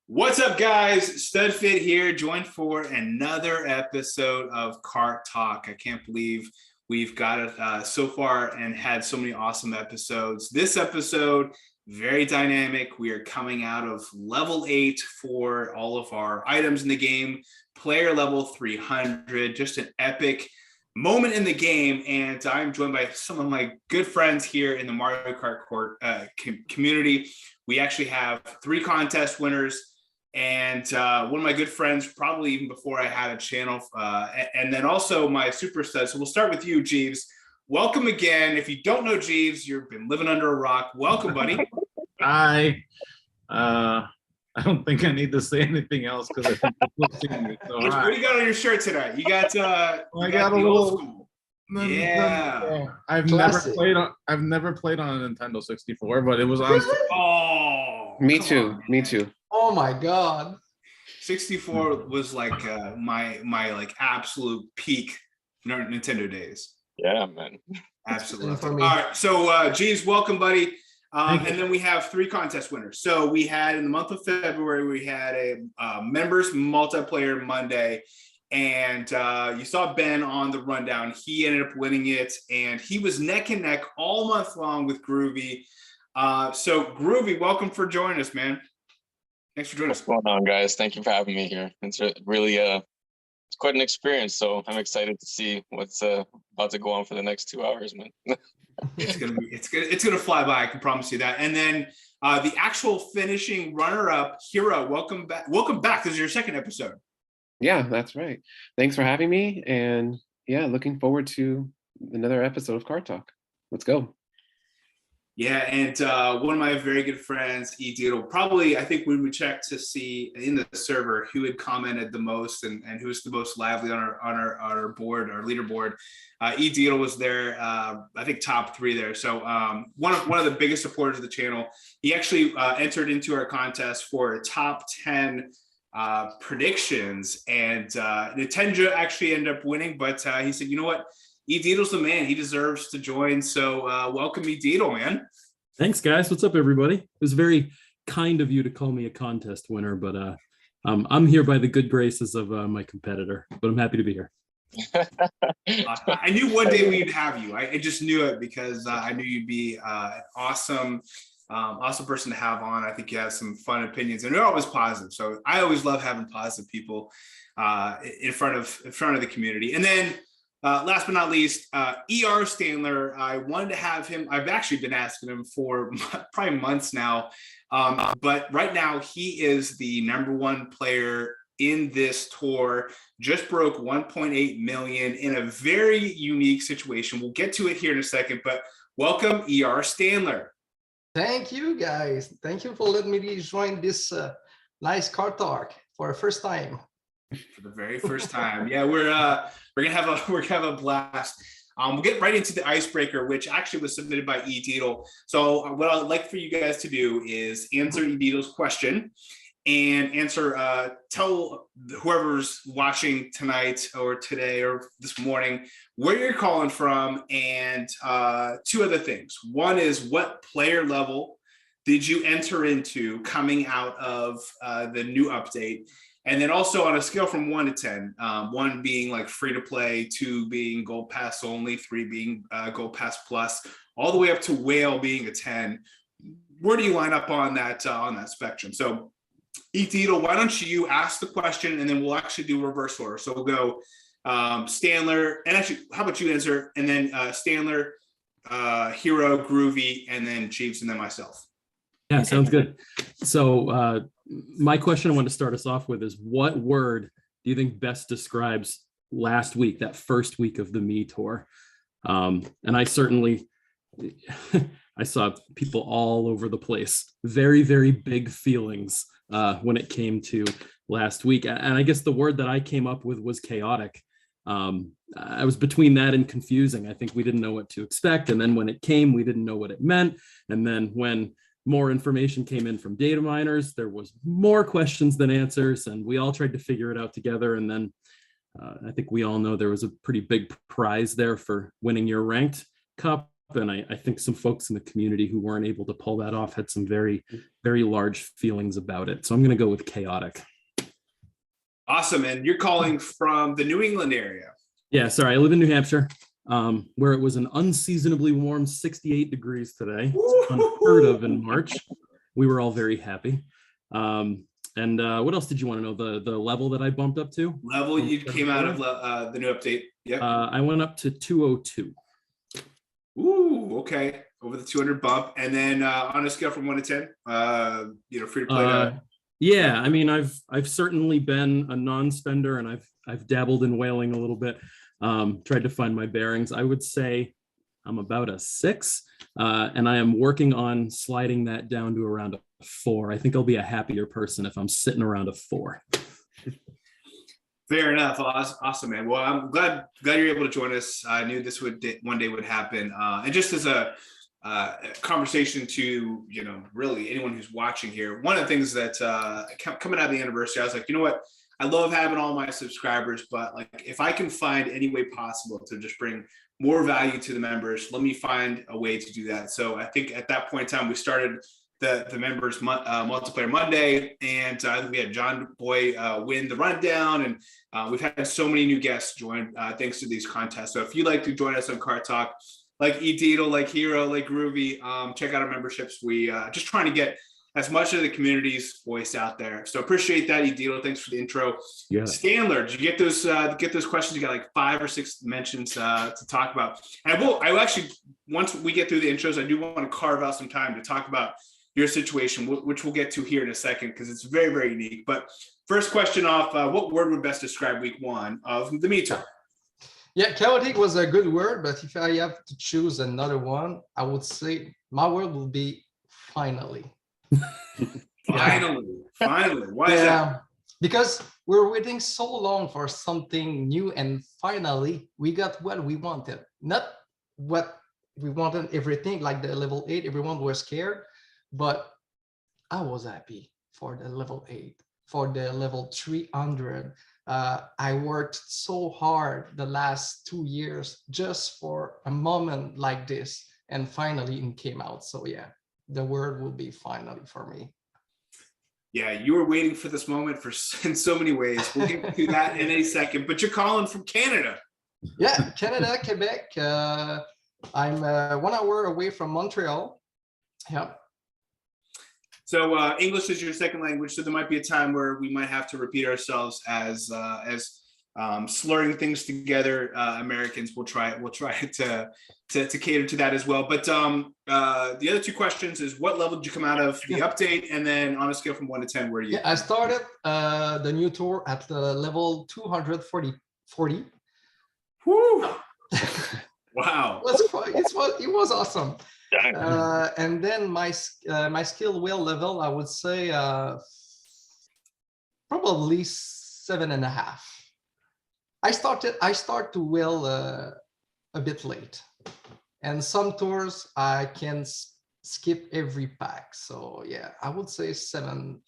What's up, guys? Studfit here, joined for another episode of Kart Talk. I can't believe we've got it so far and had so many awesome episodes. This episode, very dynamic. We are coming out of level 8 for all of our items in the game, player level 300, just an epic moment in the game. And I'm joined by some of my good friends here in the Mario Kart community. We actually have 3 contest winners. And one of my good friends, probably even before I had a channel, and then also my super stud. So we'll start with you, Jeeves. Welcome again. If you don't know Jeeves, you've been living under a rock. Welcome, buddy. Hi. I don't think I need to say anything else because I think people see me. So What do you got on your shirt tonight? You got I got a little old school. Yeah. I've never played on a Nintendo 64, but it was on. Oh, me too. Me too. Oh my God. 64 was like my like absolute peak Nintendo days. Yeah, man. Absolutely. All right. So Jeeves, welcome, buddy. And then we have 3 contest winners. So we had in the month of February, we had a members multiplayer Monday. And you saw Ben on the rundown. He ended up winning it. And he was neck and neck all month long with GRoovy. So GRoovy, welcome for joining us, man. Thanks for joining us. What's going on, guys? Thank you for having me here. It's really it's quite an experience. So I'm excited to see what's about to go on for the next 2 hours, man. It's gonna fly by. I can promise you that. And then the actual finishing runner-up, Hero, welcome back. Welcome back. This is your 2nd episode. Yeah, that's right. Thanks for having me. And yeah, looking forward to another episode of Kart Talk. Let's go. Yeah, and one of my very good friends, EDietel, probably, I think when we checked to see in the server who had commented the most and who was the most lively on our board, our leaderboard, EDietel was there, I think top 3 there. So one of the biggest supporters of the channel. He actually entered into our contest for top 10 predictions, and Nintengda actually ended up winning, but he said, you know what? EDietel's the man. He deserves to join. So welcome, EDietel, man. Thanks, guys. What's up, everybody? It was very kind of you to call me a contest winner, but I'm here by the good graces of my competitor, but I'm happy to be here. I knew one day we'd have you. I just knew it because I knew you'd be an awesome person to have on. I think you have some fun opinions, and they're always positive. So I always love having positive people in front of the community. And then last but not least, Stanler. I wanted to have him. I've actually been asking him for probably months now, but right now he is the #1 player in this tour. Just broke 1.8 million in a very unique situation. We'll get to it here in a second, but welcome, Stanler. Thank you, guys. Thank you for letting me join this nice Kart Talk for the first time. For the very first time. Yeah, we're gonna have a blast. We'll get right into the icebreaker, which actually was submitted by EDietel. So what I'd like for you guys to do is answer EDietel's question and tell whoever's watching tonight or today or this morning where you're calling from, and 2 other things. One is, what player level did you enter into coming out of the new update? And then also on a scale from 1 to 10, 1 being like free to play, 2 being gold pass only, 3 being gold pass plus, all the way up to whale being a 10. Where do you line up on that spectrum? So EDietel, why don't you ask the question, and then we'll actually do reverse order. So we'll go Stanler, and actually, how about you answer, and then Stanler, Hero, GRoovy, and then Jeeves, and then myself. Yeah, sounds good. So my question I want to start us off with is, what word do you think best describes last week, that first week of the Mii Tour? And I certainly, I saw people all over the place. Very, very big feelings when it came to last week. And I guess the word that I came up with was chaotic. I was between that and confusing. I think we didn't know what to expect. And then when it came, we didn't know what it meant. And then when more information came in from data miners, there was more questions than answers, and we all tried to figure it out together. And then I think we all know there was a pretty big prize there for winning your ranked cup. and I think some folks in the community who weren't able to pull that off had some very, very large feelings about it. So I'm going to go with chaotic. Awesome. And you're calling from the New England area. Yeah, sorry, I live in New Hampshire, where it was an unseasonably warm 68 degrees today. It's unheard of in March. We were all very happy. And what else did you want to know? The level that I bumped up to? Level you came out of the new update. Yep. I went up to 202. Ooh, okay. Over the 200 bump. And then on a scale from 1 to 10, free to play. Yeah, I mean, I've certainly been a non-spender, and I've dabbled in whaling a little bit. Tried to find my bearings. I would say I'm about a 6, and I am working on sliding that down to around a 4. I think I'll be a happier person if I'm sitting around a 4. Fair enough. Awesome, man. Well, I'm glad you're able to join us. I knew this would one day would happen. And just as a conversation to, really anyone who's watching here, one of the things that coming out of the anniversary, I was like, you know what? I love having all my subscribers, but like if I can find any way possible to just bring more value to the members, let me find a way to do that. So I think at that point in time, we started the members multiplayer Monday, and we had John Boy win the rundown, and we've had so many new guests join thanks to these contests. So if you'd like to join us on Kart Talk, like EDietel, like Hero, like GRoovy, check out our memberships. We just trying to get as much of the community's voice out there. So appreciate that, EDietel. Thanks for the intro. Yeah. Stanler, did you get those questions? You got like 5 or 6 mentions to talk about. And I will actually, once we get through the intros, I do want to carve out some time to talk about your situation, which we'll get to here in a second, because it's very, very unique. But first question off, what word would best describe week 1 of the Mii Tour? Yeah, chaotic was a good word, but if I have to choose another one, I would say my word will be finally. Finally. Why is that? Because we're waiting so long for something new, and finally we got what we wanted. Not what we wanted, everything like the level 8, everyone was scared, but I was happy for the level 8, for the level 300. I worked so hard the last 2 years just for a moment like this, and finally it came out. So yeah, the word will be finally for me. Yeah, you were waiting for this moment in so many ways. We'll get to that in a second, but you're calling from Canada. Yeah, Canada, Quebec. I'm 1 hour away from Montreal. Yeah. So English is your second language, so there might be a time where we might have to repeat ourselves as slurring things together. Americans will try to cater to that as well. But the other 2 questions is, what level did you come out of the update, and then on a scale from 1 to 10, where are you? Yeah, I started the new tour at level 240. Woo! Wow. It was awesome. And then my skill wheel level, I would say probably 7.5. I start to wheel a bit late, and some tours I can skip every pack. So yeah, I would say 7.5.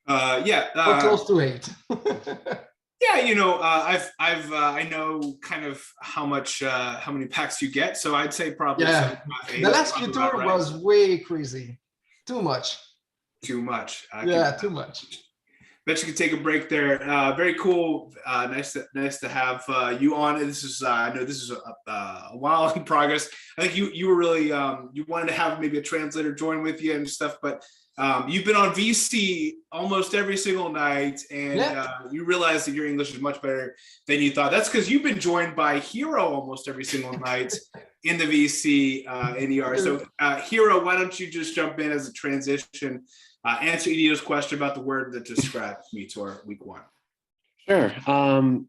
Or close to 8. Yeah, I know kind of how many packs you get, so I'd say probably 7.5. The last few tour was way crazy, too much. Too much. Too much. Bet you could take a break there. Very cool. Nice to have you on. This is I know this is a while in progress. I think you were really you wanted to have maybe a translator join with you and stuff, but you've been on VC almost every single night, and you realize that your English is much better than you thought. That's because you've been joined by Hero almost every single night in the VC NER. So Hero, why don't you just jump in as a transition, answer EDietel's question about the word that describes Mii Tour week 1. Sure.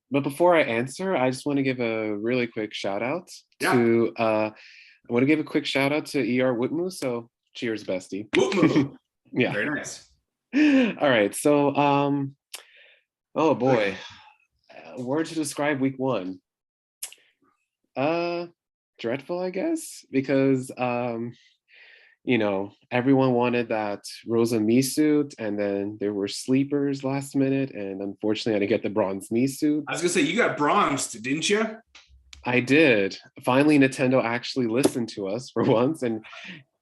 But before I answer, I just want to give a really quick shout out to I want to give a quick shout out to ER Wootmoo. So cheers, bestie. Wootmoo. Yeah. Very nice. All right. So oh boy. Word to describe week 1. Dreadful, I guess, because everyone wanted that Rosa Mii suit, and then there were sleepers last minute, and unfortunately I didn't get the bronze Mii suit. I was gonna say, you got bronzed, didn't you? I did. Finally, Nintendo actually listened to us for once, and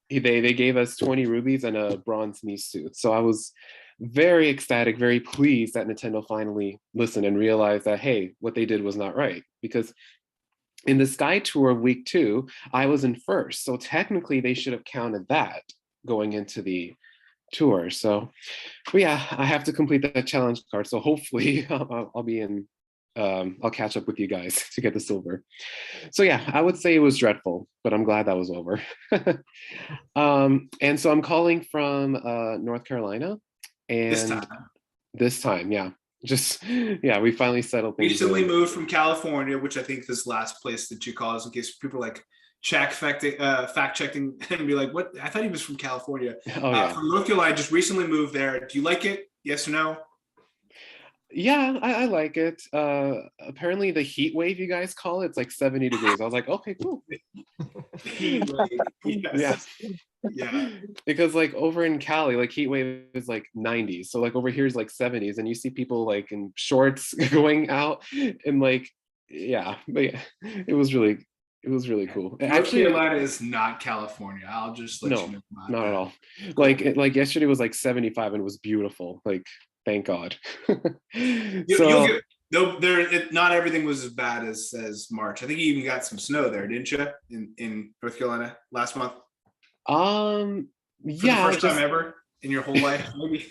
they gave us 20 rubies and a bronze Mii suit. So I was very ecstatic, very pleased that Nintendo finally listened and realized that, hey, what they did was not right. Because in the Sky Tour of week 2, I was in first. So technically they should have counted that going into the tour. So but yeah, I have to complete that challenge card. So hopefully I'll be in, I'll catch up with you guys to get the silver. So yeah, I would say it was dreadful, but I'm glad that was over. And so I'm calling from North Carolina. And this time, yeah. Just, yeah, we finally settled things. Recently moved from California, which I think this last place that you call is in case people like fact checking and be like, what? I thought he was from California. Oh, yeah. From North Carolina, just recently moved there. Do you like it? Yes or no? Yeah, I like it. Apparently the heat wave you guys call it's like 70 degrees. I was like, okay, cool. Heat wave. Yes. Yeah. Because like over in Cali, like heat wave is like 90s. So like over here is like 70s, and you see people like in shorts going out and like, yeah, but yeah, it was really cool. North Carolina is not California. I'll just let you know. Not at all. Like yesterday was like 75 and it was beautiful. Like, thank God. Not everything was as bad as March. I think you even got some snow there, didn't you? In North Carolina last month. For the first time ever in your whole life, maybe.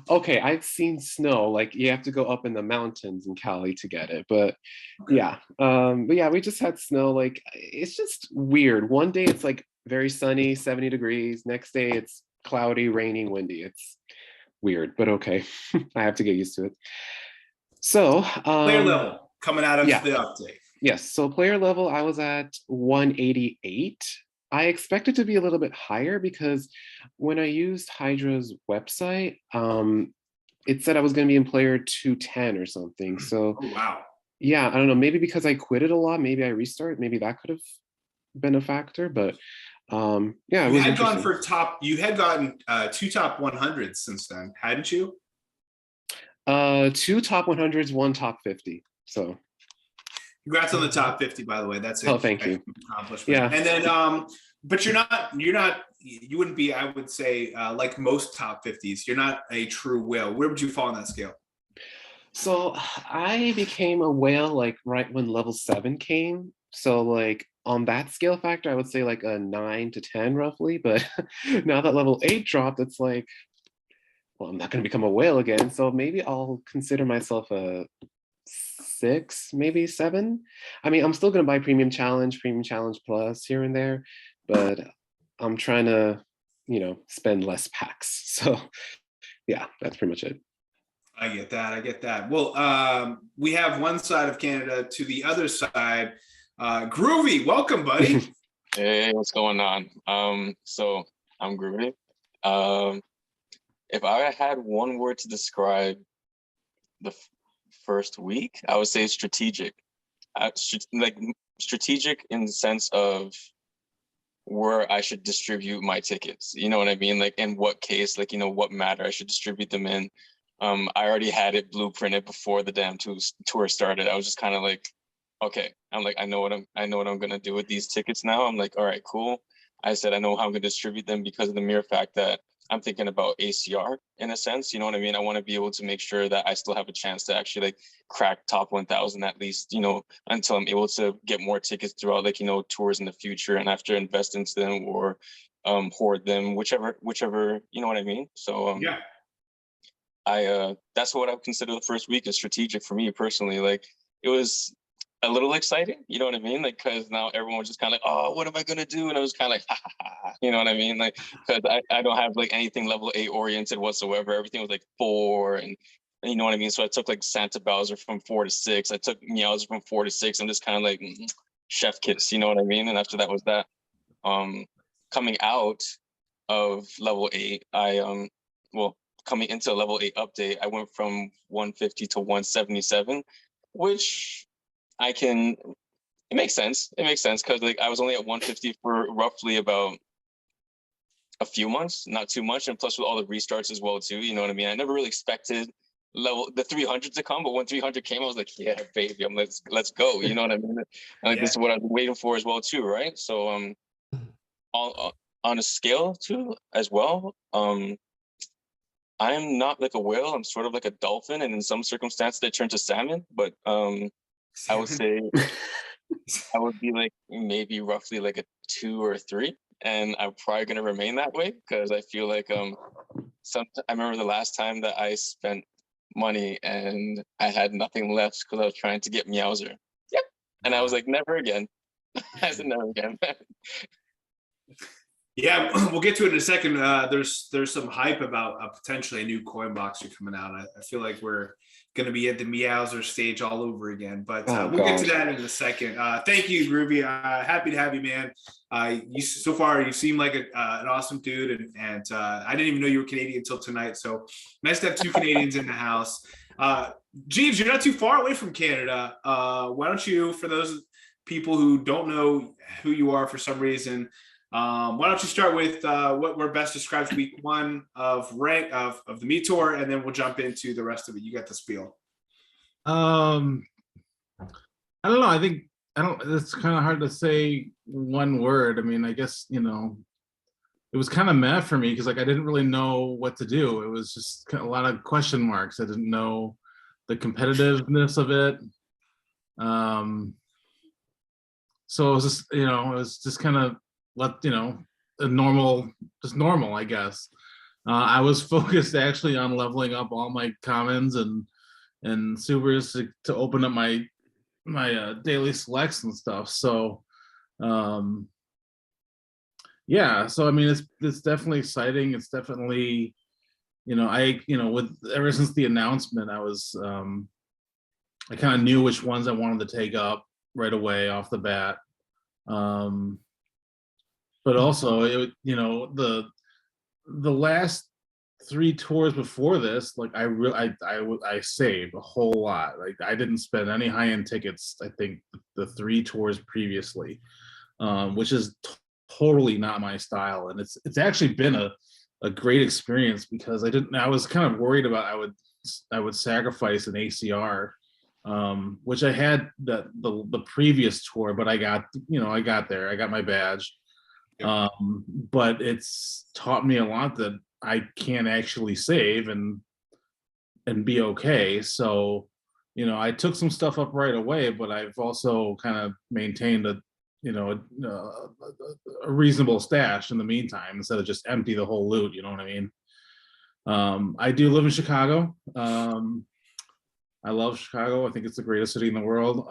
Okay, I've seen snow. Like you have to go up in the mountains in Cali to get it, but okay. Yeah. But yeah, we just had snow. Like it's just weird. One day it's like very sunny, 70 degrees. Next day it's cloudy, raining, windy. It's weird, but okay. I have to get used to it. So player level coming out of the update. Yes. So player level, I was at 188. I expected to be a little bit higher because when I used Hydra's website, it said I was going to be in player 210 or something. So wow. Yeah, I don't know. Maybe because I quitted a lot, maybe I restarted. Maybe that could have been a factor. But yeah, you had gone for top. You had gotten 2 top 100s since then, hadn't you? 2 top 100s, 1 top 50. So. Congrats on the top 50, by the way. That's it. Oh, thank you. Accomplishment. Yeah. And then, but you wouldn't be, I would say, like most top 50s. You're not a true whale. Where would you fall on that scale? So I became a whale like right when level 7 came. So like on that scale factor, I would say like a 9 to 10 roughly. But now that level 8 dropped, it's like, well, I'm not going to become a whale again. So maybe I'll consider myself a 6, maybe 7. I mean, I'm still going to buy Premium Challenge Plus here and there, but I'm trying to, spend less packs. So yeah, that's pretty much it. I get that. Well, we have one side of Canada to the other side. GRoovy, welcome, buddy. Hey, what's going on? So I'm GRoovy. If I had one word to describe the first week, I would say strategic. Strategic in the sense of where I should distribute my tickets. You know what I mean? Like in what case, like, what matter I should distribute them in. I already had it blueprinted before the damn tour started. I was just kind of like, okay, I'm like, I know what I'm gonna do with these tickets now. I'm like, all right, cool. I said, I know how I'm gonna distribute them because of the mere fact that I'm thinking about ACR in a sense, you know what I mean? I want to be able to make sure that I still have a chance to actually like crack top 1,000 at least, until I'm able to get more tickets throughout like, tours in the future and after invest into them or hoard them, whichever, you know what I mean? So yeah. That's what I would consider the first week is strategic for me personally. Like it was a little exciting, you know what I mean? Like, cause now everyone was just kind of like, oh, what am I gonna do? And I was kind of like, ha, ha, ha, you know what I mean? Like, cause I don't have like anything level 8 oriented whatsoever. Everything was like 4 and you know what I mean? So I took like Santa Bowser from 4 to 6. I took Meowser from 4 to 6. I'm just kind of like chef kiss, you know what I mean? And after that was that. Coming out of level 8, coming into a level 8 update, I went from 150 to 177, which it makes sense. It makes sense because like I was only at 150 for roughly about a few months, not too much. And plus with all the restarts as well too, you know what I mean? I never really expected the 300 to come, but when 300 came, I was like, yeah, baby, let's go. You know what I mean? And like this is what I've been waiting for as well too, right? So on a scale too as well, I'm not like a whale. I'm sort of like a dolphin, and in some circumstances they turn to salmon. But I would say I would be like maybe roughly like a 2 or a 3, and I'm probably gonna remain that way because I feel like I remember the last time that I spent money and I had nothing left because I was trying to get Meowser. Yep, and I was like, never again. I said never again. Yeah, we'll get to it in a second. There's some hype about potentially a new coin boxer coming out. I feel like we're going to be at the Meowser stage all over again, but we'll get to that in a second. Thank you, Groovy. Happy to have you, man. So far, you seem like an awesome dude, and I didn't even know you were Canadian until tonight. So nice to have 2 Canadians in the house. Jeeves, you're not too far away from Canada. Why don't you, for those people who don't know who you are for some reason, why don't you start with what best describes week 1 of the Mii Tour, and then we'll jump into the rest of it. You got the spiel. I don't know. It's kind of hard to say one word. I mean, I guess, it was kind of meh for me because like I didn't really know what to do. It was just a lot of question marks. I didn't know the competitiveness of it. So it was just kind of normal, I guess. I was focused actually on leveling up all my commons and supers to open up my daily selects and stuff. So yeah, so I mean it's definitely exciting. It's definitely with ever since the announcement, I kind of knew which ones I wanted to take up right away off the bat. But also, the last 3 tours before this, like I saved a whole lot. Like I didn't spend any high-end tickets. I think the 3 tours previously, which is totally not my style, and it's actually been a great experience because I was kind of worried about I would sacrifice an ACR, which I had the previous tour, but I got there. I got my badge. But it's taught me a lot that I can actually save and be okay. So, I took some stuff up right away, but I've also kind of maintained a reasonable stash in the meantime instead of just empty the whole loot. You know what I mean? I do live in Chicago. I love Chicago. I think it's the greatest city in the world.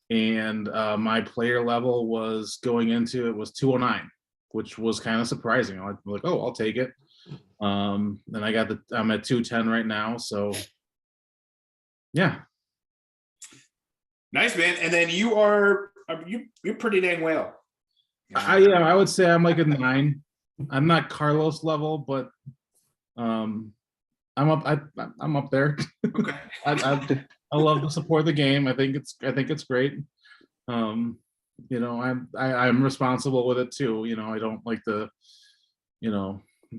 And my player level was going into it was 209, which was kind of surprising. I'm like, oh, I'll take it. And I'm at 210 right now. So yeah. Nice, man. And then you're pretty dang well. I would say I'm like a 9. I'm not Carlos level, but I'm up there. Okay. I love to support the game. I think it's great. I'm responsible with it too. I don't like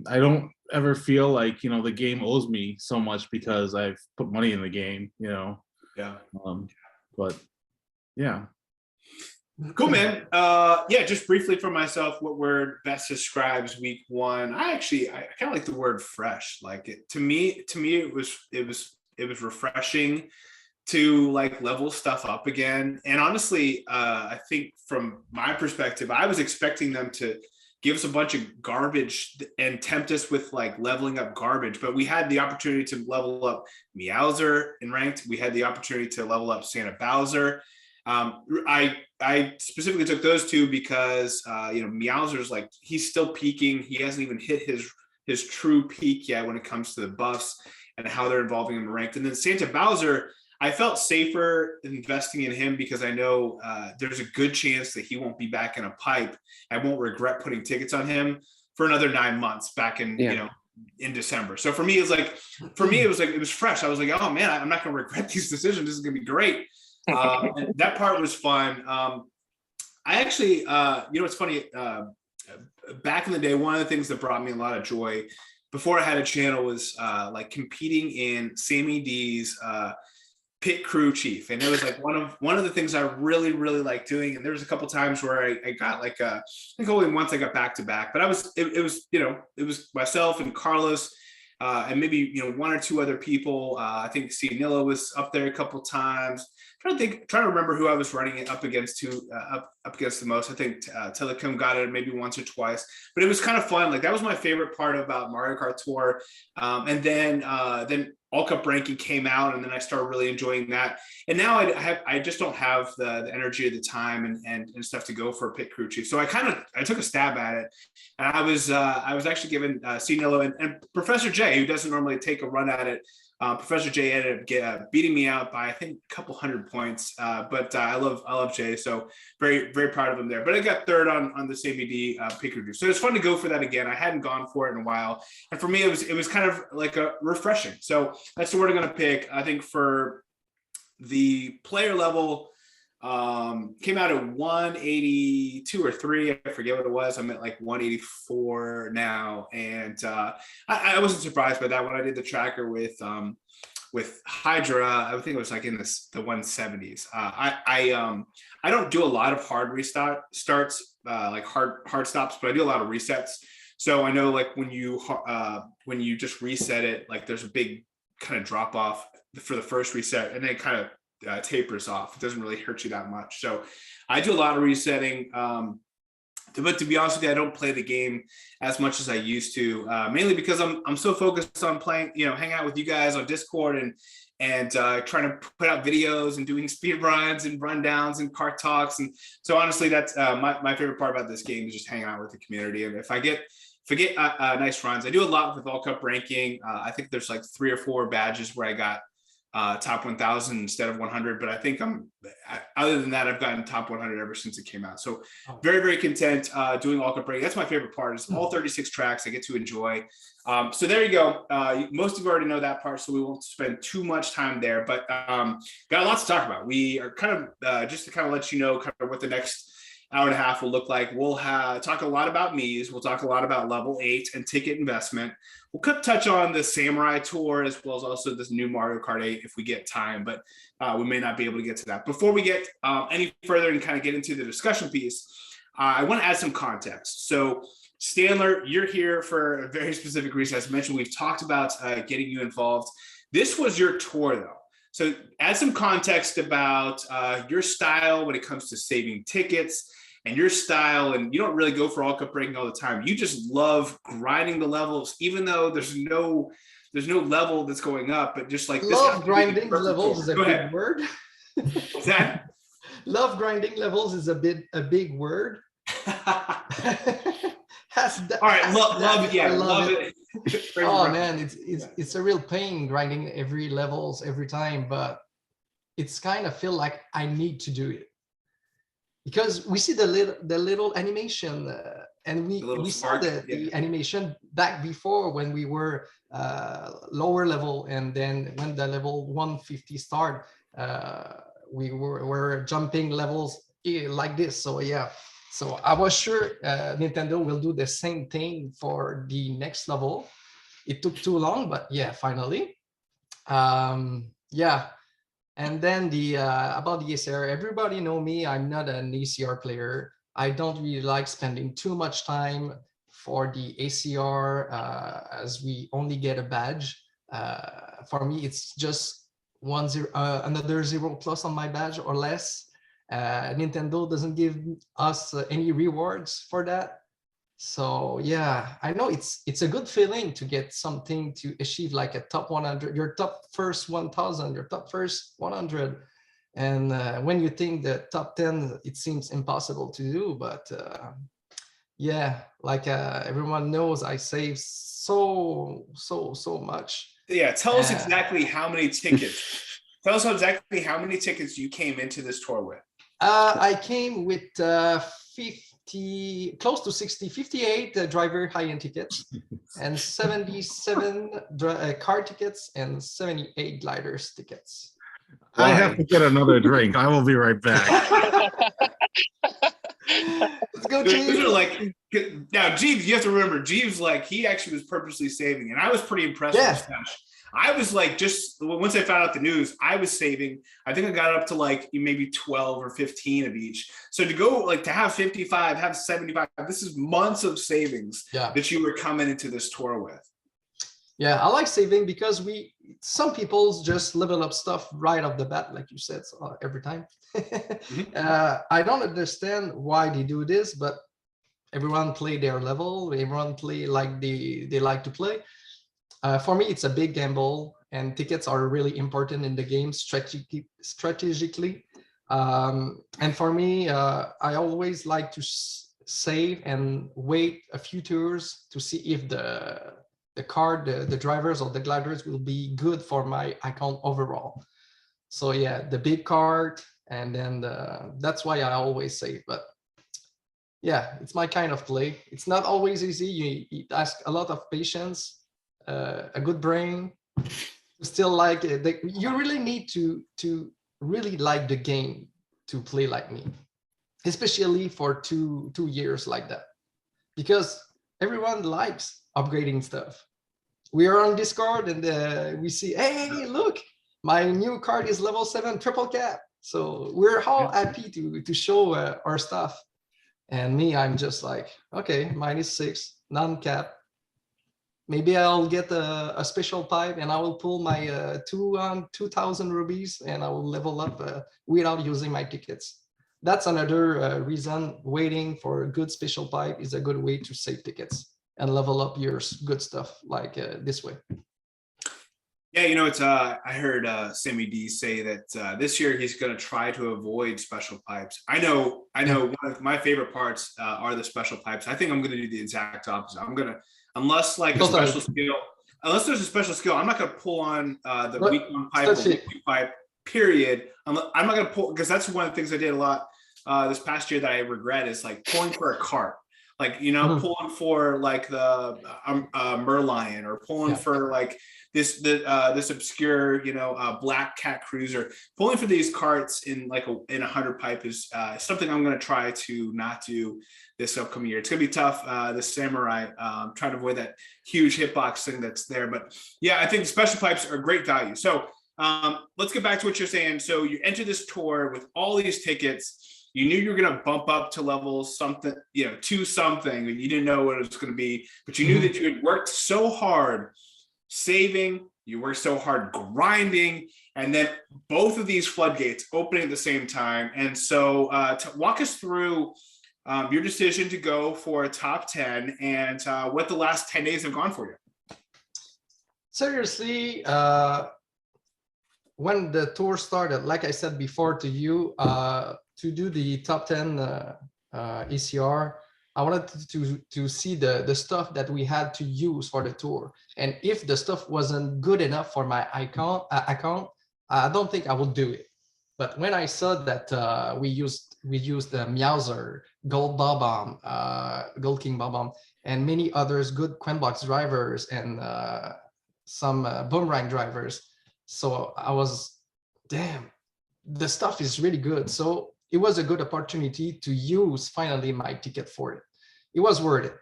I don't ever feel like the game owes me so much because I've put money in the game. Yeah. But yeah. Cool, man. Just briefly for myself, what word best describes week 1? I kind of like the word fresh. Like to me it was refreshing to like level stuff up again. And honestly, I think from my perspective, I was expecting them to give us a bunch of garbage and tempt us with like leveling up garbage, but we had the opportunity to level up Meowser in ranked. We had the opportunity to level up Santa Bowser. I specifically took those 2 because Meowser's like he's still peaking. He hasn't even hit his true peak yet when it comes to the buffs and how they're involving him in ranked. And then Santa Bowser, I felt safer investing in him because I know there's a good chance that he won't be back in a pipe. I won't regret putting tickets on him for another 9 months back in in December. So for me, it was fresh. I was like, oh man, I'm not going to regret these decisions. This is going to be great. And that part was fun. I actually, it's funny. Back in the day, one of the things that brought me a lot of joy before I had a channel was like competing in Sammy D's pit crew chief, and it was like one of the things I really like doing. And there was a couple times where I got like I think only once I got back to back, but it was it was myself and Carlos and maybe one or two other people. I think Cianillo was up there a couple times. Trying to remember who I was running it up against up against the most. I think Telecom got it maybe once or twice, but it was kind of fun. Like that was my favorite part about Mario Kart Tour. And then All Cup ranking came out, and then I started really enjoying that. And now I just don't have the energy or the time and stuff to go for a pit crew chief. So I took a stab at it, and I was actually given Cianillo and Professor J, who doesn't normally take a run at it. Professor J ended up beating me out by I think a couple hundred points, but I love Jay, so very proud of him there. But I got third on the CBD pick review, so it's fun to go for that again. I hadn't gone for it in a while, and for me it was kind of like a refreshing. So that's the word I'm going to pick. I think for the player level, came out at 182 or 3. I forget what it was. I'm at like 184 now, and I wasn't surprised by that when I did the tracker with Hydra. I think it was like in the 170s. I don't do a lot of hard starts, like hard stops, but I do a lot of resets. So I know like when you just reset it, like there's a big kind of drop off for the first reset, and then it kind of tapers off. It doesn't really hurt you that much. So I do a lot of resetting. But to be honest with you, I don't play the game as much as I used to, mainly because I'm so focused on playing, hanging out with you guys on Discord and trying to put out videos and doing speed runs and rundowns and kart talks. And so honestly, that's my favorite part about this game is just hanging out with the community. And if I get nice runs, I do a lot with All Cup ranking. I think there's like 3 or 4 badges where I got top 1,000 instead of 100, but I think other than that, I've gotten top 100 ever since it came out. So very content doing All Cup ranking. That's my favorite part, is all 36 tracks I get to enjoy. So there you go. Most of you already know that part, so we won't spend too much time there, but got a lot to talk about. We are kind of just to kind of let you know kind of what the next hour and a half will look like. We'll talk a lot about Miis. We'll talk a lot about level 8 and ticket investment. We'll touch on the Samurai Tour as well as also this new Mario Kart 8 if we get time, but we may not be able to get to that. Before we get any further and kind of get into the discussion piece, I want to add some context. So Stanler, you're here for a very specific reason. As mentioned, we've talked about getting you involved. This was your tour though. So add some context about your style when it comes to saving tickets and your style. And you don't really go for All Cup ranking all the time. You just love grinding the levels, even though there's no level that's going up, but just like this. Love grinding levels is a big word. What's that? Love grinding levels is a big word. All right, love it. Oh man, it's a real pain grinding every levels every time, but it's kind of feel like I need to do it because we see the little animation and we saw the animation back before when we were lower level, and then when the level 150 start, we were jumping levels like this. So yeah. So I was sure Nintendo will do the same thing for the next level. It took too long, but yeah, finally. Yeah. And then about the ACR, everybody know me. I'm not an ACR player. I don't really like spending too much time for the ACR as we only get a badge. For me, it's just another 0+ on my badge or less. Nintendo doesn't give us any rewards for that. So yeah, I know it's a good feeling to get something to achieve like a top 100, your top first 1,000, your top first 100. And when you think the top 10, it seems impossible to do. But yeah, like everyone knows, I save so much. Yeah, tell us exactly how many tickets. Tell us exactly how many tickets you came into this tour with. I came with 50, close to 60, 58 driver high-end tickets and 77 car tickets and 78 gliders tickets. I have to get another drink. I will be right back. Let's go, team. Now, Jeeves, you have to remember, Jeeves, like, he actually was purposely saving, and I was pretty impressed with his stash. I was like, just once I found out the news, I was saving. I think I got up to like maybe 12 or 15 of each. So to go like to have 55, have 75, this is months of savings that you were coming into this tour with. Yeah, I like saving because some people just level up stuff right off the bat, like you said, every time. I don't understand why they do this, but everyone play their level. Everyone play like they like to play. For me, it's a big gamble, and tickets are really important in the game strategically. And for me, I always like to save and wait a few tours to see if the drivers or the gliders will be good for my account overall. So yeah, the big card, and then that's why I always save. But yeah, it's my kind of play. It's not always easy. You ask a lot of patience. A good brain, still like it. You really need to really like the game to play like me, especially for two years like that, because everyone likes upgrading stuff. We are on Discord and we see, hey, look, my new card is level 7 triple cap. So we're all happy to show our stuff. And me, I'm just like, okay, mine is 6 non-cap. Maybe I'll get a special pipe and I will pull my 2,000 rubies and I will level up without using my tickets. That's another reason waiting for a good special pipe is a good way to save tickets and level up your good stuff like this way. Yeah, you know, it's I heard Sammy D say that this year he's going to try to avoid special pipes. I know one of my favorite parts are the special pipes. I think I'm going to do the exact opposite. I'm going to, unless like a special skill, unless there's a special skill, I'm not going to pull on the weak one pipe or weak two pipe, period. I'm not going to pull, because that's one of the things I did a lot this past year that I regret is like pulling for a cart. Like, you know, pulling for like the Merlion, or pulling for like this obscure, you know, Black Cat Cruiser. Pulling for these carts in like in 100 pipe is something I'm going to try to not do this upcoming year. It's going to be tough. The Samurai, trying to avoid that huge hitbox thing that's there. But yeah, I think special pipes are great value. So let's get back to what you're saying. So you enter this tour with all these tickets. You knew you were going to bump up to level something, you know, to something, and you didn't know what it was going to be, but you knew that you had worked so hard saving, you worked so hard grinding, and then both of these floodgates opening at the same time. And so to walk us through your decision to go for a top 10 and what the last 10 days have gone for you. Seriously, when the tour started, like I said before to you, to do the top 10 ECR, I wanted to see the stuff that we had to use for the tour. And if the stuff wasn't good enough for my account, I don't think I would do it. But when I saw that we used the Meowser, Gold Bob-omb, Gold King Bob-omb, and many others, good Quenbox drivers and some Boomerang drivers, so I was, damn, the stuff is really good. So it was a good opportunity to use finally my ticket for it. It was worth it.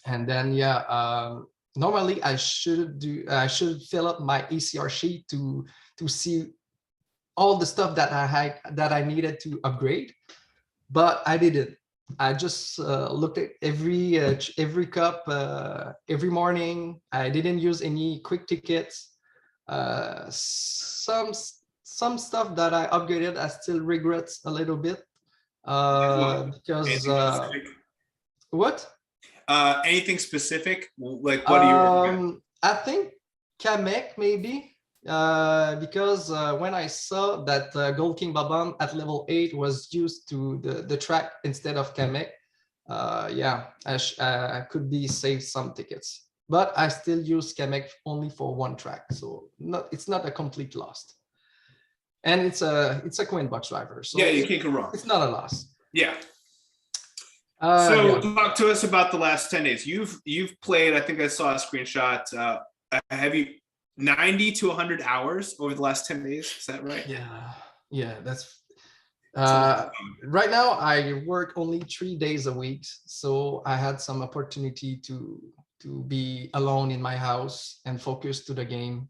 And then normally I should fill up my ECR sheet to see all the stuff that I needed to upgrade, but I didn't. I just looked at every cup every morning. I didn't use any quick tickets. Some stuff that I upgraded, I still regret a little bit because what? Anything specific? Like what are you? I think Kamek maybe because when I saw that Gold King Bob-omb at level 8 was used to the track instead of Kamek, I could be saved some tickets. But I still use Kamek only for one track, so it's not a complete loss. And it's a Quenbox driver, so yeah, you can't go wrong. It's not a loss. Yeah. Talk to us about the last 10 days. You've played. I think I saw a screenshot. Have you 90 to 100 hours over the last 10 days? Is that right? Yeah, Right now, I work only 3 days a week, so I had some opportunity to be alone in my house and focus to the game.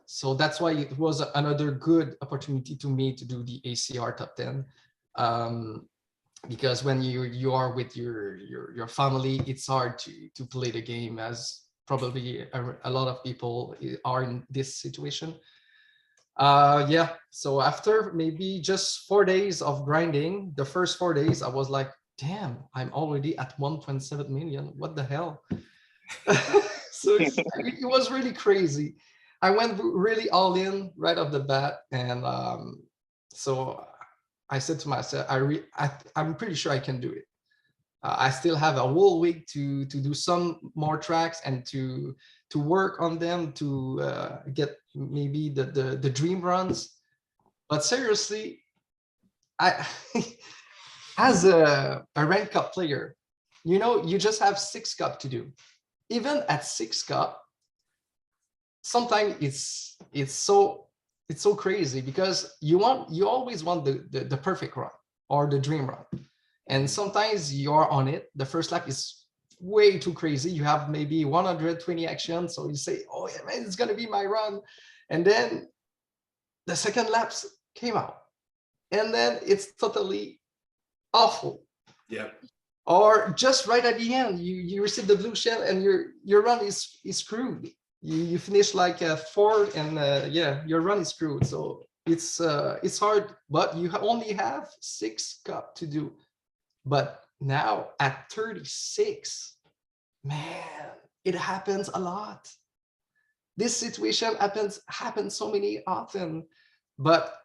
So that's why it was another good opportunity to me to do the ACR top 10. Because when you are with your family, it's hard to play the game, as probably a lot of people are in this situation. Yeah, so after maybe just 4 days of grinding, the first 4 days I was like, damn, I'm already at 1.7 million, what the hell. So it was really crazy. I went really all in right off the bat, and so I said to myself, I'm pretty sure I can do it. I still have a whole week to do some more tracks and to work on them to get maybe the dream runs. But seriously, I as a rank cup player, you just have 6 cup to do. Even at 6 cup, sometimes it's so crazy, because you always want the perfect run or the dream run. And sometimes you're on it. The first lap is way too crazy. You have maybe 120 actions. So you say, oh yeah, man, it's going to be my run. And then the second laps came out. And then it's totally awful. Yeah. Or just right at the end, you receive the blue shell and your run is screwed. You finish like fourth, and yeah, your run is screwed. So it's hard, but you only have 6 cup to do. But now at 36, man, it happens a lot. This situation happens so many often, but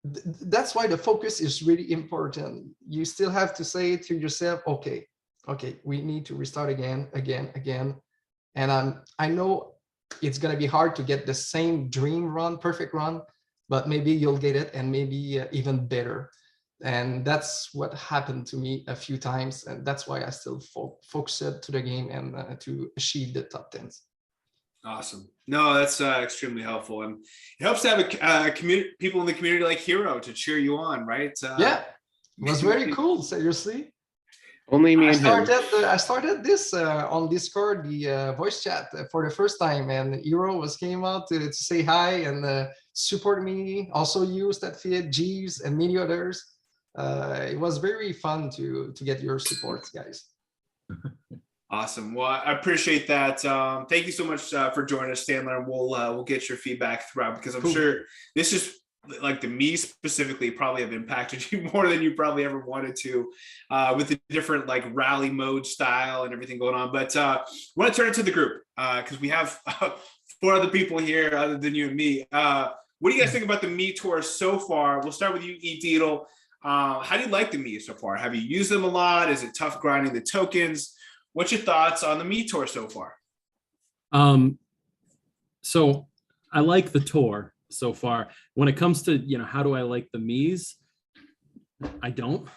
that's why the focus is really important. You still have to say to yourself, okay, we need to restart again. And I know it's gonna be hard to get the same dream run, perfect run, but maybe you'll get it, and maybe even better. And that's what happened to me a few times, and that's why I still focused to the game and to achieve the top 10s. Awesome. No, that's extremely helpful, and it helps to have a community, people in the community like Hero to cheer you on, right? Yeah, it was very cool. Seriously, Only me and him. I started this on Discord, the voice chat for the first time, and Hero came out to say hi and support me. Also you, Studfit, Jeeves, and many others. It was very fun to get your support, guys. Awesome. Well, I appreciate that. Thank you so much for joining us, Stanler. And we'll get your feedback throughout, because I'm sure this is like the Mii specifically probably have impacted you more than you probably ever wanted to, with the different like rally mode style and everything going on. But I want to turn it to the group, because we have 4 other people here other than you and me. What do you guys think about the Mii Tour so far? We'll start with you, EDietel. How do you like the Mii so far? Have you used them a lot? Is it tough grinding the tokens? What's your thoughts on the Mii Tour so far? So I like the tour so far. When it comes to, how do I like the Miis? I don't.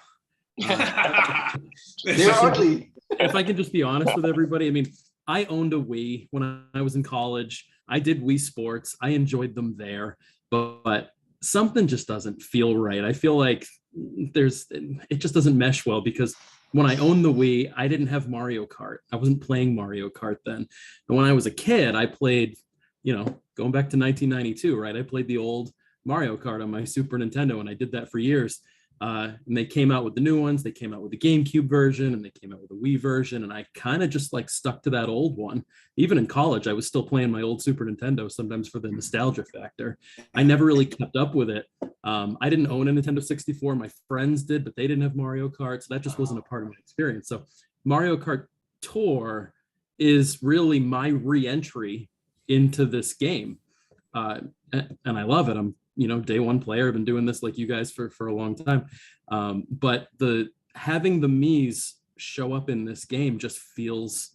They're ugly. If I can just be honest with everybody, I mean, I owned a Wii when I was in college. I did Wii Sports. I enjoyed them there, but something just doesn't feel right. I feel like it just doesn't mesh well, because when I owned the Wii, I didn't have Mario Kart. I wasn't playing Mario Kart then. And when I was a kid, I played, going back to 1992, right? I played the old Mario Kart on my Super Nintendo, and I did that for years. And they came out with the new ones. They came out with the GameCube version, and they came out with the Wii version. And I kind of just like stuck to that old one. Even in college, I was still playing my old Super Nintendo, sometimes for the nostalgia factor. I never really kept up with it. I didn't own a Nintendo 64. My friends did, but they didn't have Mario Kart. So that just wasn't a part of my experience. So Mario Kart Tour is really my re-entry into this game. And I love it. I'm day one player. I've been doing this like you guys for a long time. But having the Miis show up in this game just feels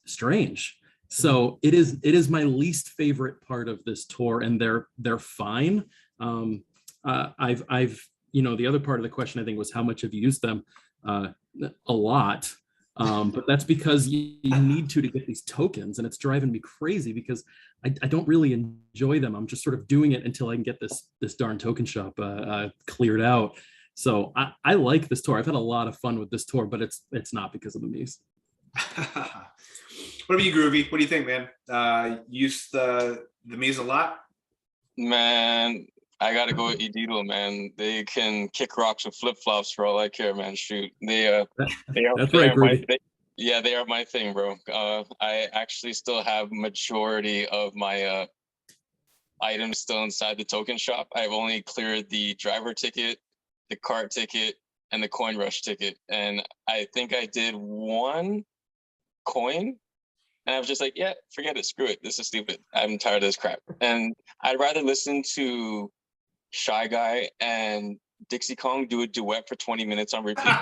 strange. So it is my least favorite part of this tour, and they're fine. I've the other part of the question, I think, was how much have you used them? A lot. But that's because you need to get these tokens, and it's driving me crazy because I don't really enjoy them. I'm just sort of doing it until I can get this darn token shop cleared out. So I like this tour. I've had a lot of fun with this tour, but it's not because of the Miis. What about you, Groovy? What do you think, man? Use the Miis a lot? Man, I gotta go with EDietel, man. They can kick rocks with flip flops for all I care, man. Shoot, they are That's they right, are my Groovy. yeah, they are my thing, bro. I actually still have majority of my items still inside the token shop. I've only cleared the driver ticket, the cart ticket, and the coin rush ticket, and I think I did one coin. And I was just like, yeah, forget it, screw it. This is stupid. I'm tired of this crap. And I'd rather listen to Shy Guy and Dixie Kong do a duet for 20 minutes on repeat.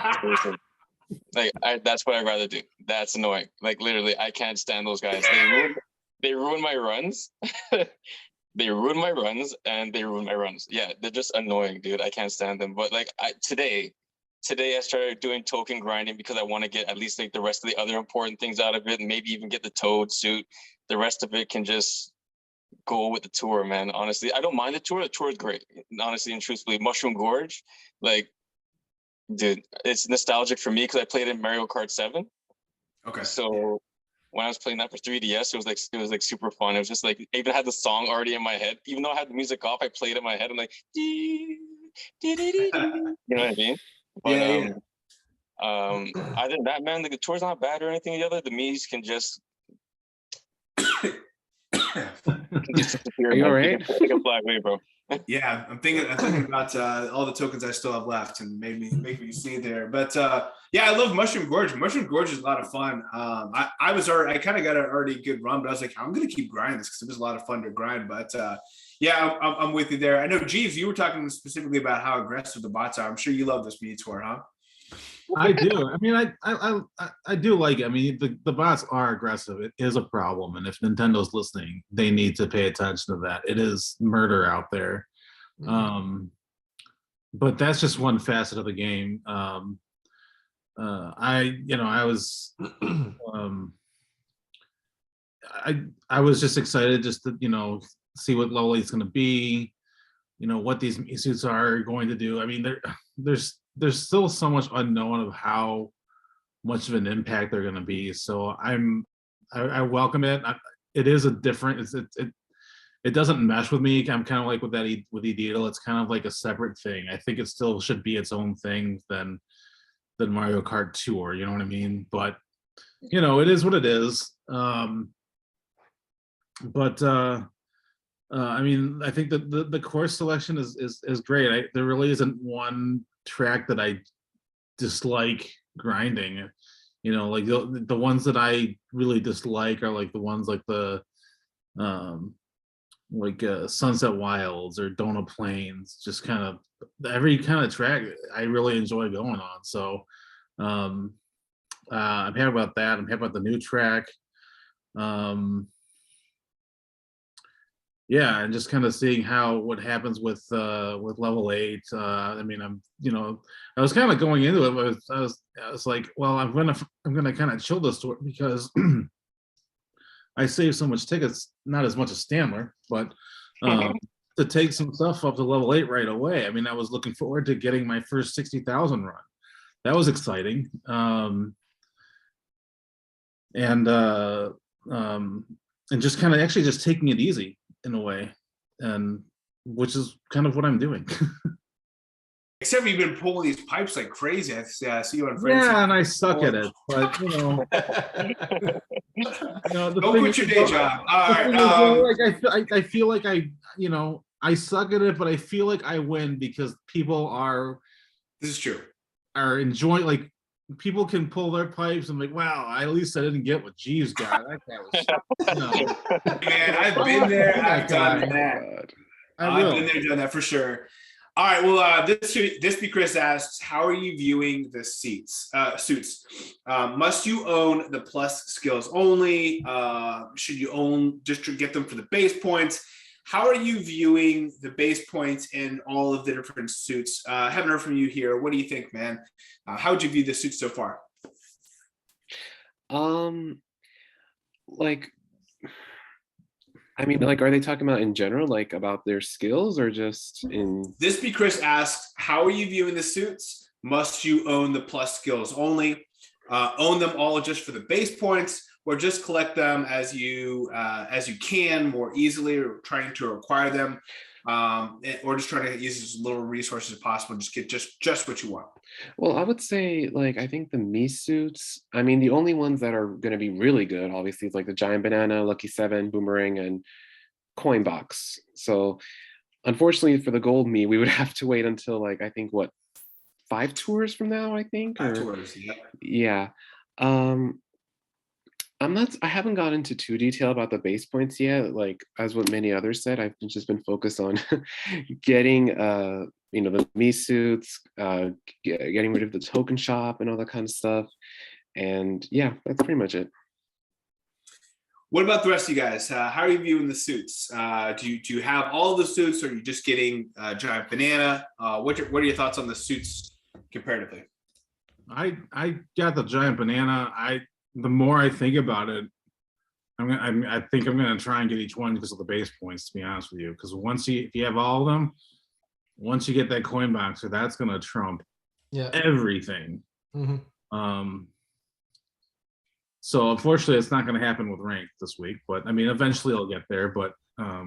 Like, that's what I'd rather do. That's annoying. Like, literally, I can't stand those guys. They ruin my runs. They ruin my runs, and they ruin my runs. Yeah, they're just annoying, dude. I can't stand them. But like, today I started doing token grinding because I want to get at least like the rest of the other important things out of it, and maybe even get the Toad suit. The rest of it can just go with the tour, man. Honestly, I don't mind the tour. The tour is great. Honestly and truthfully, Mushroom Gorge, like, dude, it's nostalgic for me because I played in Mario Kart 7. Okay. So when I was playing that for 3DS, it was like super fun. It was just like, I even had the song already in my head. Even though I had the music off, I played it in my head. I'm like, you know what I mean? But Yeah. other than that, man, like, the tour's not bad or anything. The other, the Miis can just disappear. Are you Man. all right? They can fly away, bro. Yeah, I'm thinking about all the tokens I still have left, and make me see there. But yeah, I love Mushroom Gorge. Mushroom Gorge is a lot of fun. I kind of got an already good run, but I was like, I'm gonna keep grinding this because it was a lot of fun to grind. But yeah, I'm with you there. I know, Jeeves, you were talking specifically about how aggressive the bots are. I'm sure you love this Mii Tour, huh? I do. I mean, I do like it. I mean, the bots are aggressive. It is a problem, and if Nintendo's listening, they need to pay attention to that. It is murder out there. But that's just one facet of the game. I was I was just excited just to see what level it's going to be, what these Mii suits are going to do. I mean, there's still so much unknown of how much of an impact they're going to be. So I welcome it. It is a different. It doesn't mesh with me. I'm kind of like with EDietel. It's kind of like a separate thing. I think it still should be its own thing than Mario Kart Tour. You know what I mean? But it is what it is. I mean, I think that the course selection is great. There really isn't one track that I dislike grinding. Like the ones that I really dislike are like the ones like the Sunset Wilds or Donut Plains. Just kind of every kind of track I really enjoy going on. So I'm happy about that. I'm happy about the new track. Yeah, and just kind of seeing what happens with level 8. I mean, I was kind of going into it, but I was like, well, I'm gonna kind of chill this tour because I saved so much tickets, not as much as Stanler, but to take some stuff up to level 8 right away. I mean, I was looking forward to getting my first 60,000 run. That was exciting. And just kind of actually just taking it easy in a way, and which is kind of what I'm doing. Except you've been pulling these pipes like crazy. I see you on Friends. Yeah, and I suck at it, but don't quit your day job. All right. I feel like I suck at it, but I feel like I win because people are. This is true. Are enjoying, like, people can pull their pipes and like, wow, at least I didn't get what Jeeves got. That guy was, Man, I've been there. I've done that. I've been there, done that for sure. All right. Well, ThisBeChris asks, how are you viewing the suits? Must you own the plus skills only? Should you own just to get them for the base points? How are you viewing the base points in all of the different suits? Haven't heard from you here. What do you think, man? How would you view the suits so far? Like, I mean, like, are they talking about in general, like about their skills, or just in? ThisBeChris asks, how are you viewing the suits? Must you own the plus skills only? Own them all just for the base points, or just collect them as you can more easily, or trying to acquire them, or just trying to use as little resources as possible, just get just what you want. Well, I would say, like, I think the Mii suits, I mean, the only ones that are going to be really good, obviously, is like the Giant Banana, Lucky 7, Boomerang, and Coin Box. So, unfortunately, for the gold Mii, we would have to wait until, like, I think, what, 5 tours from now, I think? Or, Tours, yeah. yeah. I haven't gone into too detail about the base points yet. Like, as what many others said, I've just been focused on getting the Mii suits, getting rid of the token shop and all that kind of stuff. And yeah, that's pretty much it. What about the rest of you guys? How are you viewing the suits? Do you have all the suits, or are you just getting Giant Banana? What are your thoughts on the suits comparatively? I got the Giant Banana. The more I think about it, I think I'm gonna try and get each one because of the base points, to be honest with you. Because if you have all of them, once you get that coin boxer, that's gonna trump everything. So unfortunately, it's not gonna happen with ranked this week. But I mean, eventually I'll get there. But I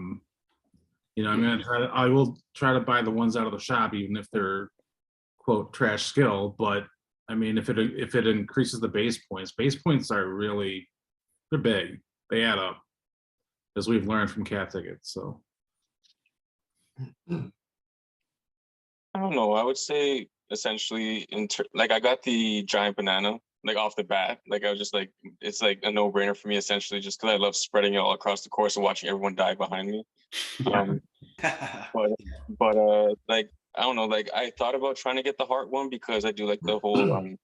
will try to buy the ones out of the shop, even if they're quote trash skill. But I mean, if it increases the base points are really, they're big. They add up, as we've learned from cat tickets. So I don't know. I would say essentially, like, I got the Giant Banana like off the bat. Like, I was just like, it's like a no-brainer for me, essentially, just because I love spreading it all across the course and watching everyone die behind me. But like, I don't know, like, I thought about trying to get the heart one because I do like the whole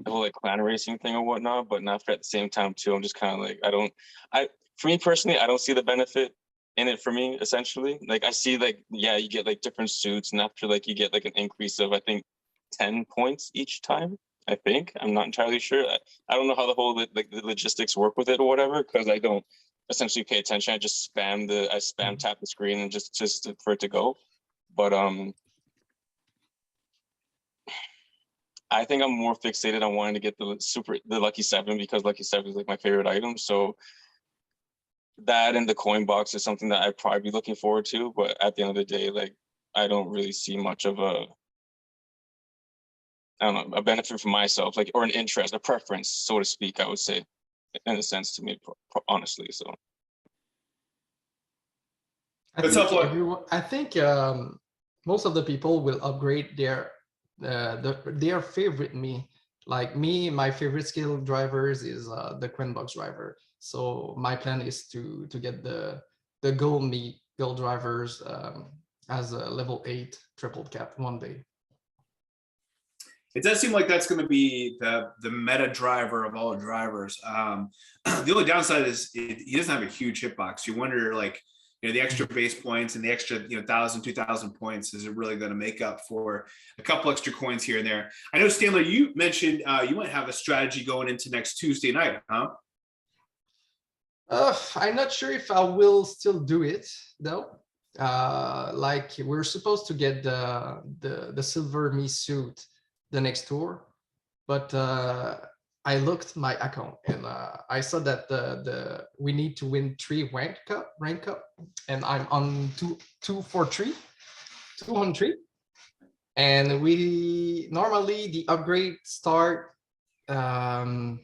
like clan racing thing or whatnot, but not at the same time too. I'm just kind of like, for me personally, I don't see the benefit in it for me, essentially. Like, I see, like, yeah, you get like different suits, and after, like, you get like an increase of, I think, 10 points each time. I think, I'm not entirely sure. I don't know how the whole the logistics work with it or whatever, because I don't essentially pay attention. I just spam tap the screen and just for it to go. But I think I'm more fixated on wanting to get the Lucky 7, because Lucky 7 is like my favorite item. So that and the coin box is something that I'd probably be looking forward to. But at the end of the day, like, I don't really see much of a benefit for myself, like, or an interest, a preference, so to speak, I would say, in a sense, to me, honestly. So I think most of the people will upgrade their favorite Mii. Like me, my favorite skill drivers is the coin box driver. So my plan is to get the gold Mii gold drivers as a level 8 triple cap one day. It does seem like that's going to be the meta driver of all drivers. The only downside is he doesn't have a huge hitbox. You wonder, like, the extra base points and the extra 1,000, 2,000 points, is it really going to make up for a couple extra coins here and there? I know, Stanler, you mentioned you might have a strategy going into next Tuesday night, huh? I'm not sure if I will still do it though. Like, we're supposed to get the silver Mii suit the next tour, but I looked my account and I saw that we need to win 3 rank cup, and I'm on 2 for 3, 2 on 3, and we normally the upgrade start 1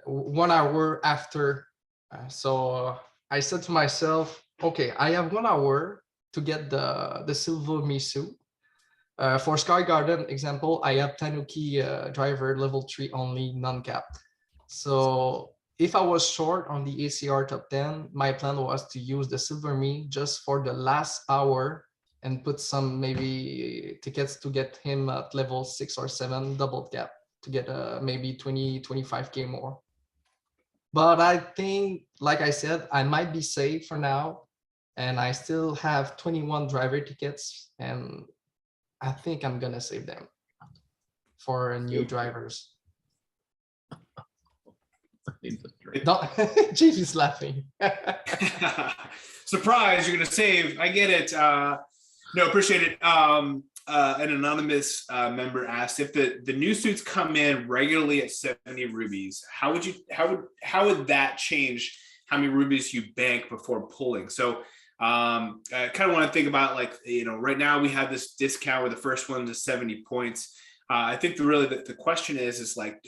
hour after. So I said to myself, okay, I have 1 hour to get the silver Mii suit. For Sky Garden example, I have Tanuki driver level 3 only, non-capped. So if I was short on the ACR top 10, my plan was to use the silver Mii just for the last hour and put some maybe tickets to get him at level 6 or 7 double cap to get maybe 20-25K more. But I think, like I said, I might be safe for now, and I still have 21 driver tickets, and I think I'm gonna save them for new drivers. No, Chief is laughing. Surprise, you're gonna save. I get it. No, appreciate it. An anonymous member asked if the new suits come in regularly at 70 rubies, how would that change how many rubies you bank before pulling? So I kind of want to think about, like, right now we have this discount where the first one is 70 points. I think the question is like,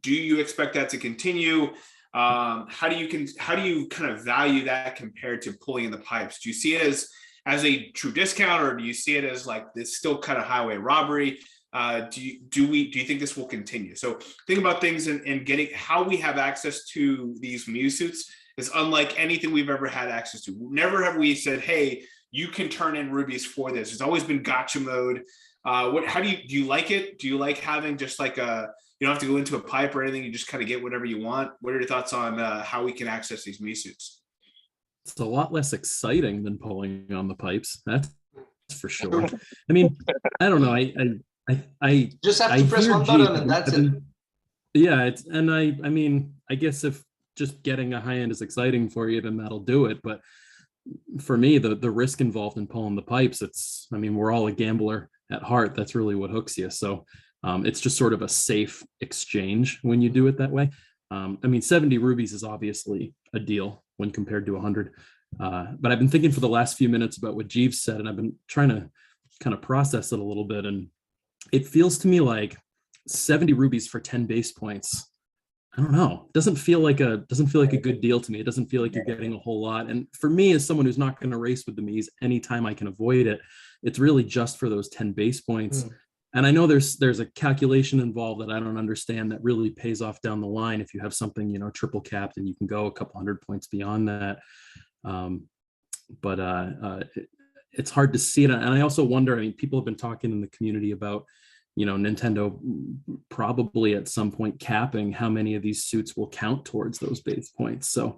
do you expect that to continue? How do you kind of value that compared to pulling in the pipes? Do you see it as a true discount, or do you see it as like this still kind of highway robbery? Do you think this will continue? So think about things and getting how we have access to these Mii suits is unlike anything we've ever had access to. Never have we said, hey, you can turn in rubies for this. It's always been gotcha mode. How do you like it? Do you like having just like you don't have to go into a pipe or anything, you just kind of get whatever you want? What are your thoughts on how we can access these Mii suits? It's a lot less exciting than pulling on the pipes. That's for sure. I mean, I don't know. I just have to press one button and that's it. Yeah, I mean, I guess if just getting a high end is exciting for you, then that'll do it. But for me, the risk involved in pulling the pipes, I mean, we're all a gambler at heart. That's really what hooks you. So it's just sort of a safe exchange when you do it that way. I mean, 70 rubies is obviously a deal when compared to 100. But I've been thinking for the last few minutes about what Jeeves said, and I've been trying to kind of process it a little bit. And it feels to me like 70 rubies for 10 base points. I don't know. It doesn't feel like a good deal to me. It doesn't feel like you're getting a whole lot. And for me, as someone who's not going to race with the Miis anytime I can avoid it, it's really just for those 10 base points. And I know there's a calculation involved that I don't understand that really pays off down the line if you have something, triple capped and you can go a couple hundred points beyond that. But it's hard to see it. And I also wonder, I mean, people have been talking in the community about, Nintendo probably at some point capping how many of these suits will count towards those base points. So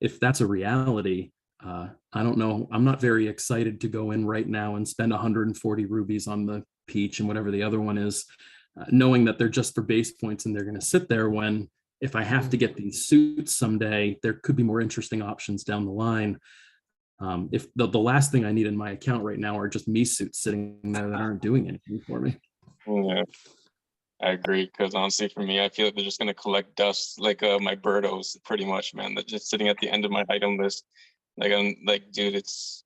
if that's a reality, I don't know. I'm not very excited to go in right now and spend 140 rubies on the Peach and whatever the other one is, knowing that they're just for base points and they're going to sit there, when if I have to get these suits someday, there could be more interesting options down the line. If the last thing I need in my account right now are just Mii suits sitting there that aren't doing anything for me. Yeah, I agree. Because honestly, for me, I feel like they're just gonna collect dust like my Birdos, pretty much, man. They're just sitting at the end of my item list. Like, I'm like, dude, it's.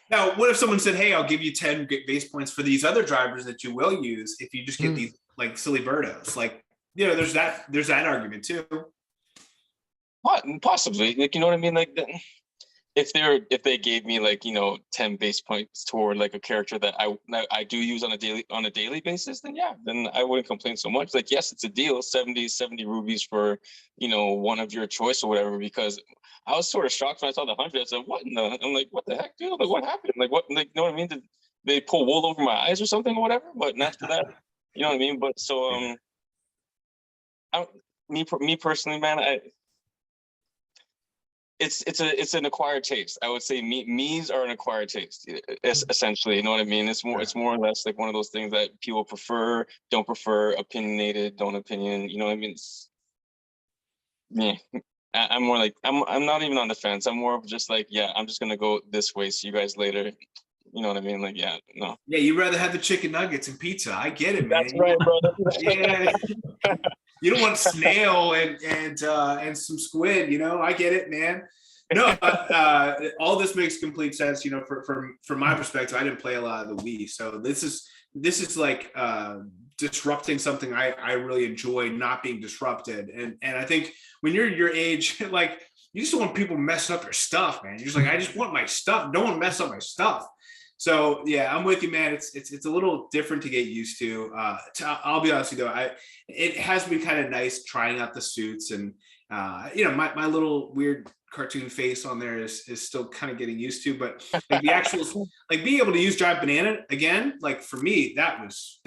Now, what if someone said, hey, I'll give you 10 base points for these other drivers that you will use if you just get these like silly Birdos? Like, there's that argument too. What? Possibly, like, you know what I mean? Like, if they gave me like 10 base points toward like a character that I do use on a daily basis, then yeah, then I wouldn't complain so much. Like, yes, it's a deal, 70 rubies for one of your choice or whatever. Because I was sort of shocked when I saw the 100. I said, what in the? I'm like, what the heck, dude? Like, what happened? Like, what? Like, you know what I mean? Did they pull wool over my eyes or something or whatever? But after that, you know what I mean? But so me personally, man, it's an acquired taste. I would say Miis are an acquired taste, essentially. You know what I mean? It's more or less like one of those things that people prefer, don't prefer, opinionated, don't opinion. You know what I mean? Yeah, I'm more like I'm not even on the fence. I'm more of just like, yeah, I'm just gonna go this way. See you guys later. You know what I mean? Like, yeah, no. Yeah, you'd rather have the chicken nuggets and pizza. I get it, man. That's right, brother. Yeah. You don't want snail and some squid, I get it, man. No, all this makes complete sense. From my perspective, I didn't play a lot of the Wii, so this is like disrupting something I really enjoy, not being disrupted. And I think when you're your age, like, you just don't want people messing up your stuff, man. You're just like, I just want my stuff. Don't want to mess up my stuff. So yeah, I'm with you, man. It's a little different to get used to. I'll be honest with you, though, it has been kind of nice trying out the suits, and my little weird cartoon face on there is still kind of getting used to. But like the actual, like, being able to use Giant Banana again, like, for me, that was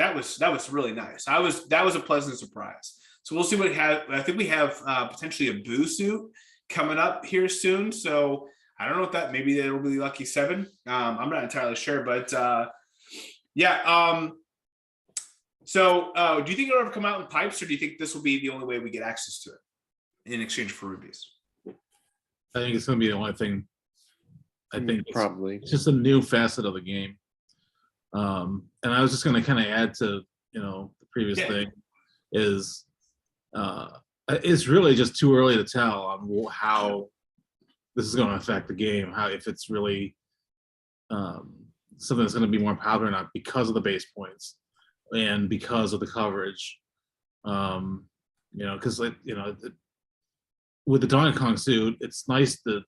really nice. That was a pleasant surprise. So we'll see what we have. I think we have potentially a Boo suit coming up here soon. So I don't know what maybe it'll be Lucky 7. I'm not entirely sure, but yeah. So do you think it'll ever come out in pipes, or do you think this will be the only way we get access to it in exchange for rubies? I think it's going to be the only thing. I think probably it's just a new facet of the game. And I was just going to kind of add to, the previous thing is it's really just too early to tell on how this is going to affect the game, if it's really something that's going to be more popular or not because of the base points and because of the coverage. Because with the Donkey Kong suit, it's nice that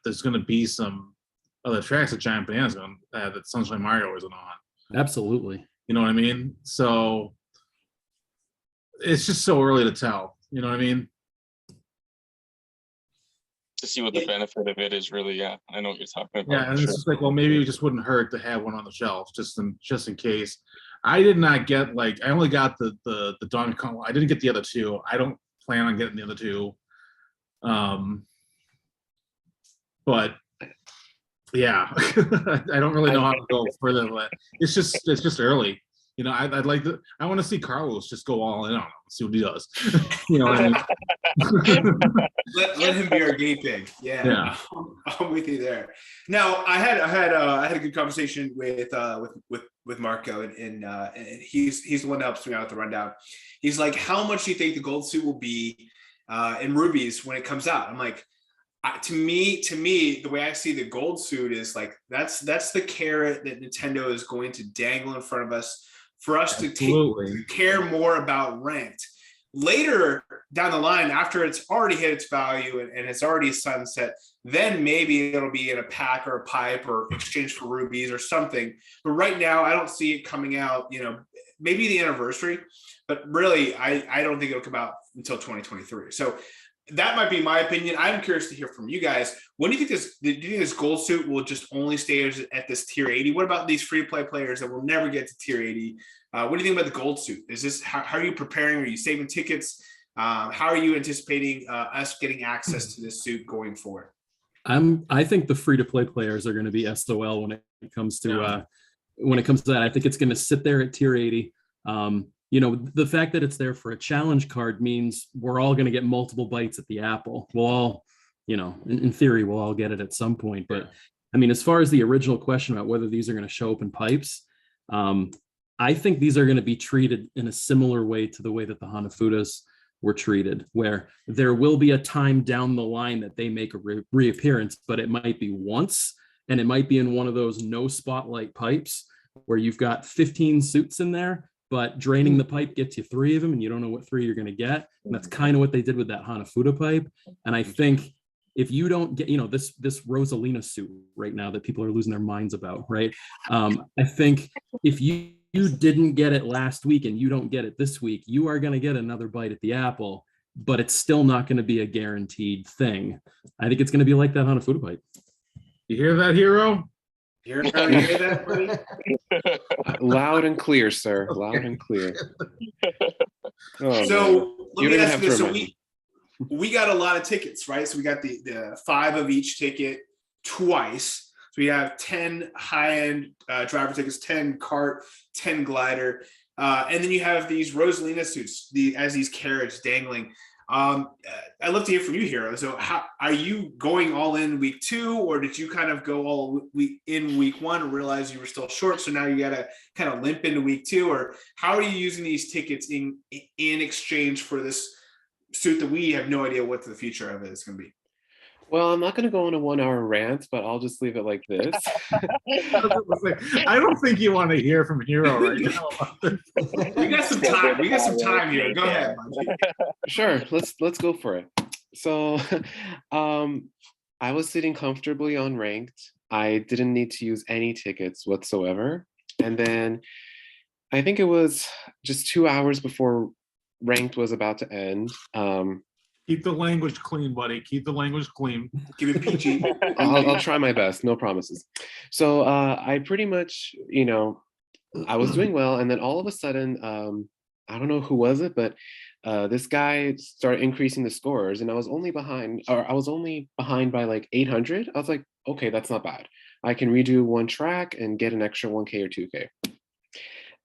there's going to be some other tracks that Giant Bananas on that Sunshine Mario isn't on. Absolutely. You know what I mean? So it's just so early to tell. You know what I mean? To see what the benefit of it is, really. Yeah, I know what you're talking about. Yeah, and it's just like, well, maybe it just wouldn't hurt to have one on the shelf just in case. I did not get I only got the Donkey Kong. I didn't get the other two. I don't plan on getting the other two. But yeah, I don't really know how to go further than that. It's just early. I'd like to. I want to see Carlos just go all in on him, see what he does. You know what I mean? let him be our guinea pig. Yeah. I'm with you there. Now, I had a good conversation with Marco, and he's the one that helps me out with the rundown. He's like, how much do you think the gold suit will be in rubies when it comes out? I'm like, to me, the way I see the gold suit is like that's the carrot that Nintendo is going to dangle in front of us for us to care more about ranked. Later down the line, after it's already hit its value and it's already sunset, then maybe it'll be in a pack or a pipe or exchange for rubies or something. But right now, I don't see it coming out, maybe the anniversary, but really, I don't think it'll come out until 2023. So that might be my opinion. I'm curious to hear from you guys. What do you think this gold suit will just only stay at this tier 80? What about these free-to-play players that will never get to tier 80? What do you think about the gold suit? Is this how are you preparing? Are you saving tickets? How are you anticipating us getting access to this suit going forward? I think the free-to-play players are going to be SOL when it comes to that. I think it's going to sit there at tier 80. The fact that it's there for a challenge card means we're all going to get multiple bites at the apple. We'll all, in theory, we'll all get it at some point. But I mean, as far as the original question about whether these are going to show up in pipes, I think these are going to be treated in a similar way to the way that the Hanafudas were treated, where there will be a time down the line that they make a reappearance, but it might be once, and it might be in one of those no spotlight pipes where you've got 15 suits in there, but draining the pipe gets you 3 of them and you don't know what 3 you're going to get. And that's kind of what they did with that Hanafuda pipe. And I think if you don't get, this Rosalina suit right now that people are losing their minds about, right? I think if you didn't get it last week and you don't get it this week, you are going to get another bite at the apple, but it's still not going to be a guaranteed thing. I think it's going to be like that Hanafuda pipe. You hear that, Hero? You hear that, buddy? Loud and clear, sir. Loud and clear. Oh, so let me ask you this. So me. we got a lot of tickets, right? So we got the 5 of each ticket twice. So we have 10 high-end driver tickets, 10 kart, 10 glider. And then you have these Rosalina suits as these carrots dangling. I'd love to hear from you, Hero. So how are you going all in week 2, or did you kind of go all in week 1 and realize you were still short, so now you got to kind of limp into week 2? Or how are you using these tickets in exchange for this suit that we have no idea what the future of it is going to be? Well, I'm not going to go on a 1-hour rant, but I'll just leave it like this. I don't think you want to hear from Hero right now. We got some time. We got some time here. Go ahead, Bungie. Sure, let's go for it. So, I was sitting comfortably on ranked. I didn't need to use any tickets whatsoever. And then I think it was just 2 hours before ranked was about to end. Keep the language clean, buddy. Keep the language clean. Give it PG. I'll try my best. No promises. So I pretty much, I was doing well. And then all of a sudden, I don't know who was it, but this guy started increasing the scores, and I was only behind by like 800. I was like, okay, that's not bad. I can redo 1 track and get an extra 1K or 2K.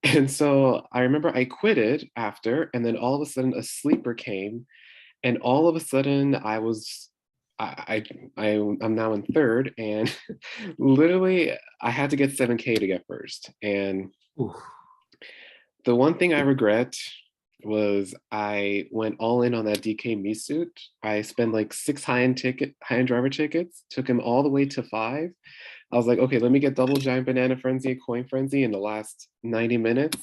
And so I remember I quitted after, and then all of a sudden a sleeper came, and all of a sudden I'm now in third, and literally I had to get 7K to get first. And Oof. the one thing I regret was I went all in on that DK Mii suit. I spent like 6 high-end driver tickets, took him all the way to 5. I was like, okay, let me get double giant banana frenzy, coin frenzy in the last 90 minutes.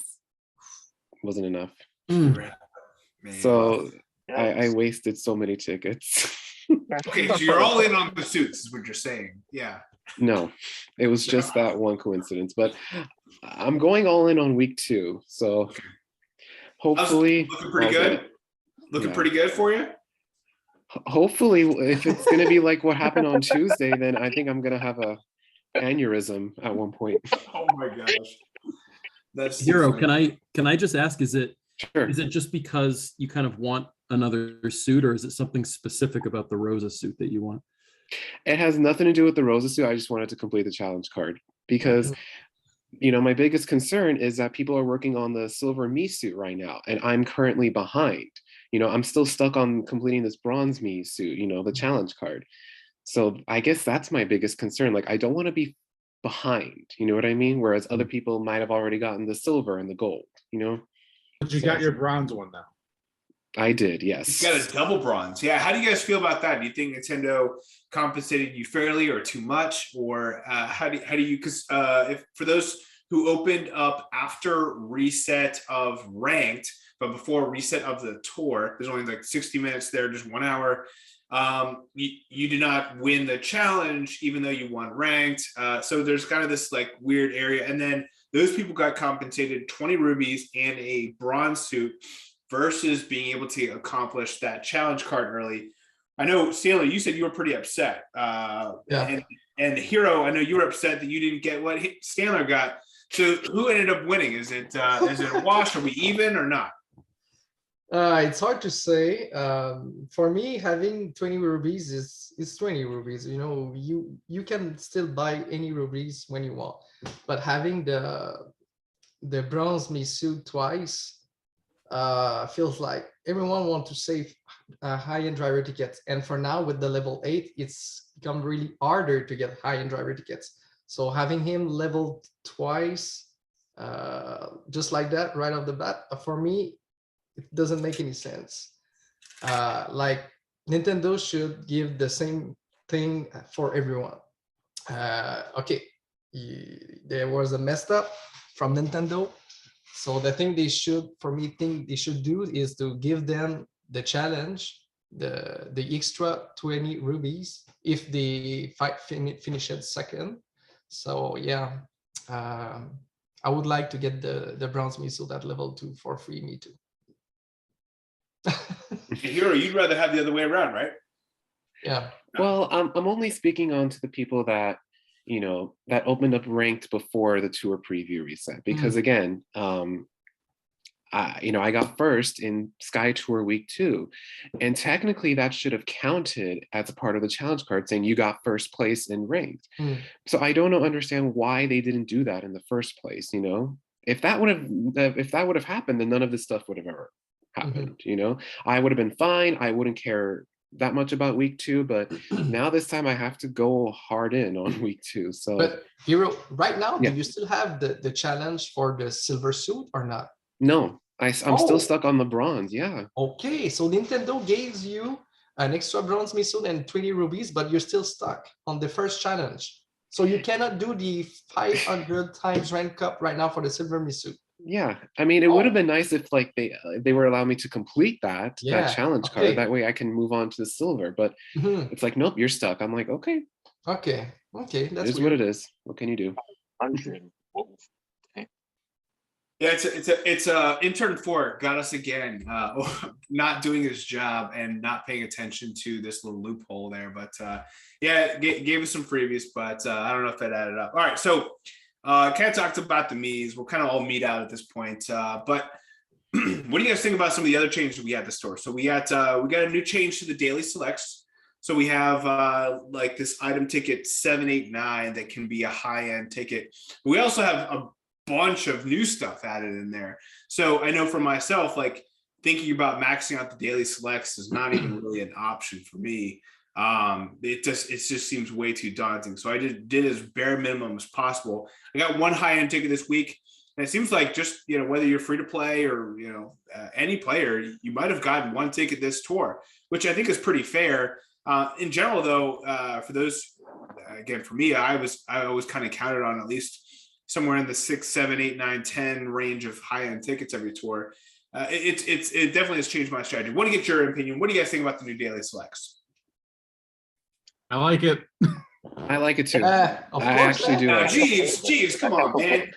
Wasn't enough. Mm. So I Yes. wasted so many tickets. Okay, so you're all in on the suits, is what you're saying. Yeah. No, it was just that one coincidence. But I'm going all in on week 2. So hopefully Looking pretty I'll get good. it. Looking Yeah. pretty good for you. Hopefully, if it's gonna be like what happened on Tuesday, then I think I'm gonna have a aneurysm at one point. Oh my gosh. That's too Hero, funny. can I just ask, is it Sure. just because you kind of want another suit, or is it something specific about the Rosa suit that you want? It has nothing to do with the Rosa suit. I just wanted to complete the challenge card because, my biggest concern is that people are working on the silver Mii suit right now, and I'm currently behind. I'm still stuck on completing this bronze Mii suit, the challenge card. So I guess that's my biggest concern. Like, I don't want to be behind, you know what I mean? Whereas other people might have already gotten the silver and the gold, But you got your bronze one now. I did, yes. You got a double bronze. Yeah. How do you guys feel about that? Do you think Nintendo compensated you fairly or too much? Or how do you, because if for those who opened up after reset of ranked, but before reset of the tour, there's only like 60 minutes there, just 1 hour. You did not win the challenge, even though you won ranked. So there's kind of this like weird area. And then those people got compensated 20 rubies and a bronze suit versus being able to accomplish that challenge card early. I know, Stanley, you said you were pretty upset. Yeah. And Hero, I know you were upset that you didn't get what Stanler got. So who ended up winning? Is it a wash? Are we even or not? It's hard to say. For me, having 20 rubies is 20 rubies. You can still buy any rubies when you want, but having the bronze Mii suit twice feels like everyone wants to save high-end driver tickets. And for now, with the level 8, it's become really harder to get high-end driver tickets. So having him leveled twice, just like that, right off the bat, for me, it doesn't make any sense. Like Nintendo should give the same thing for everyone. Okay, there was a messed up from Nintendo. So the thing they should do is to give them the challenge, the extra 20 rubies if they finish it second. So yeah, I would like to get the bronze Mii suit at level 2 for free. Me too. Hero, you'd rather have the other way around, right? Yeah. Well, I'm only speaking on to the people that, that opened up ranked before the tour preview reset. Because again, I got first in Sky Tour week 2. And technically that should have counted as a part of the challenge card saying you got first place in ranked. So I don't understand why they didn't do that in the first place, If that would have happened, then none of this stuff would have ever happened. I would have been fine. I wouldn't care that much about week 2, but now this time I have to go hard in on week 2. So but Hero, right now, Yeah. do you still have the challenge for the silver suit or not? No, I'm still stuck on the bronze. Yeah. Okay, so Nintendo gives you an extra bronze Mii suit and 20 rubies, but you're still stuck on the first challenge. So you cannot do the 500 times rank up right now for the silver Mii suit. Yeah, I mean, it would have been nice if like they were allowing me to complete that challenge okay. card. That way I can move on to the silver. But it's like, nope, you're stuck. I'm like, okay, Okay, it that's is what it is. What can you do? 100. Whoa. Yeah, it's intern 4 got us again, not doing his job and not paying attention to this little loophole there. But yeah, gave us some freebies, but I don't know if that added up. All right, so kind of talked about the Miis. We'll kind of all meet out at this point. But what do you guys think about some of the other changes we had at the store? So we got a new change to the daily selects. So we have like this item ticket 789 that can be a high-end ticket. We also have bunch of new stuff added in there. So I know for myself, like thinking about maxing out the daily selects is not even really an option for me. It just seems way too daunting. So I did as bare minimum as possible. I got one high-end ticket this week, and it seems like just, you know, whether you're free to play or, you know, any player, you might have gotten one ticket this tour, which I think is pretty fair. In general, though, for those, again, for me, I always kind of counted on at least somewhere in the 6, 7, 8, 9, 10 range of high-end tickets every tour. It definitely has changed my strategy. I want to get your opinion. What do you guys think about the new daily selects? I like it. I like it too. Of I course, actually do. Now, Like it. Jeeves, come on, man.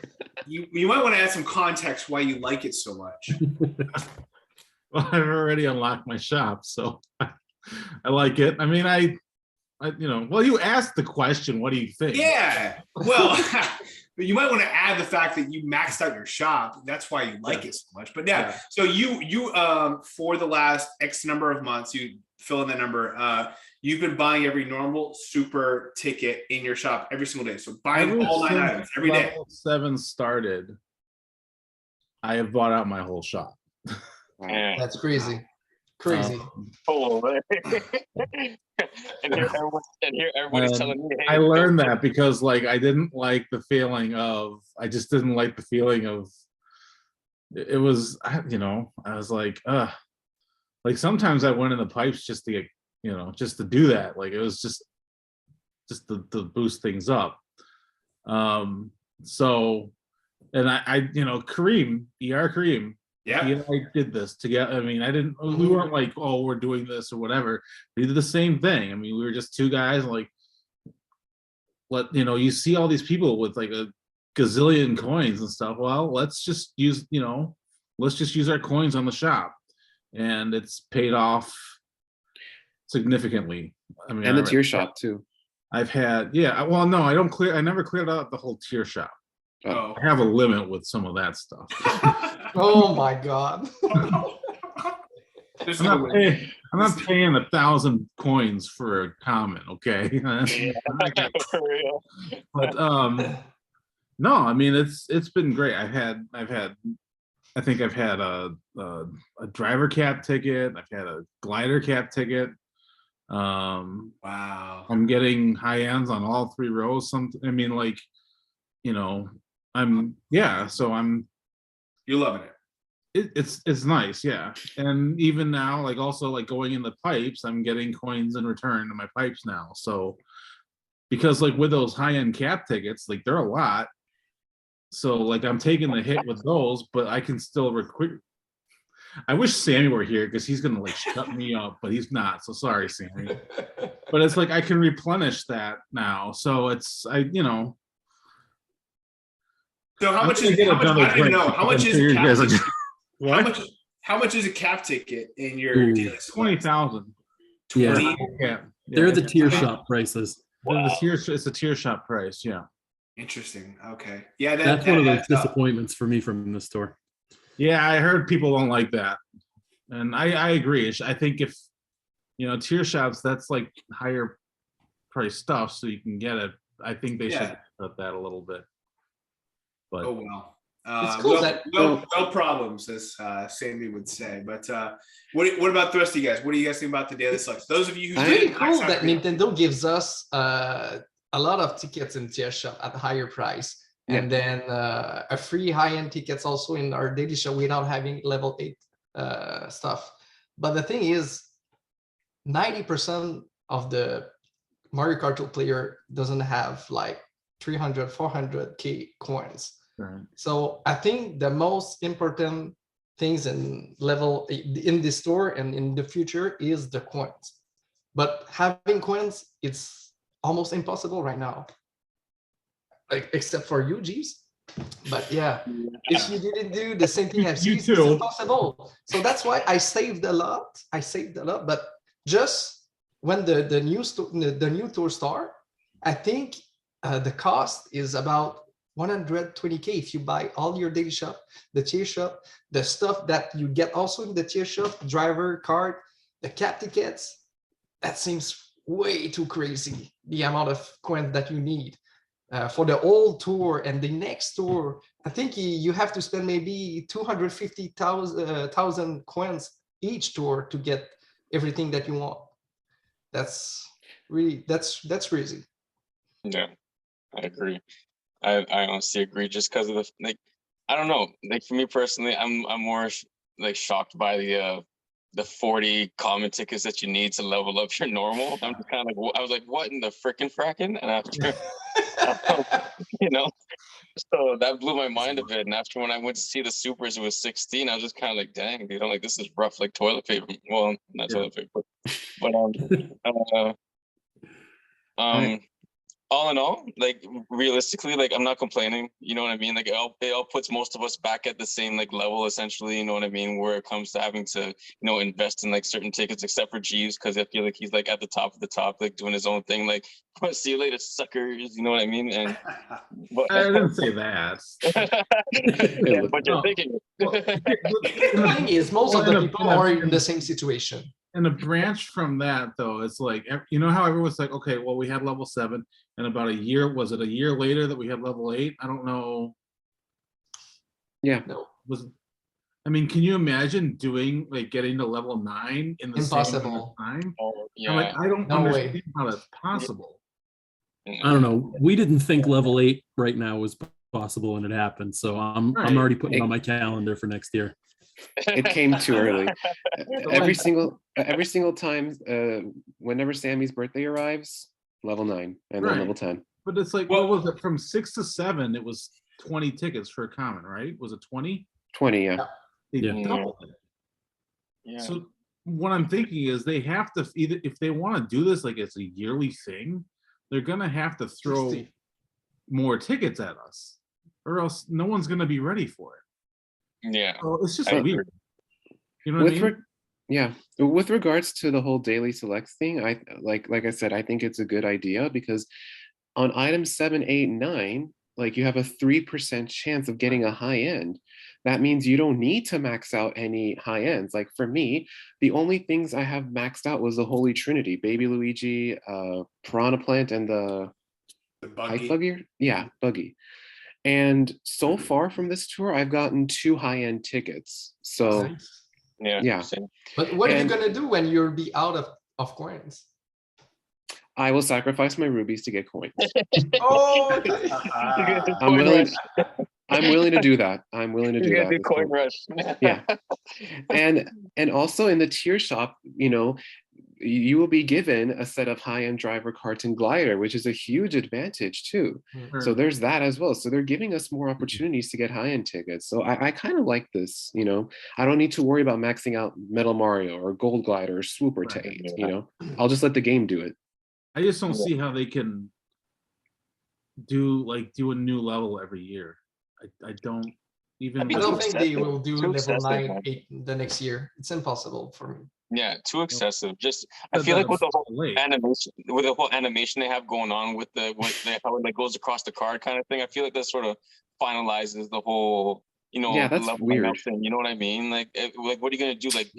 You might want to add some context why you like it so much. Well, I've already unlocked my shop, so I like it. I mean, I you know, well, you asked the question, what do you think? Yeah. Well, you might want to add the fact that you maxed out your shop. That's why you like it so much. But yeah, so you for the last X number of months, you fill in that number. You've been buying every normal super ticket in your shop every single day. So buying all 9 items every day. Level 7 started, I have bought out my whole shop. That's crazy. Crazy. Oh, man. and here everybody's telling me, hey, I learned that because like I didn't like the feeling of, I just didn't like the feeling of, it was, you know, I was like like sometimes I went in the pipes just to get, you know, just to do that. Like it was just to boost things up. So, and I you know, Kareem, Yeah. he and I did this together. I mean, we weren't like, oh, we're doing this or whatever. We did the same thing. I mean, we were just two guys, like, you know, you see all these people with like a gazillion coins and stuff. Well, let's just use, you know, let's just use our coins on the shop. And it's paid off significantly. I mean, And the tier shop too. I've had, yeah, well, no, I never cleared out the whole tier shop. Oh. I have a limit with some of that stuff. Oh my God. I'm not paying 1,000 coins for a comment, okay? But no, I mean it's been great. I think I've had a driver cap ticket. I've had a glider cap ticket. Wow. I'm getting high ends on all 3 rows. I mean, like, you know, You're loving it. It's nice, yeah. And even now, like also like going in the pipes, I'm getting coins in return to my pipes now. So because like with those high-end cap tickets, like they're a lot. So like I'm taking the hit with those, but I can still recruit. I wish Sammy were here because he's gonna like shut me up, but he's not. So sorry, Sammy. But it's like I can replenish that now. So you know. So how much is I don't even know. How much is a cap ticket? How much is a cap ticket in your daily selects? 20,000. Yeah. Yeah. They're the tier shop prices. Wow. It's a tier shop price, yeah. Interesting. Okay. Yeah, that's one of those disappointments for me from this tour. Yeah, I heard people don't like that. And I agree. I think if, you know, tier shops, that's like higher price stuff, so you can get it. I think they should cut that a little bit. But oh well. It's cool no problems, as Sammy would say. But what about the rest of you guys? What do you guys think about the daily selects? Those of you who it's really cool that Nintendo gives us a lot of tickets in tier shop at a higher price, and then a free high-end tickets also in our daily shop without having level 8 stuff. But the thing is, 90% of the Mario Kart Tour player doesn't have like 300, 400k coins. right. So I think the most important things in this store and in the future is the coins. But having coins, it's almost impossible right now, like except for you, Jeeves. But yeah, if you didn't do the same thing as Jeeves, it's impossible. So that's why I saved a lot. But just when the new tour start, I think the cost is about 120k if you buy all your daily shop, the tier shop, the stuff that you get also in the tier shop, driver card, the cap tickets. That seems way too crazy, the amount of coins that you need. for the old tour and the next tour, I think you have to spend maybe 250,000 coins each tour to get everything that you want. That's crazy. Yeah, I agree. I honestly agree. Just because of the like, I don't know. Like for me personally, I'm more like shocked by the 40 common tickets that you need to level up your normal. I'm just kind of like, I was like, what in the frickin' frackin'? And after, you know, so that blew my mind a bit. And after when I went to see the supers, it was 16. I was just kind of like, dang, dude, I'm like, this is rough, like toilet paper. Well, not toilet paper, but um, all in all, like realistically, like I'm not complaining. You know what I mean? Like it all puts most of us back at the same like level, essentially. You know what I mean? Where it comes to having to, invest in like certain tickets, except for Jeeves, because I feel like he's like at the top of the top, like doing his own thing. Like, see you later, suckers. You know what I mean? And but I didn't say that. yeah, but you're thinking. The thing is, most of the people are in the same situation. And a branch from that, though, it's like, you know how everyone's like, okay, well, we had level 7, and about a year later that we had level 8? I don't know. Yeah. No. I mean, can you imagine getting to level 9 in the Impossible. same time? Oh, yeah. I'm like, I don't understand how that's possible. I don't know. We didn't think level 8 right now was possible, and it happened. So I'm already putting it on my calendar for next year. It came too early. Every single time, whenever Sammy's birthday arrives, level 9 and then level 10. But it's like, what was it? From 6 to 7, it was 20 tickets for a common, right? Was it 20? 20, yeah. They doubled it. Yeah. So what I'm thinking is they have to, either if they want to do this like it's a yearly thing, they're gonna have to throw more tickets at us, or else no one's gonna be ready for it. Yeah. So it's just weird. You know what I mean? Yeah. With regards to the whole daily select thing, I like I said, I think it's a good idea because on items 7, 8, 9, like you have a 3% chance of getting a high end. That means you don't need to max out any high ends. Like for me, the only things I have maxed out was the Holy Trinity, Baby Luigi, Piranha Plant, and the buggy. Buggy. And so far from this tour, I've gotten 2 high-end tickets. So yeah. But what are you gonna do when you'll be out of coins? I will sacrifice my rubies to get coins. Oh, I'm willing to do that. I'm willing to do that. Do coin rush. Yeah. And also in the tier shop, you will be given a set of high-end driver carts and glider, which is a huge advantage too. Mm-hmm. So there's that as well. So they're giving us more opportunities to get high-end tickets. So I kind of like this, I don't need to worry about maxing out Metal Mario or Gold Glider or Swooper to 8, I'll just let the game do it. I just don't see how they can do a new level every year. I don't think they will do level 9, 8 the next year. It's impossible for me. Yeah, too excessive. Just I feel like with the whole animation they have going on with how it like goes across the card kind of thing. I feel like that sort of finalizes the whole that's weird thing. You know what I mean? Like what are you gonna do? Like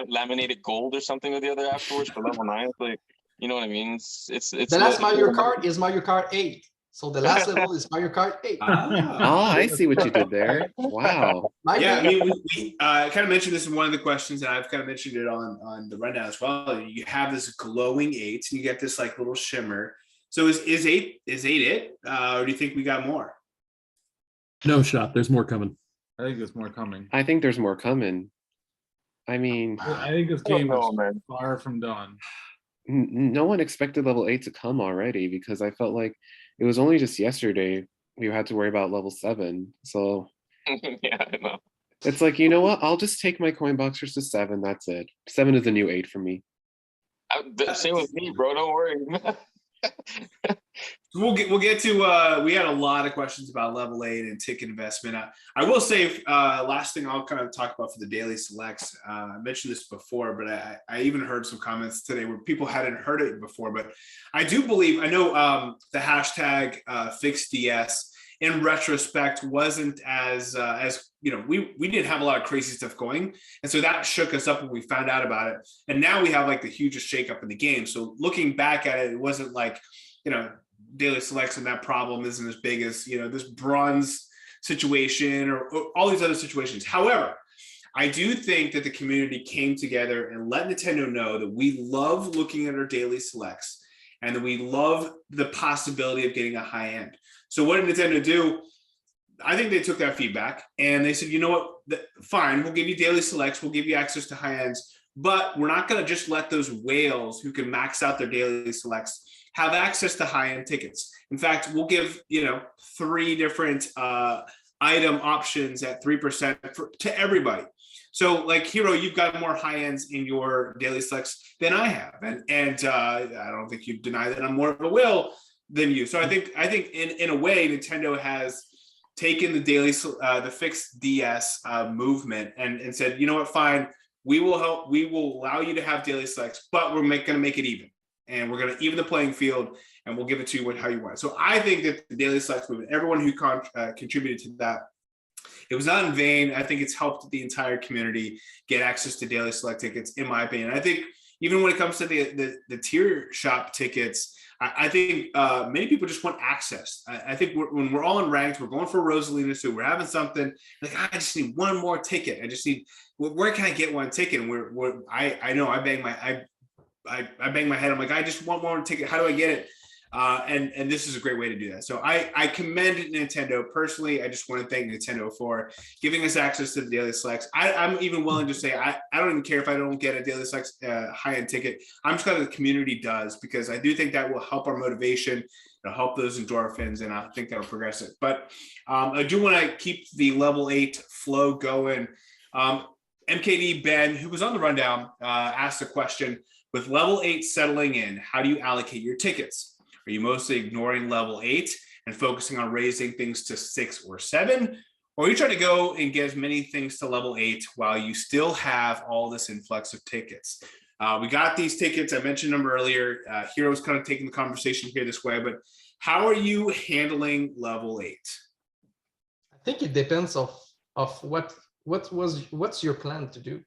laminated gold or something or the other afterwards for level 9? Like you know what I mean? It's the last Mario Kart is Mario Kart 8. So the last level is Mario Kart 8. I see what you did there. Wow. Yeah, I mean, we kind of mentioned this in one of the questions, and I've kind of mentioned it on the rundown as well. You have this glowing 8, and you get this like little shimmer. So is 8 it? Or do you think we got more? No shot. There's more coming. I think there's more coming. I think there's more coming. I mean, I think this game is far from done. No one expected level 8 to come already because I felt like it was only just yesterday we had to worry about level 7. So yeah, I know. It's like, you know what? I'll just take my coin boxers to 7. That's it. 7 is the new 8 for me. Same with me, bro. Don't worry. We'll get to we had a lot of questions about level 8 and ticket investment. I will say last thing I'll kind of talk about for the daily selects. I mentioned this before, but I even heard some comments today where people hadn't heard it before. But I do believe, I know the hashtag FixedDS in retrospect wasn't as we didn't have a lot of crazy stuff going, and so that shook us up when we found out about it. And now we have like the hugest shakeup in the game. So looking back at it, it wasn't like daily selects and that problem isn't as big as, this bronze situation or all these other situations. However, I do think that the community came together and let Nintendo know that we love looking at our daily selects and that we love the possibility of getting a high end. So what did Nintendo do? I think they took that feedback and they said, you know what, fine, we'll give you daily selects, we'll give you access to high ends, but we're not going to just let those whales who can max out their daily selects have access to high end tickets. In fact, we'll give, 3 different item options at 3% to everybody. So like Hero, you've got more high ends in your daily selects than I have. And I don't think you deny that I'm more of a whale than you. So I think in a way, Nintendo has taken the the fixed DS movement and said, you know what, fine, we will allow you to have daily selects, but we're going to make it even. And we're going to even the playing field and we'll give it to you how you want. So I think that the daily selects movement, everyone who contributed to that, it was not in vain. I think it's helped the entire community get access to daily select tickets, in my opinion. I think even when it comes to the tier shop tickets, I think many people just want access. I think when we're all in ranked, we're going for Rosalina, so we're having something like, I just need one more ticket. I just need, where can I get one ticket? And I know I bang my head. I'm like, I just want one ticket. How do I get it? And this is a great way to do that. So I commend Nintendo personally. I just want to thank Nintendo for giving us access to the daily selects. I'm even willing to say I don't even care if I don't get a daily selects high-end ticket. I'm just glad the community does, because I do think that will help our motivation. It'll help those endorphins, and I think that'll progress it. But I do want to keep the level 8 flow going. MKD Ben, who was on the rundown, asked a question. With level 8 settling in, how do you allocate your tickets? Are you mostly ignoring level 8 and focusing on raising things to 6 or 7? Or are you trying to go and get as many things to level 8 while you still have all this influx of tickets? We got these tickets. I mentioned them earlier. Hero's kind of taking the conversation here this way, but how are you handling level 8? I think it depends of what's your plan to do.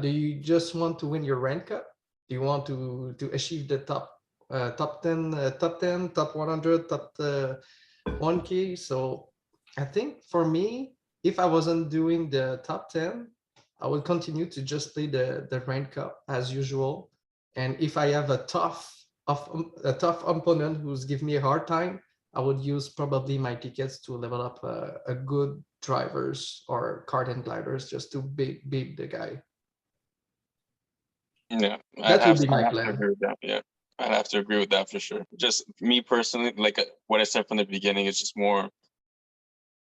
Do you just want to win your rank cup? Do you want to achieve the top 10, top 100, top 1K? So I think for me, if I wasn't doing the top 10, I would continue to just play the rank cup as usual. And if I have a tough opponent who's giving me a hard time, I would use probably my tickets to level up a good drivers or kart and gliders just to beat the guy. Yeah, That would be my plan. Yeah, I'd have to agree with that for sure. Just me personally, like what I said from the beginning, is just more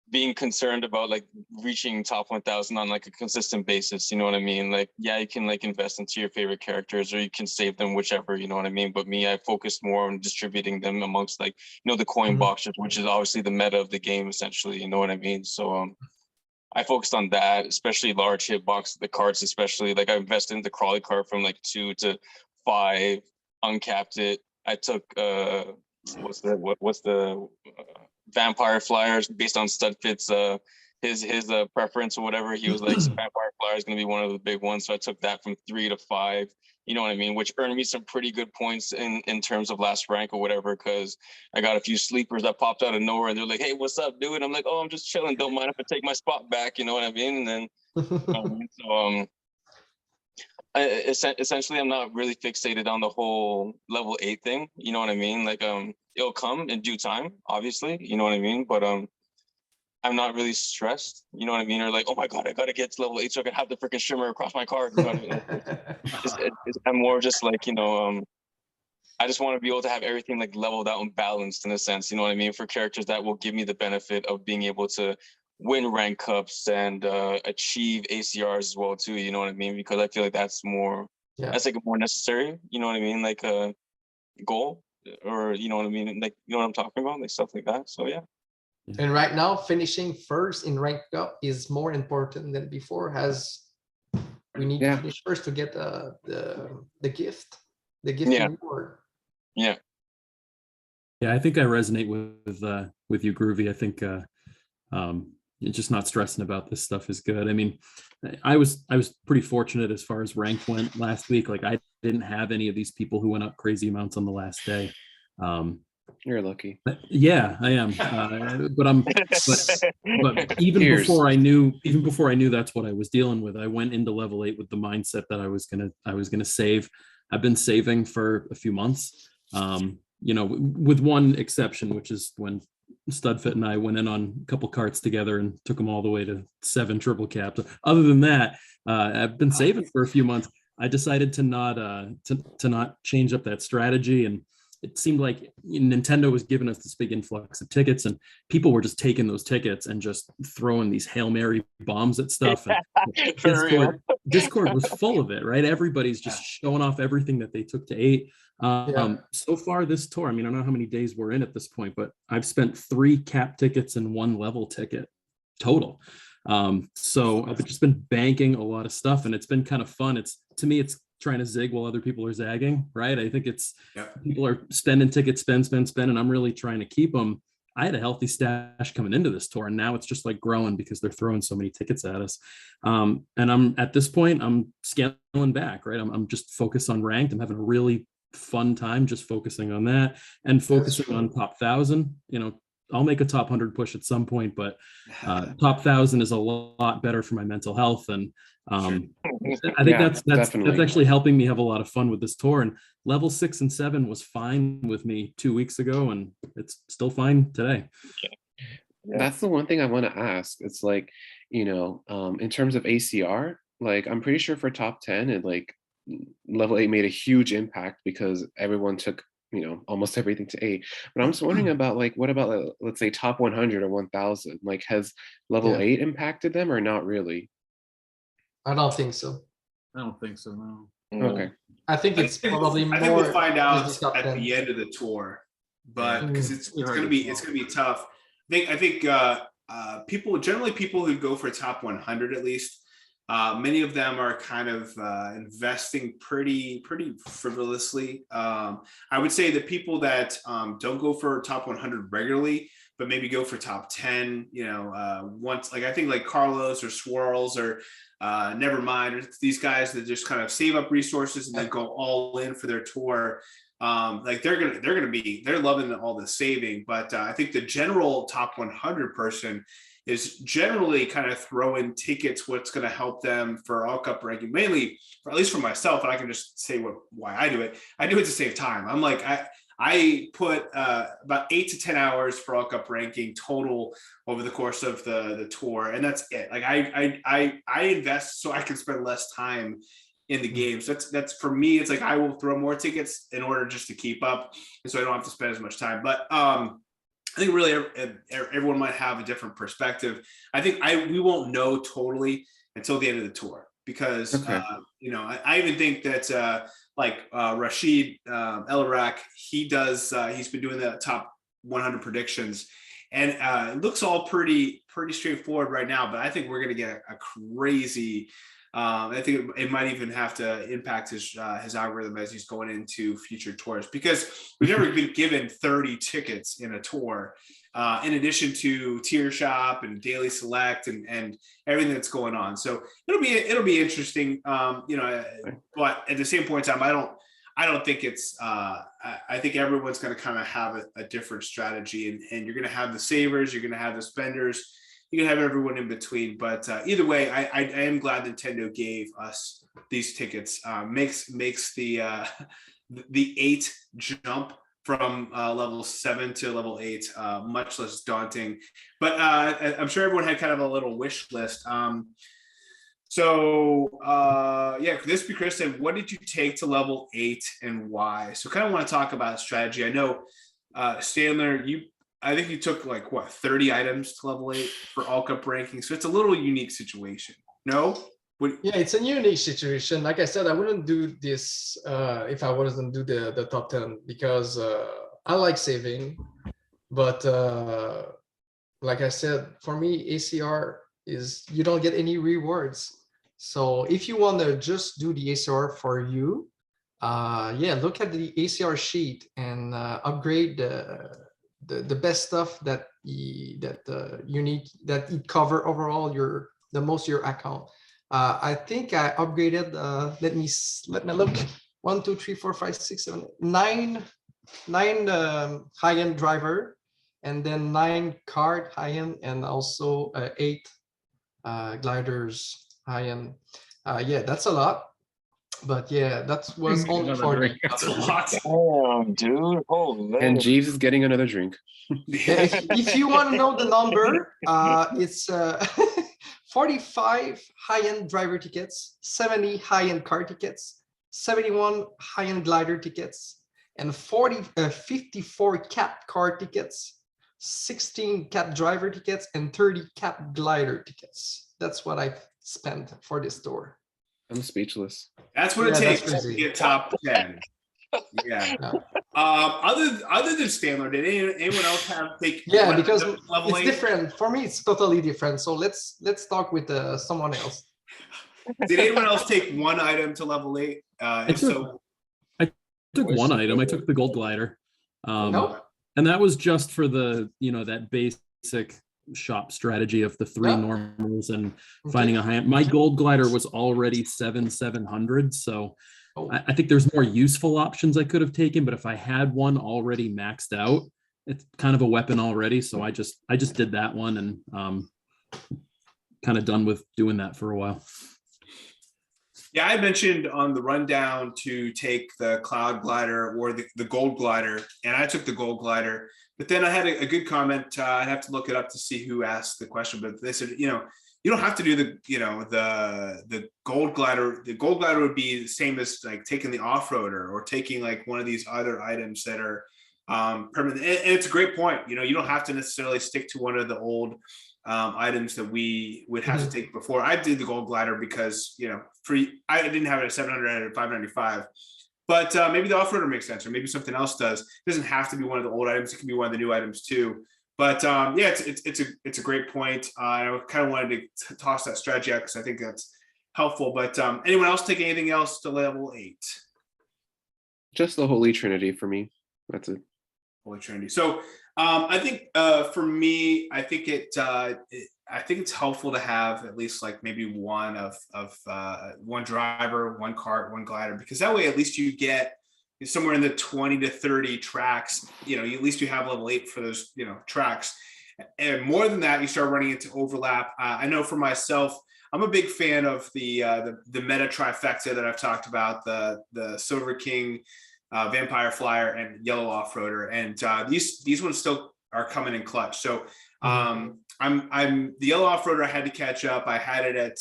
being concerned about like reaching top 1,000 on like a consistent basis. You know what I mean? Like, yeah, you can like invest into your favorite characters or you can save them, whichever, you know what I mean? But me, I focused more on distributing them amongst like, the coin boxes, which is obviously the meta of the game, essentially, you know what I mean? So I focused on that, especially large hitbox, the cards, especially like I invested in the crawly card from like 2 to 5, uncapped it. I took what's the vampire flyers based on Studfit's his preference or whatever. He was like, vampire flyer is gonna be one of the big ones, so I took that from 3 to 5. You know what I mean? Which earned me some pretty good points in terms of last rank or whatever, because I got a few sleepers that popped out of nowhere and they're like, hey, what's up, dude? I'm like, oh, I'm just chilling. Don't mind if I take my spot back. You know what I mean? And then, essentially, I'm not really fixated on the whole level 8 thing. You know what I mean? Like, it'll come in due time, obviously. You know what I mean? But I'm not really stressed, you know what I mean? Or like, oh my God, I gotta get to level 8 so I can have the freaking shimmer across my card. You know what I mean? I'm more just like, I just want to be able to have everything like leveled out and balanced in a sense, you know what I mean? For characters that will give me the benefit of being able to win rank cups and achieve ACRs as well too, you know what I mean? Because I feel like that's that's like a more necessary, you know what I mean? Like a goal, or you know what I mean? Like, you know what I'm talking about? Like stuff like that. So yeah. And right now, finishing first in rank up is more important than before, as we need to finish first to get the gift reward. Yeah. Yeah, I think I resonate with you, Groovy. I think just not stressing about this stuff is good. I mean, I was pretty fortunate as far as rank went last week. Like, I didn't have any of these people who went up crazy amounts on the last day. You're lucky. Yeah, I am. But even Cheers. before I knew that's what I was dealing with, I went into level 8 with the mindset that I was gonna save. I've been saving for a few months. With one exception, which is when Studfit and I went in on a couple carts together and took them all the way to 7 triple caps. Other than that, I've been saving for a few months. I decided to not change up that strategy, and it seemed like Nintendo was giving us this big influx of tickets, and people were just taking those tickets and just throwing these Hail Mary bombs at stuff. And Discord was full of it, right? Everybody's just showing off everything that they took to 8. So far this tour, I mean, I don't know how many days we're in at this point, but I've spent 3 cap tickets and 1 level ticket total. So I've just been banking a lot of stuff, and it's been kind of fun. To me, it's trying to zig while other people are zagging, right? I think it's people are spending tickets, spend, and I'm really trying to keep them. I had a healthy stash coming into this tour, and now it's just like growing because they're throwing so many tickets at us. And I'm at this point, I'm scaling back, right? I'm just focused on ranked. I'm having a really fun time just focusing on that and focusing on top 1,000. I'll make a top 100 push at some point, but top 1,000 is a lot better for my mental health. And I think that's actually helping me have a lot of fun with this tour. And level 6 and 7 was fine with me 2 weeks ago, and it's still fine today. That's the one thing I want to ask. It's like, in terms of ACR, like I'm pretty sure for top 10, it like level 8 made a huge impact because everyone took almost everything to 8. But I'm just wondering about like, what about let's say top 100 or 1,000? Like, has level 8 impacted them or not really? I don't think so. I don't think so, no. Okay. I think it's probably more. I think we'll find out at the end of the tour, but because it's gonna be tough. I think people who go for top 100 at least. Many of them are kind of investing pretty frivolously. I would say the people that don't go for top 100 regularly, but maybe go for top 10, once, like I think like Carlos or Swirls or Nevermind, or these guys that just kind of save up resources and then go all in for their tour. Like they're loving all the saving, but I think the general top 100 person is generally kind of throwing tickets what's going to help them for all cup ranking, mainly, at least for myself, and I can just say why I do it. I do it to save time. I'm like, I put about 8 to 10 hours for all cup ranking total over the course of the tour, and that's it. Like I invest so I can spend less time in the game. So that's for me, it's like I will throw more tickets in order just to keep up, and so I don't have to spend as much time. But I think really everyone might have a different perspective. I think we won't know totally until the end of the tour because, I even think that Rashid El-Iraq, he's been doing the top 100 predictions, and it looks all pretty straightforward right now, but I think we're going to get a crazy, I think it might even have to impact his algorithm as he's going into future tours, because we've never been given 30 tickets in a tour, in addition to tier shop and daily select and everything that's going on. So it'll be interesting, but at the same point in time, I don't think it's I think everyone's going to kind of have a different strategy, and you're going to have the savers, you're going to have the spenders, you can have everyone in between. But either way, I am glad Nintendo gave us these tickets. Makes the 8 jump from level 7 to level 8 much less daunting. But I'm sure everyone had kind of a little wish list. ThisBeChris said, what did you take to level 8 and why? So kind of want to talk about strategy. I know Stanler, I think you took 30 items to level 8 for all cup ranking. So it's a little unique situation. No? Yeah, it's a unique situation. Like I said, I wouldn't do this if I wasn't do the top 10 because I like saving. But like I said, for me, ACR is you don't get any rewards. So if you want to just do the ACR for you, look at the ACR sheet and upgrade the best stuff that you need, that it cover overall your account. I think I upgraded. Let me look. 1, 2, 3, 4, 5, 6, 7, 9 high-end driver, and then 9 kart high-end, and also 8 gliders high-end. Yeah, that's a lot. But yeah, that was only Another for the drink. That's a lot. Damn, dude. Holy. And Jeeves is getting another drink. Yeah, if you want to know the number, it's 45 high-end driver tickets, 70 high-end car tickets, 71 high-end glider tickets, and 54 cat car tickets, 16 cat driver tickets, and 30 cat glider tickets. That's what I spent for this tour. I'm speechless. That's what it Yeah, that's takes to crazy. get top 10. Yeah. Yeah. Other than Stanler, did anyone else take? Yeah, one because level it's 8? different. For me, it's totally different. So let's talk with someone else. Did anyone else take one item to level 8? If so, I took one item. I took the gold glider. No? And that was just for the, that basic shop strategy of the 3 Yeah. normals and Okay. finding a high end. My gold glider was already 700, so Oh. I think there's more useful options I could have taken, but if I had one already maxed out, it's kind of a weapon already. So I just did that one, and kind of done with doing that for a while. yeah, I mentioned on the rundown to take the cloud glider or the gold glider, and I took the gold glider. But then I had a good comment. I'd have to look it up to see who asked the question, but they said, you don't have to do the gold glider. The gold glider would be the same as like taking the off-roader or taking like one of these other items that are permanent. And it's a great point. You don't have to necessarily stick to one of the old items that we would have to take before. I did the gold glider because I didn't have it at 700, I had it at 595. But maybe the off-roader makes sense, or maybe something else does. It doesn't have to be one of the old items. It can be one of the new items too. But yeah, it's a great point. I kind of wanted to toss that strategy out because I think that's helpful. But anyone else take anything else to level 8? Just the Holy Trinity for me. That's it. Holy Trinity. So I think for me, I think it's helpful to have at least like maybe one of one driver, one cart, one glider, because that way at least you get somewhere in the 20 to 30 tracks. At least you have level 8 for those tracks. And more than that, you start running into overlap. I know for myself, I'm a big fan of the meta trifecta that I've talked about, the Silver King, Vampire Flyer, and Yellow Off-Roader, and these ones still are coming in clutch. So I'm the Yellow Off-Roader. I had to catch up. I had it at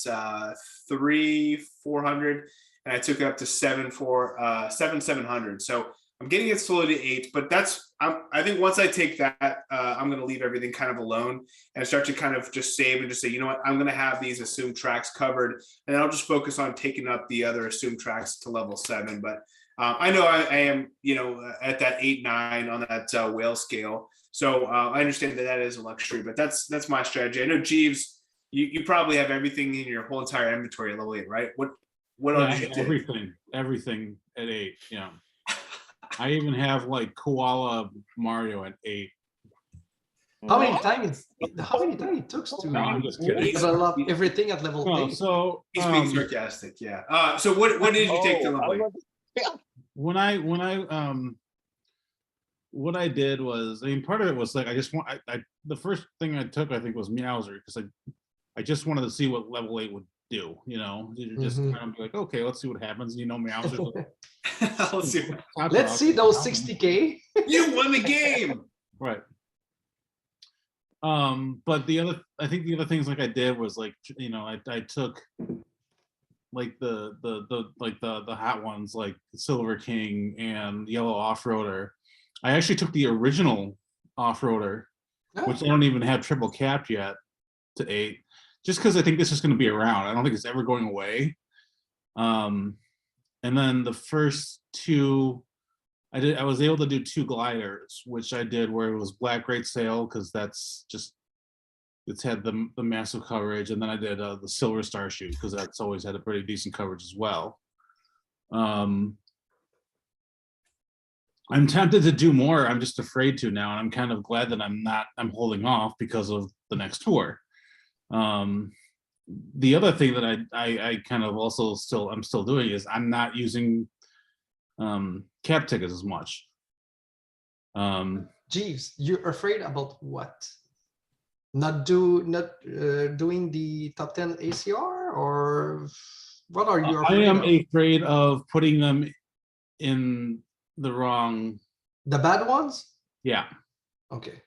3,400, and I took it up to 7,700. So I'm getting it slowly to 8, but I think once I take that, I'm going to leave everything kind of alone and start to kind of just save and just say, you know what, I'm going to have these assumed tracks covered, and then I'll just focus on taking up the other assumed tracks to level 7. But I know I am, at that 8, 9 on that whale scale. So I understand that is a luxury, but that's my strategy. I know Jeeves, you probably have everything in your whole entire inventory at level 8, right? What else did you do? Everything at 8. Yeah. I even have like Koala Mario at 8. How many times it took to No, I'm just kidding. level up everything at level 8? So He's being sarcastic, yeah. So what did you take to level 8? When I what I did was, part of it was like the first thing I took, I think, was Meowser, because I just wanted to see what level 8 would do. You just kind of be like, okay, let's see what happens. Meowser. Let's see those 60K. You won the game. Right. But I think the other things like I did was like, I took like the hot ones like Silver King and Yellow Off-Roader. I actually took the original Off-Roader, which I don't even have triple capped yet, to 8, just because I think this is going to be around. I don't think it's ever going away. And then the first 2, I was able to do 2 gliders, which I did where it was Black Great Sail, because it's had the massive coverage, and then I did the Silver Star Shoot, because that's always had a pretty decent coverage as well. I'm tempted to do more. I'm just afraid to now, and I'm kind of glad that I'm holding off because of the next tour. The other thing that I kind of also I'm still doing is I'm not using cap tickets as much. Jeeves, you're afraid about what? Not doing the top 10 ACR, or what are you I afraid am of? afraid of putting them in the wrong. The bad ones? Yeah, Okay.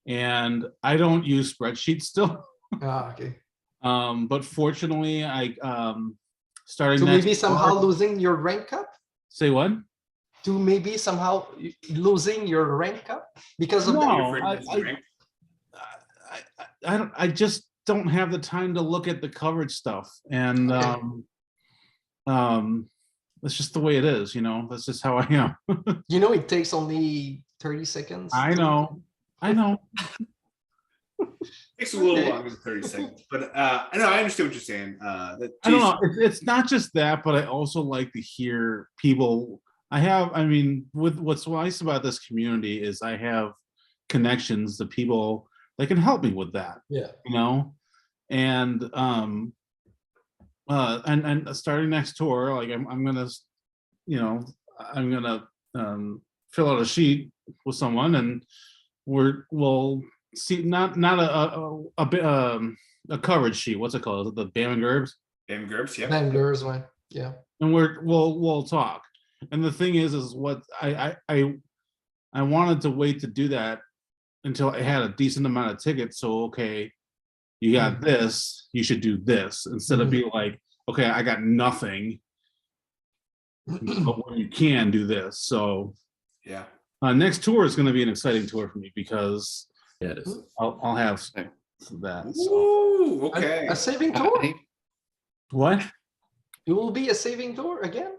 and I don't use spreadsheets still. Okay. But fortunately, I starting So next. maybe somehow losing your rank up? Say what? To maybe somehow losing your rank up because of No, that? I don't. I just don't have the time to look at the coverage stuff, and Okay. that's just the way it is. You know, that's just how I am. You know, it takes only 30 seconds. I know. I know. Takes a little Okay. longer than 30 seconds, but I know I understand what you're saying. That I don't know. It's not just that, but I also like to hear people. I mean, with what's nice about this community is I have connections to people that can help me with that. Yeah. You know, and starting next tour, like I'm gonna, you know, I'm gonna fill out a sheet with someone, and we'll see not a coverage sheet. What's it called? The Bam and Gerbs. Bam GRoovy, yeah. Banglers one. Yeah. And we'll talk. And the thing is what I wanted to wait to do that until I had a decent amount of tickets. So okay, you got this, you should do this, instead of being like, okay, I got nothing, but you can do this. So Yeah. next tour is going to be an exciting tour for me because Yeah, it is. I'll have that. So. Ooh, okay. A saving tour? What? It will be a saving tour again?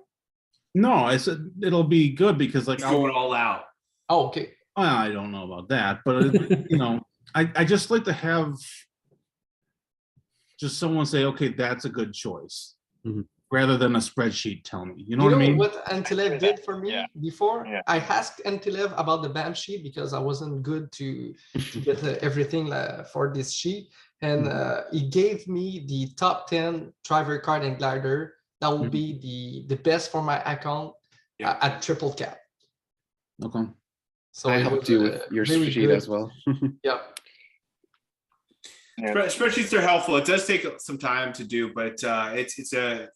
No, I said it'll be good because like It's going all out. Oh, okay. I don't know about that, but you know, I just like to have just someone say, okay, that's a good choice, rather than a spreadsheet tell me. You know what I mean? What Antilev did for me before? Yeah. I asked Antilev about the BAM sheet because I wasn't good to get everything for this sheet. And he gave me the top 10 driver card and glider. That will be the best for my account at triple cap. Okay. So I helped you with your sheet as well. Yeah. Spreadsheets are helpful. It does take some time to do, but it's a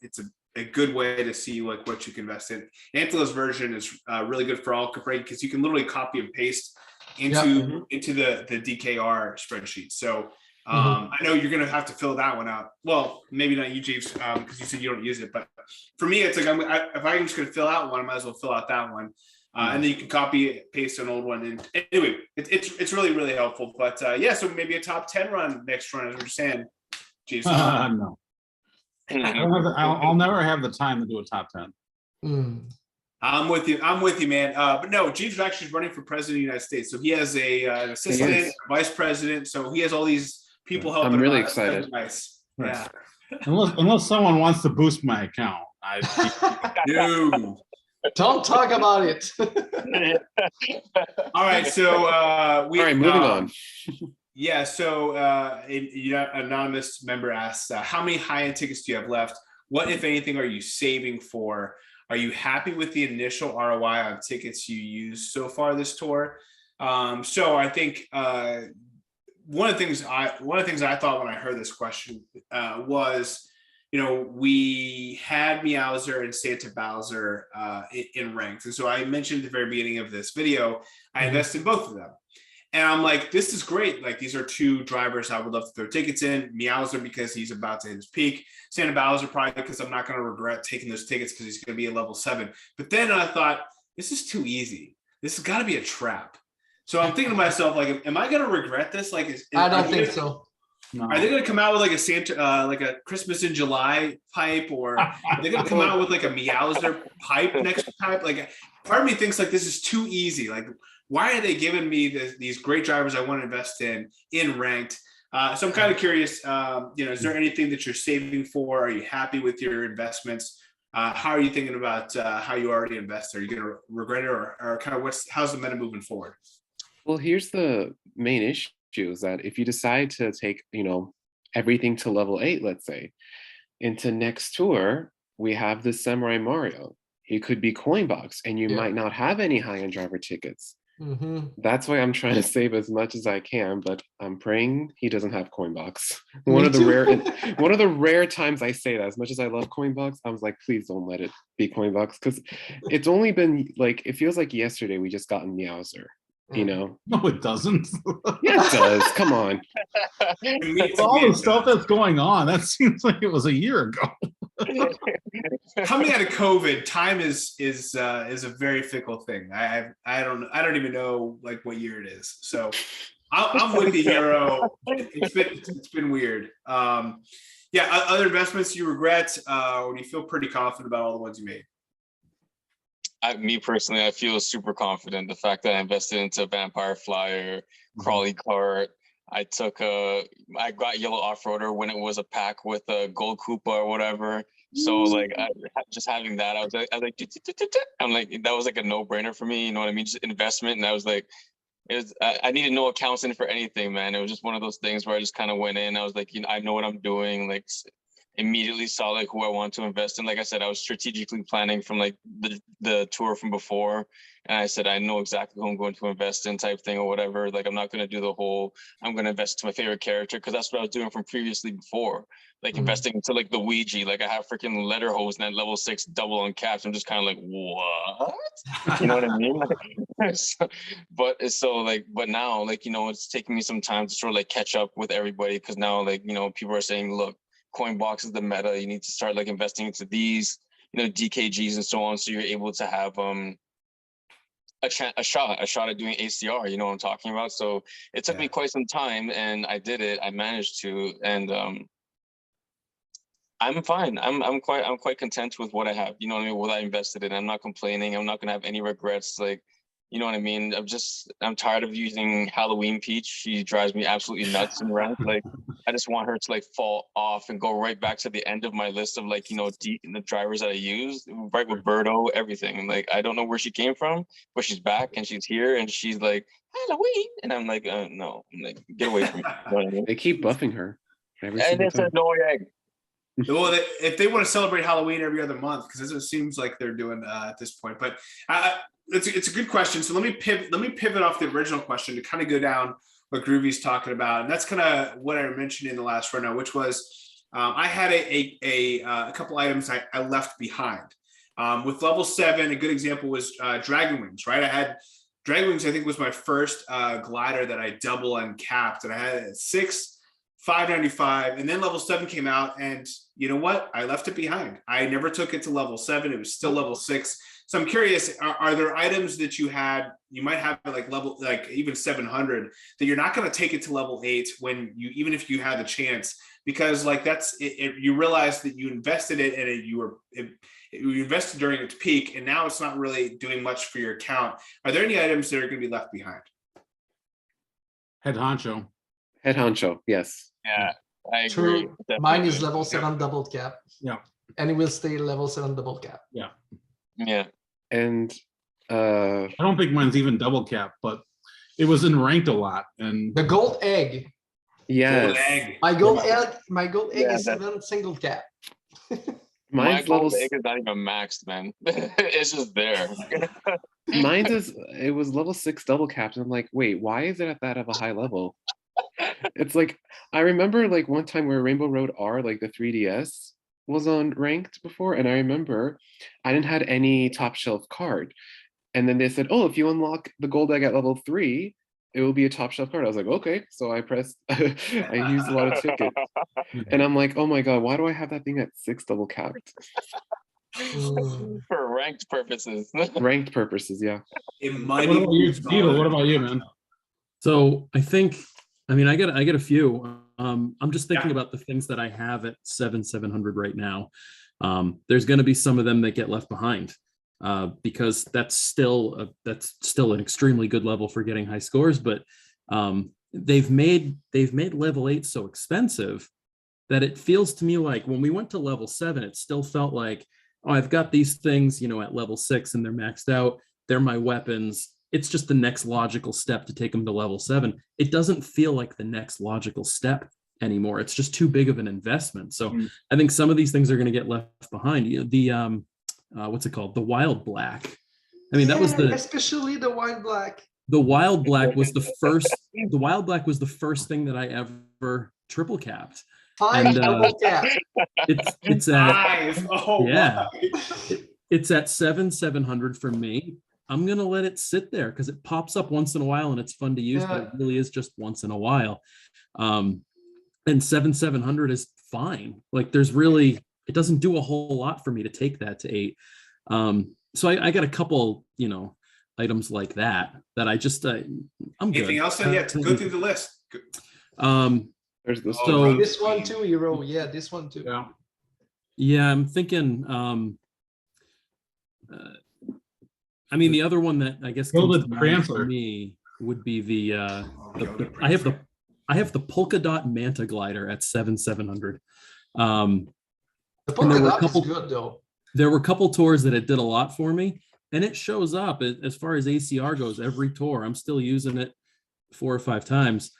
good way to see like what you can invest in. Antilev's version is really good for all because you can literally copy and paste into the DKR spreadsheet. So I know you're gonna have to fill that one out. Well, maybe not you, Jeeves, because you said you don't use it. But for me, it's like if I'm just gonna fill out one, I might as well fill out that one. And then you can copy paste an old one. And anyway, it's really, really helpful. But yeah, so maybe a top 10 run next run, as we're saying. Jeez. No. I'll never have the time to do a top 10. I'm with you, man. But no, Jeeves actually is running for president of the United States. So he has an assistant, a vice president. So he has all these people helping. I'm really him out. excited. Nice. Right. Yeah. Unless someone wants to boost my account. No. Don't talk about it. All right, so moving on. Yeah, so an anonymous member asks, how many high-end tickets do you have left? What, if anything, are you saving for? Are you happy with the initial ROI on tickets you used so far this tour? So I think one of the things I thought when I heard this question was, you know, we had Meowser and Santa Bowser in ranked. And so I mentioned at the very beginning of this video, I invested in both of them. And I'm like, this is great. Like, these are two drivers I would love to throw tickets in. Meowser because he's about to hit his peak. Santa Bowser probably because I'm not going to regret taking those tickets because he's going to be a level 7. But then I thought, this is too easy. This has got to be a trap. So I'm thinking to myself, like, am I going to regret this? Like, I don't think so. No. Are they going to come out with like a Santa, like a Christmas in July pipe, or are they going to come out with like a Meowser pipe next pipe? Like, part of me thinks like this is too easy. Like, why are they giving me these great drivers I want to invest in ranked? So I'm kind of curious. You know, is there anything that you're saving for? Are you happy with your investments? How are you thinking about how you already invest? Are you going to regret it, or kind of how's the meta moving forward? Well, here's the main issue is that if you decide to take, you know, everything to level 8, let's say, into next tour, we have the Samurai Mario. He could be coin box, and you might not have any high-end driver tickets. That's why I'm trying to save as much as I can, but I'm praying he doesn't have Coinbox. Me One of too. the rare times I say that. As much as I love Coinbox, I was like, please don't let it be Coinbox, because it's only been like, it feels like yesterday we just got a Meowser, you know? No, it doesn't. Yeah, it does. Come on. With all the stuff that's going on, that seems like it was a year ago. Coming out of COVID, time is a very fickle thing. I don't even know like what year it is. So I'm with the hero. It's been weird. Yeah, other investments you regret, or do you feel pretty confident about all the ones you made? Me personally, I feel super confident. The fact that I invested into Vampire Flyer, Crawley Cart. I got Yellow Off-Roader when it was a pack with a Gold Koopa or whatever. So like, just having that, I was like, I'm like, that was like a no-brainer for me. You know what I mean? Just investment, and I was like, I needed no accountant for anything, man. It was just one of those things where I just kind of went in. I was like, I know what I'm doing. Like, immediately saw like who I want to invest in. Like I said, I was strategically planning from like the tour from before, and I said I know exactly who I'm going to invest in type thing or whatever. Like, I'm not going to do the whole I'm going to invest to my favorite character, because that's what I was doing from previously before, like investing into like the Ouija. Like, I have freaking Letterhose and at level 6 double uncapped. I'm just kind of like, what? You know what I mean? But now, like, it's taking me some time to sort of like catch up with everybody, because now, like, people are saying, look, Coinbox is the meta. You need to start like investing into these, DKGs and so on, so you're able to have a shot at doing ACR. You know what I'm talking about? So it took me quite some time, and I did it. I managed to, and I'm fine. I'm quite content with what I have. You know what I mean? What I invested in. I'm not complaining. I'm not gonna have any regrets. Like, you know what I mean? I'm tired of using Halloween Peach. She drives me absolutely nuts in rank. Like, I just want her to like fall off and go right back to the end of my list of like, the drivers that I use, right with Birdo, everything. Like, I don't know where she came from, but she's back and she's here and she's like, Halloween. And I'm like, no, I'm like, get away from me. You know what I mean? They keep buffing her every And single it's time. annoying. Well, if they want to celebrate Halloween every other month, because that's what it seems like they're doing at this point. But it's a good question. So let me pivot off the original question to kind of go down what GRoovy's talking about, and that's kind of what I mentioned in the last rundown, which was I had a couple items I left behind. With level 7, a good example was Dragon Wings, right? I had Dragon Wings. I think was my first glider that I double uncapped, and I had it at 6. 595, and then level 7 came out, and you know what? I left it behind. I never took it to level 7. It was still level 6. So I'm curious, are there items that you might have like even 700 that you're not going to take it to level 8 even if you had the chance, because like that's it, you realize that you invested it and you invested during its peak, and now it's not really doing much for your account. Are there any items that are going to be left behind? Head honcho. Head honcho, yes. Yeah, I agree. True. Definitely. Mine is level 7 double cap. Yeah. And it will stay level 7 double cap. Yeah. Yeah. And I don't think mine's even double cap, but it was in ranked a lot. And The gold egg. yes, Gold egg. My gold egg Yeah, is 7 single cap. My mine's level. gold egg is not even maxed, man. It's just there. It was level 6 double capped, and I'm like, wait, why is it at that of a high level? It's like, I remember like one time where Rainbow Road R, like the 3DS, was on ranked before, and I remember I didn't have any top shelf card, and then they said, oh, if you unlock the gold egg at level 3, it will be a top shelf card. I was like, okay, so I pressed I used a lot of tickets, and I'm like, oh my god, why do I have that thing at 6 double capped? For ranked purposes. Ranked purposes, yeah. It might what even about you, be Steve? What about you, man? So I get a few. I'm just thinking about the things that I have at 700 right now. There's going to be some of them that get left behind because that's still an extremely good level for getting high scores. But they've made level 8 so expensive that it feels to me like when we went to level 7, it still felt like, oh, I've got these things, at level 6 and they're maxed out. They're my weapons. It's just the next logical step to take them to level 7. It doesn't feel like the next logical step anymore. It's just too big of an investment. So I think some of these things are going to get left behind. What's it called? The Wild Black. I mean, that was especially the Wild Black. The Wild Black was the first. The Wild Black was the first thing that I ever triple capped. Five And, double cap. It's at 5. Oh, yeah. my. It's at 700 for me. I'm gonna let it sit there because it pops up once in a while and it's fun to use, but it really is just once in a while. And 700 is fine. Like there's really, it doesn't do a whole lot for me to take that to 8. So I got a couple, items like that I just I'm good. Anything else? Yeah, to go through the list. There's this. So This one too, Hero. Yeah, this one too. yeah, I'm thinking. I mean, the other one that I guess comes Gilded to mind Prancer. for me would be the Gilded I have the polka dot Manta glider at 700. The there polka were a dot couple- is good though. There were a couple tours that it did a lot for me, and it shows up as far as ACR goes. Every tour, I'm still using it 4 or 5 times.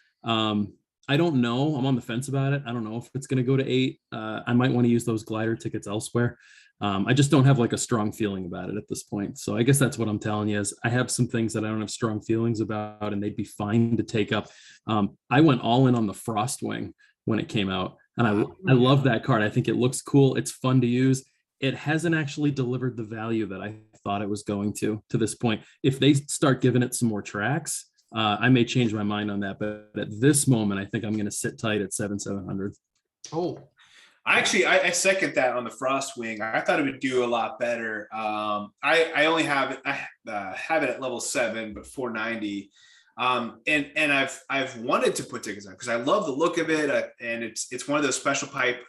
I don't know. I'm on the fence about it. I don't know if it's going to go to 8. I might want to use those glider tickets elsewhere. I just don't have like a strong feeling about it at this point. So I guess that's what I'm telling you is I have some things that I don't have strong feelings about, and they'd be fine to take up. I went all in on the Frostwing when it came out, and I love that card. I think it looks cool. It's fun to use. It hasn't actually delivered the value that I thought it was going to this point. If they start giving it some more tracks, I may change my mind on that. But at this moment, I think I'm going to sit tight at 700. Oh, I second that on the Frostwing. I thought it would do a lot better. I only have it. I have it at level 7, but 490. And I've wanted to put tickets on because I love the look of it, and it's one of those special pipe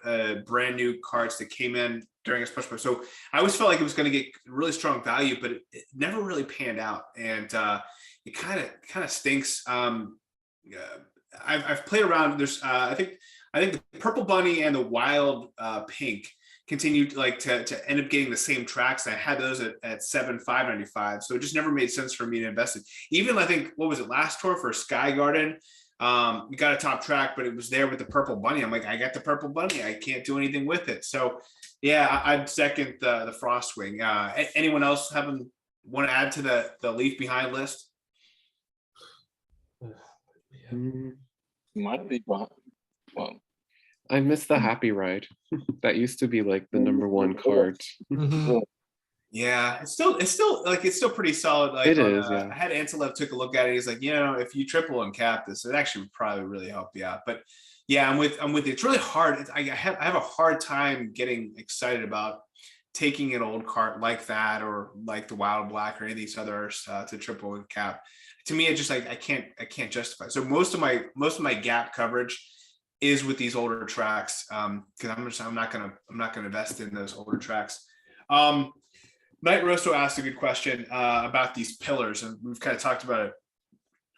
brand new cards that came in during a special pipe. So I always felt like it was going to get really strong value, but it never really panned out, and it kind of stinks. I've played around. There's I think the purple bunny and the wild pink continued to end up getting the same tracks. I had those at 7,595. So it just never made sense for me to invest in. Even I think, what was it, last tour for Sky Garden? We got a top track, but it was there with the purple bunny. I'm like, I got the purple bunny. I can't do anything with it. So yeah, I'd second the Frostwing. Anyone else want to add to the Leave Behind list? Might be wrong. Well, I miss the Happy Ride. That used to be like the #1 card. mhm. Yeah, it's still pretty solid. Like It is, yeah. I had Antelope took a look at it. He's like, if you triple and cap this, it actually would probably really help you out. But yeah, I'm with you. It's really hard. I have a hard time getting excited about taking an old card like that, or like the Wild Black or any of these others to triple and cap. To me, it's just like I can't justify. So most of my gap coverage is with these older tracks, because I'm not gonna invest in those older tracks. Night Rosto asked a good question about these pillars, and we've kind of talked about it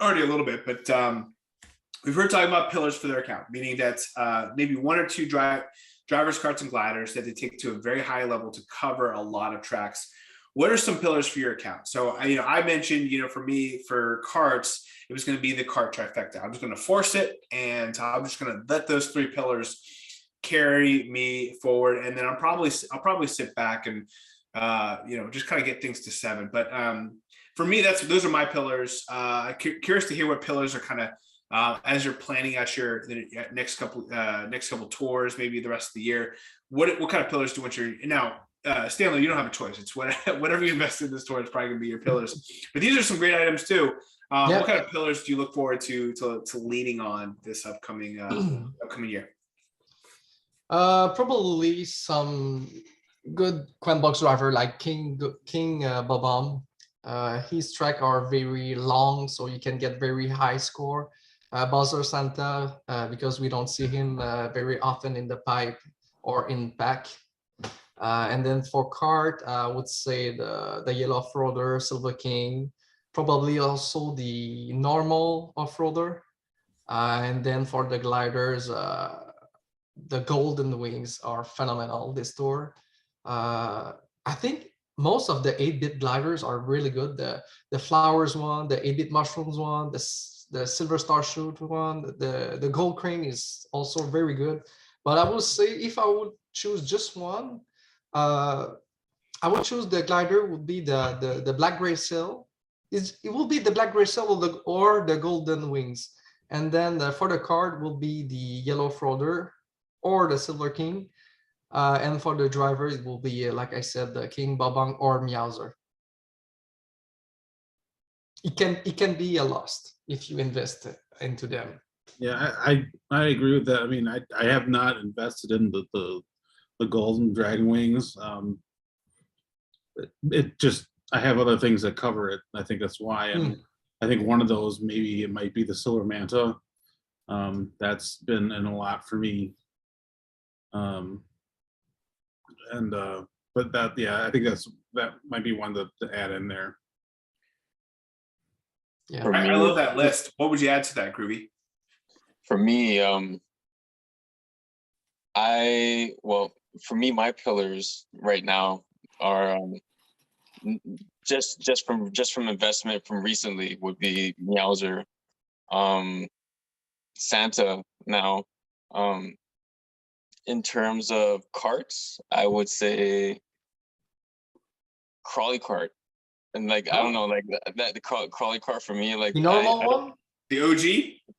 already a little bit, but we've heard talking about pillars for their account, meaning that maybe 1 or 2 drivers, carts, and gliders that they take to a very high level to cover a lot of tracks. What are some pillars for your account? So, I mentioned, for me, for carts, it was going to be the cart trifecta. I'm just going to force it, and I'm just going to let those 3 pillars carry me forward, and then I'll probably sit back and just kind of get things to 7. But for me, those are my pillars. Curious to hear what pillars are kind of as you're planning out your next couple tours, maybe the rest of the year. What kind of pillars do you want your now? Stanley, you don't have a choice. It's whatever you invest in this tour is probably going to be your pillars. But these are some great items too. What kind of pillars do you look forward to leaning on this upcoming year? Probably some good coin box driver like King Bobom. His track are very long, so you can get very high score. Bowser Santa, because we don't see him very often in the pipe or in pack. And then for cart, I would say the yellow off-roader, Silver King, probably also the normal off-roader. And then for the gliders, the Golden Wings are phenomenal this tour. I think most of the 8-bit gliders are really good. The Flowers one, the 8-bit Mushrooms one, the Silver Star Shoot one, the Gold Crane is also very good. But I would say if I would choose just one, I would choose the glider would be the Black Gray Sail, it will be the Black Gray Soul or the Golden Wings. And then for the card will be the Yellow Frauder or the Silver King. And for the driver, it will be, like I said, the King Babang or Meowser. It can be a loss if you invest into them. Yeah, I agree with that. I mean, I have not invested in the Golden Dragon Wings. It just, I have other things that cover it. I think that's why. And I think one of those, maybe it might be the Silver Manta. That's been in a lot for me. But that, yeah, I think that might be one to add in there. Yeah, I love that list. What would you add to that, Groovy? For me, for me, my pillars right now are just from investment from recently would be Meowser, Santa now. In terms of carts, I would say Crawly Cart. And like, I don't know, like the Crawly Cart for me, like the normal one? The OG?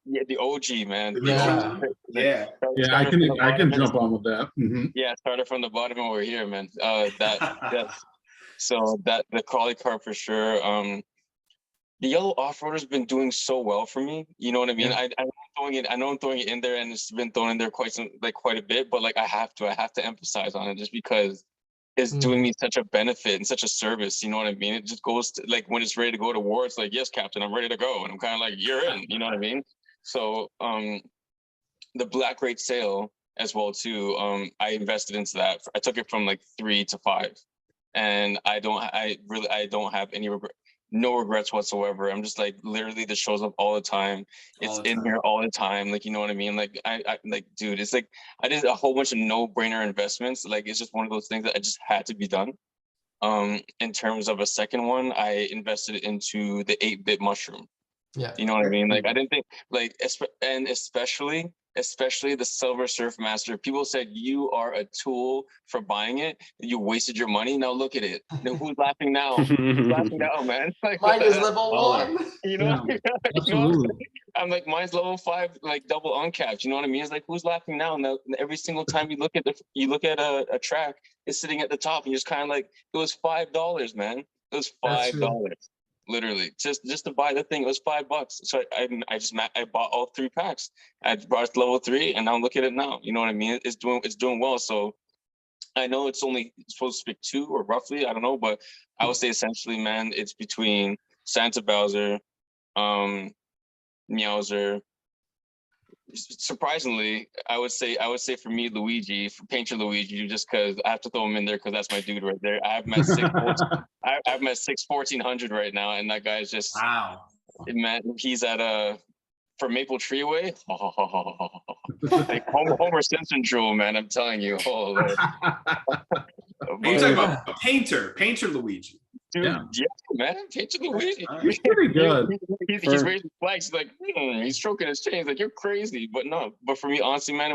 Yeah, the OG, man. Yeah. Yeah. Yeah, I can jump on with that. Yeah, started from the bottom over here, man. So the Crawly Cart for sure. The yellow off-roader's been doing so well for me. You know what I mean? Yeah. I know I'm throwing it in there, and it's been thrown in there quite a bit. But like I have to emphasize on it just because it's doing me such a benefit and such a service. You know what I mean? It just goes to, like, when it's ready to go to war, it's like, yes, Captain, I'm ready to go, and I'm kind of like, you're in. You know what I mean? So the Black Rate sale as well too. I invested into that. I took it from like 3 to 5, and I don't have any no regrets whatsoever. I'm just like, literally, this shows up all the time. It's in here all the time. Like, you know what I mean? Like, I like, dude, it's like I did a whole bunch of no-brainer investments. Like, it's just one of those things that I just had to be done. In terms of a second one, I invested into the 8-bit mushroom. Yeah. You know what I mean? Like, I didn't think, like, and especially the Silver Surf Master. People said you are a tool for buying it. You wasted your money. Now look at it. Now who's laughing now? Who's laughing now, man? Like, Mine is level 1. you know, Yeah, you know what I'm saying? I'm like, mine's level 5, like double uncapped. You know what I mean? It's like, who's laughing now? Now every single time you look at a track, it's sitting at the top, and you're just kind of like, it was $5, man. It was $5. Literally, just to buy the thing, it was $5. So I bought all 3 packs. I brought it to level 3, and now look at it now. You know what I mean? It's doing well. So I know it's only supposed to pick 2 or roughly, I don't know, but I would say essentially, man, it's between Santa Bowser, Meowser. Surprisingly, I would say for me, Luigi, for Painter Luigi, just because I have to throw him in there because that's my dude right there. I have him at 6 1400 right now, and that guy's just Wow. Man, he's at for Maple Treeway. Like Homer Simpson drool, man. I'm telling you. Oh, Lord. You're talking about Painter Luigi. Dude, yeah, man, Painter Luigi. He's pretty good. He's raising flags. He's like, he's stroking his chains. Like, you're crazy. But no, but for me, honestly, man,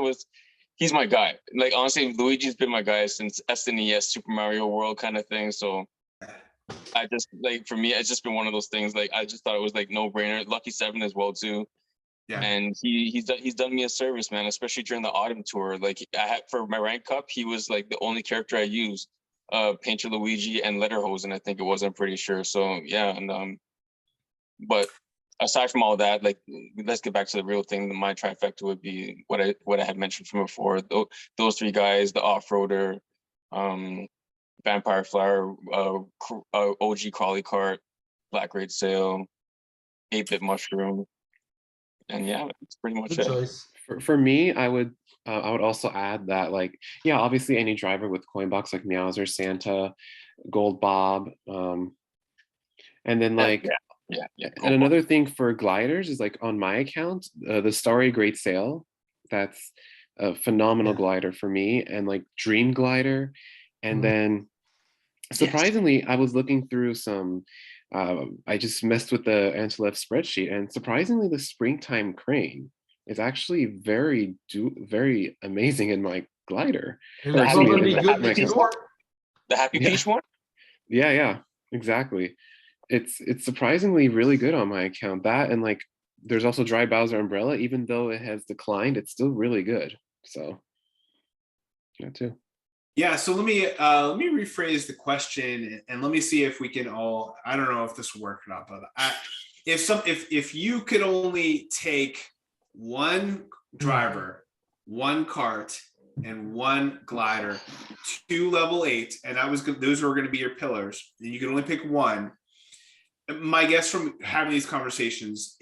he's my guy. Like, honestly, Luigi's been my guy since SNES, Super Mario World kind of thing. So I just, like, for me, it's just been one of those things. Like, I just thought it was like no brainer. Lucky 7 as well too. Yeah. And he's done me a service, man, especially during the autumn tour. Like, I had, for my rank cup, he was like the only character I used. Painter Luigi and Letterhosen, I think it was, I'm pretty sure. So yeah, and but aside from all that, like, let's get back to the real thing. My trifecta would be what I had mentioned from before. Those 3 guys: the off-roader, Vampire Flower, OG Crawly Cart, Black Rate Sale, 8-bit Mushroom, and yeah, it's pretty much Good it. choice. For me, I would also add that, like, yeah, obviously any driver with coin box like Meowser, Santa, Gold Bob, and then like and another thing for gliders is, like, on my account, the Starry Great Sail, that's a phenomenal glider for me, and like Dream Glider, and then surprisingly, I was looking through some. I just messed with the Antilev spreadsheet, and surprisingly, the Springtime Crane is actually very amazing in my glider. The Happy Peach one? Yeah, exactly. it's surprisingly really good on my account. That and like there's also Dry Bowser Umbrella, even though it has declined, it's still really good. So yeah, too. Yeah, so let me rephrase the question and let me see if we can all. I don't know if this will work or not, but if you could only take one driver, one cart, and one glider to level 8, and those were going to be your pillars, and you could only pick one. My guess from having these conversations,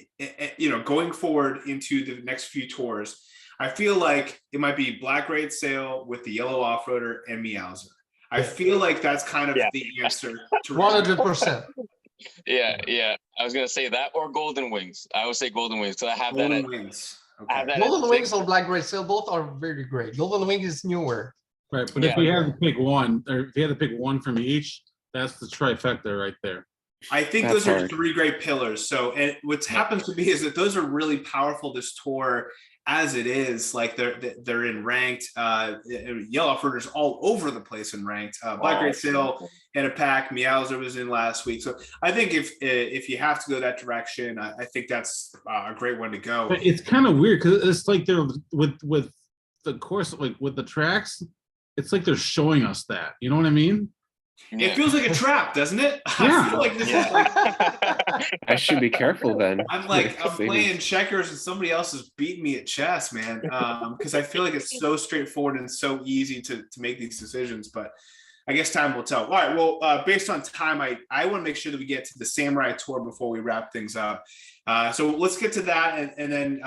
going forward into the next few tours, I feel like it might be Black Raid Sail with the Yellow Off-Roader and Meowser. I feel like that's kind of the answer to 100%. Yeah. I was gonna say that or Golden Wings. I would say Golden Wings because I have Golden that. Wings. I have that Golden Wings or Black Raid Sail, both are very great. Golden Wings is newer. Right, but if we had to pick one, or if you had to pick one from each, that's the trifecta right there. I think That's those are hard. 3 great pillars. So, and what happens to me is that those are really powerful this tour as it is. Like they're in ranked. Yellow Off-Roader's all over the place in ranked. Black Raid Sail in a pack. Meowser was in last week. So I think if you have to go that direction, I think that's a great one to go. But it's kind of weird because it's like they're with the course, like with the tracks, it's like they're showing us that. You know what I mean? It feels like a trap, doesn't it? Yeah. I feel like this is like I should be careful then. I'm playing checkers and somebody else is beating me at chess, man. Because I feel like it's so straightforward and so easy to make these decisions. But I guess time will tell. All right. Well, based on time, I want to make sure that we get to the Samurai Tour before we wrap things up. So let's get to that, and then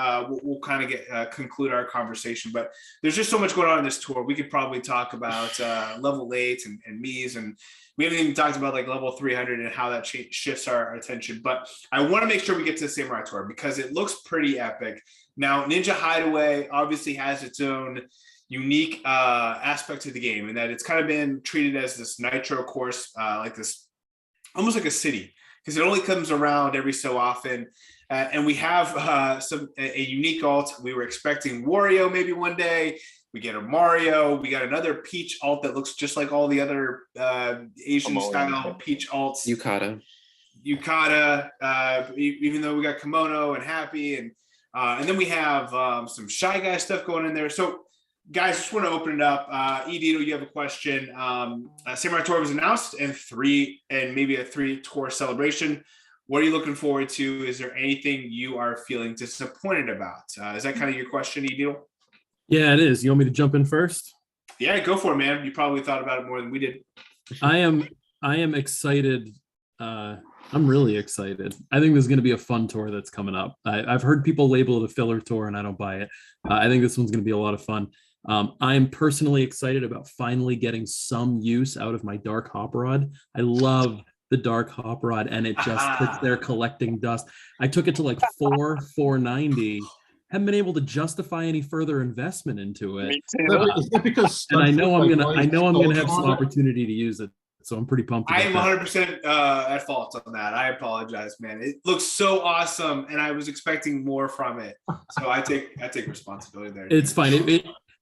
we'll kind of conclude our conversation. But there's just so much going on in this tour. We could probably talk about level 8 and Miis, and we haven't even talked about like level 300 and how that shifts our attention. But I want to make sure we get to the Samurai Tour because it looks pretty epic. Now, Ninja Hideaway obviously has its own unique aspect to the game, and that it's kind of been treated as this nitro course, like this, almost like a city, because it only comes around every so often. And we have a unique alt. We were expecting Wario maybe one day. We get a Mario. We got another Peach alt that looks just like all the other Asian style Peach alts. Yukata, even though we got Kimono and Happy, and then we have some Shy Guy stuff going in there. So guys, just want to open it up. EDietel, you have a question. Samurai Tour was announced, and maybe a 3 tour celebration. What are you looking forward to? Is there anything you are feeling disappointed about? Is that kind of your question, EDietel? Yeah, it is. You want me to jump in first? Yeah, go for it, man. You probably thought about it more than we did. I am excited. I'm really excited. I think there's going to be a fun tour that's coming up. I've heard people label it a filler tour, and I don't buy it. I think this one's going to be a lot of fun. I'm personally excited about finally getting some use out of my dark hop rod. I love the dark hop rod, and it just sits there collecting dust. I took it to like $490. Haven't been able to justify any further investment into it. Is that because and I know I'm gonna have some opportunity to use it, so I'm pretty pumped. I am 100% at fault on that. I apologize, man. It looks so awesome, and I was expecting more from it. So I take responsibility there. It's fine.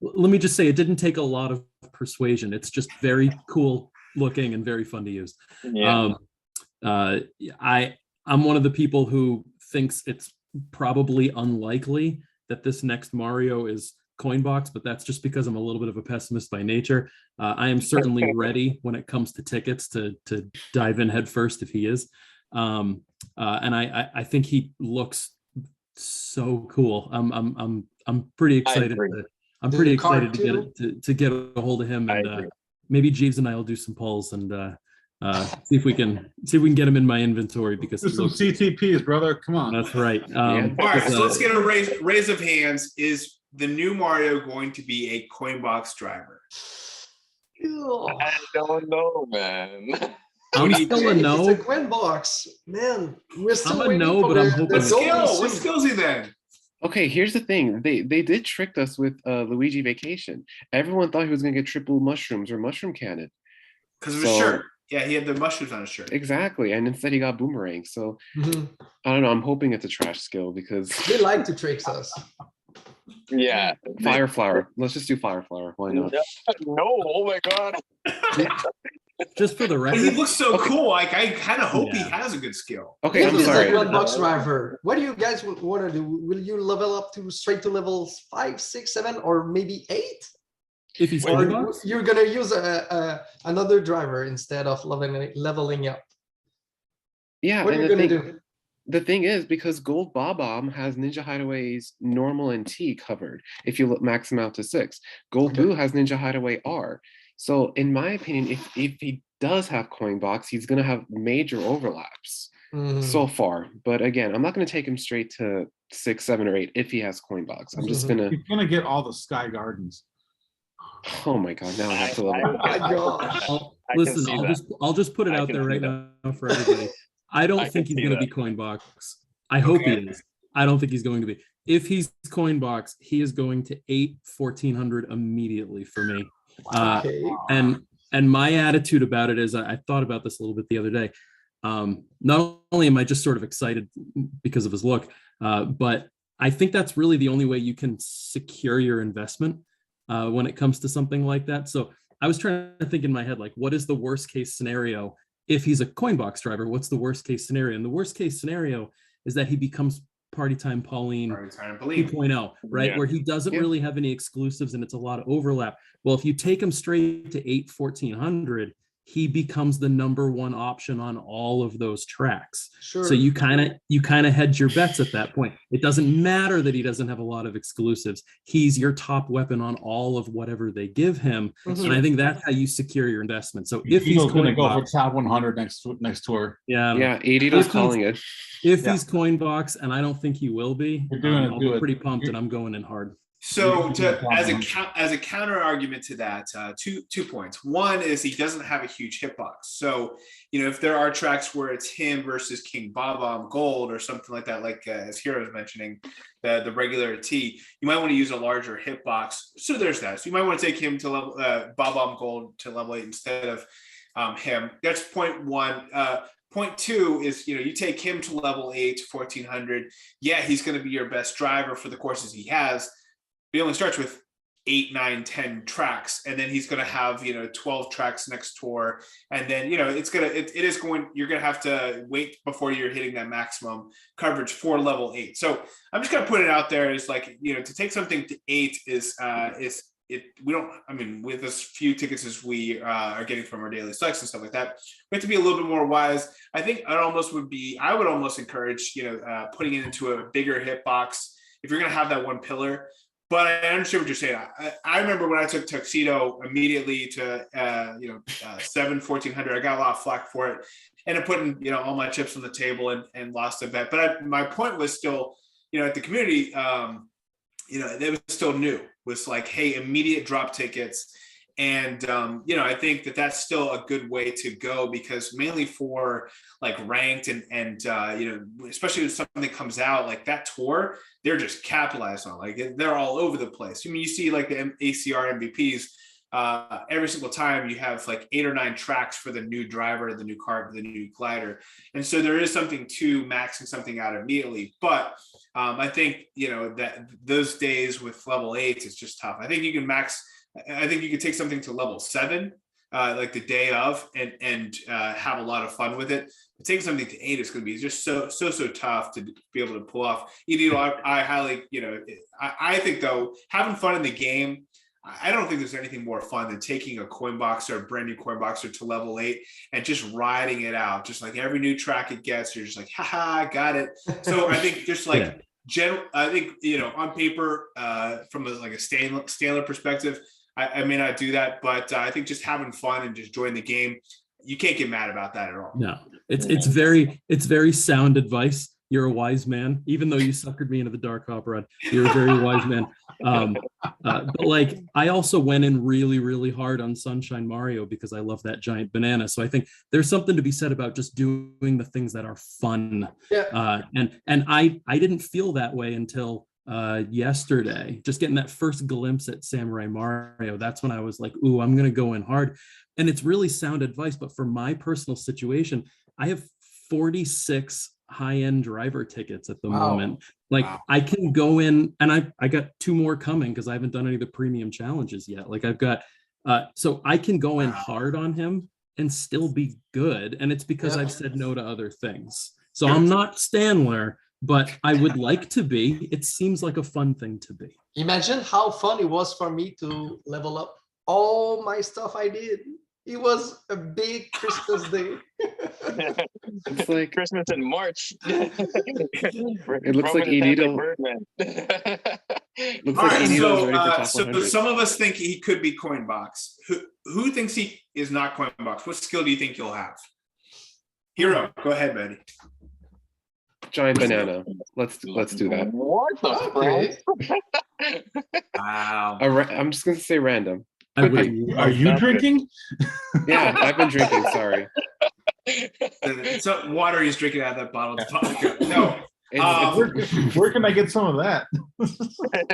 Let me just say, it didn't take a lot of persuasion. It's just very cool looking and very fun to use. Yeah. I'm one of the people who thinks it's probably unlikely that this next Mario is Coinbox, but that's just because I'm a little bit of a pessimist by nature. I am certainly ready when it comes to tickets to dive in head first if he is. And I think he looks so cool. I'm pretty excited. I'm pretty excited to get a hold of him, and maybe Jeeves and I will do some polls and see if we can get him in my inventory, because there's some CTPs, brother. Come on. That's right. All right, so let's get a raise of hands. Is the new Mario going to be a Coinbox driver? I don't know, man. I'm still a no. It's a Coinbox, man. We're still I'm a no, but I'm hoping. What skills he then? Okay, here's the thing. They did trick us with Luigi Vacation. Everyone thought he was gonna get triple mushrooms or mushroom cannon. Because of his shirt. Yeah, he had the mushrooms on his shirt. Exactly. And instead he got boomerang. So I don't know. I'm hoping it's a trash skill because they like to trick us. Yeah. Fire flower. Let's just do fire flower. Why not? No, oh my god. just for the But record. he looks so Okay. cool. Like I kind of hope he Yeah. has a good skill. Okay, If I'm he's sorry. a one box driver, what do you guys want to do? Will you level up to straight to levels 5, 6, 7, or maybe 8? If he's Wait, Or Coinbox, you're gonna use another driver instead of leveling up? Yeah, What are and you gonna do? the thing is, because Gold Bob-omb has Ninja Hideaway's normal and T covered, if you max him out to 6. Gold Okay. Blue has Ninja Hideaway R. So in my opinion, if he does have Coinbox, he's gonna have major overlaps so far. But again, I'm not gonna take him straight to 6, 7, or 8 if he has Coinbox. I'm just gonna, He's gonna get all the Sky Gardens. oh my God, now I have to level. Oh my gosh. I can listen, see I'll that. just put it I out can there see right that. now for everybody. I don't I can think he's see going to that. be Coinbox. I hope he Okay. is. I don't think he's going to be. If he's Coinbox, he is going to 8 1400 immediately for me. Okay. And my attitude about it is, I thought about this a little bit the other day. Not only am I just sort of excited because of his look, but I think that's really the only way you can secure your investment when it comes to something like that. So I was trying to think in my head, like, what is the worst case scenario? If he's a Coinbox driver, what's the worst case scenario? And the worst case scenario is that he becomes Party Time Pauline Sorry, trying to believe. 2.0, right? Yeah. Where he doesn't Yeah. really have any exclusives and it's a lot of overlap. Well, if you take him straight to 8 1400, he becomes the number one option on all of those tracks. Sure. So you kind of hedge your bets at that point. It doesn't matter that he doesn't have a lot of exclusives. He's your top weapon on all of whatever they give him. Mhm. And I think that's how you secure your investment. So if he's Eagle's gonna go for Coinbox, top 100 next tour. yeah, I don't know. Yeah, EDietel's If calling it. if Yeah. he's Coinbox, and I don't think he will be, You're doing it, I'll do be it. pretty pumped, and I'm going in hard. So Yeah. as a counter argument to that, two points. One is he doesn't have a huge hitbox. So if there are tracks where it's him versus King Bob-omb Gold or something like that, like as Hero was mentioning, the regular T, you might want to use a larger hitbox. So there's that. So you might want to take him to level Bob-omb Gold to level 8 instead of him. That's point one. Point two is, you take him to level 8, 1400. Yeah, he's going to be your best driver for the courses he has. He only starts with 8, 9, 10 tracks, and then he's going to have 12 tracks next tour, and then you're going to have to wait before you're hitting that maximum coverage for level 8. So I'm just going to put it out there as like to take something to 8 is with as few tickets as we are getting from our daily selects and stuff like that, we have to be a little bit more wise. I think I would almost encourage putting it into a bigger hitbox if you're going to have that one pillar. But I understand what you're saying. I remember when I took Tuxedo immediately to 7 1400, I got a lot of flack for it, and I putting all my chips on the table and lost a bet. But my point was still at the community, it was still new. Was like, hey, immediate drop tickets. And, I think that's still a good way to go, because mainly for like ranked and especially when something comes out like that tour, they're just capitalized on, like they're all over the place. I mean, you see like the ACR MVPs, every single time you have like 8 or 9 tracks for the new driver, the new kart, the new glider. And so there is something to maxing something out immediately. But I think, that those days with level 8 is just tough. I think you could take something to level 7, like the day of, and have a lot of fun with it. But taking something to 8 is going to be just so tough to be able to pull off. I highly, I think though, having fun in the game, I don't think there's anything more fun than taking a Coinboxer, a brand new Coinboxer to level 8 and just riding it out. Just like every new track it gets, you're just like, haha, I got it. So I think just like I think, on paper, from a Stanler perspective, I may not do that, but I think just having fun and just enjoying the game, you can't get mad about that at all. No, it's very sound advice. You're a wise man, even though you suckered me into the dark hop rod. You're a very wise man. But like, I also went in really, really hard on Sunshine Mario because I love that giant banana. So I think there's something to be said about just doing the things that are fun. Yeah. And I didn't feel that way until yesterday, just getting that first glimpse at Samurai Mario. That's when I was like, ooh, I'm gonna go in hard. And it's really sound advice, but for my personal situation, I have 46 high-end driver tickets at the moment. Like, I can go in, and I got 2 more coming because I haven't done any of the premium challenges yet. Like I've got so I can go in hard on him and still be good. And it's because Yeah. I've said no to other things. So I'm not Stanler, but I would like to be. It seems like a fun thing to be. Imagine how fun it was for me to level up all my stuff I did. It was a big Christmas day. It's like Christmas in March. it looks like EDietel. Looks All like right, EDietel's ready for top so 100. some of us think he could be Coinbox. Who thinks he is not Coinbox? What skill do you think you'll have? Hero, go ahead, buddy. Giant banana. Let's do that. What the Okay. Wow. I'm just gonna say random. I Could would be. Are you drinking? Yeah, I've been drinking. Sorry. So water he's drinking out of that bottle. It's vodka. No. Where can I get some of that?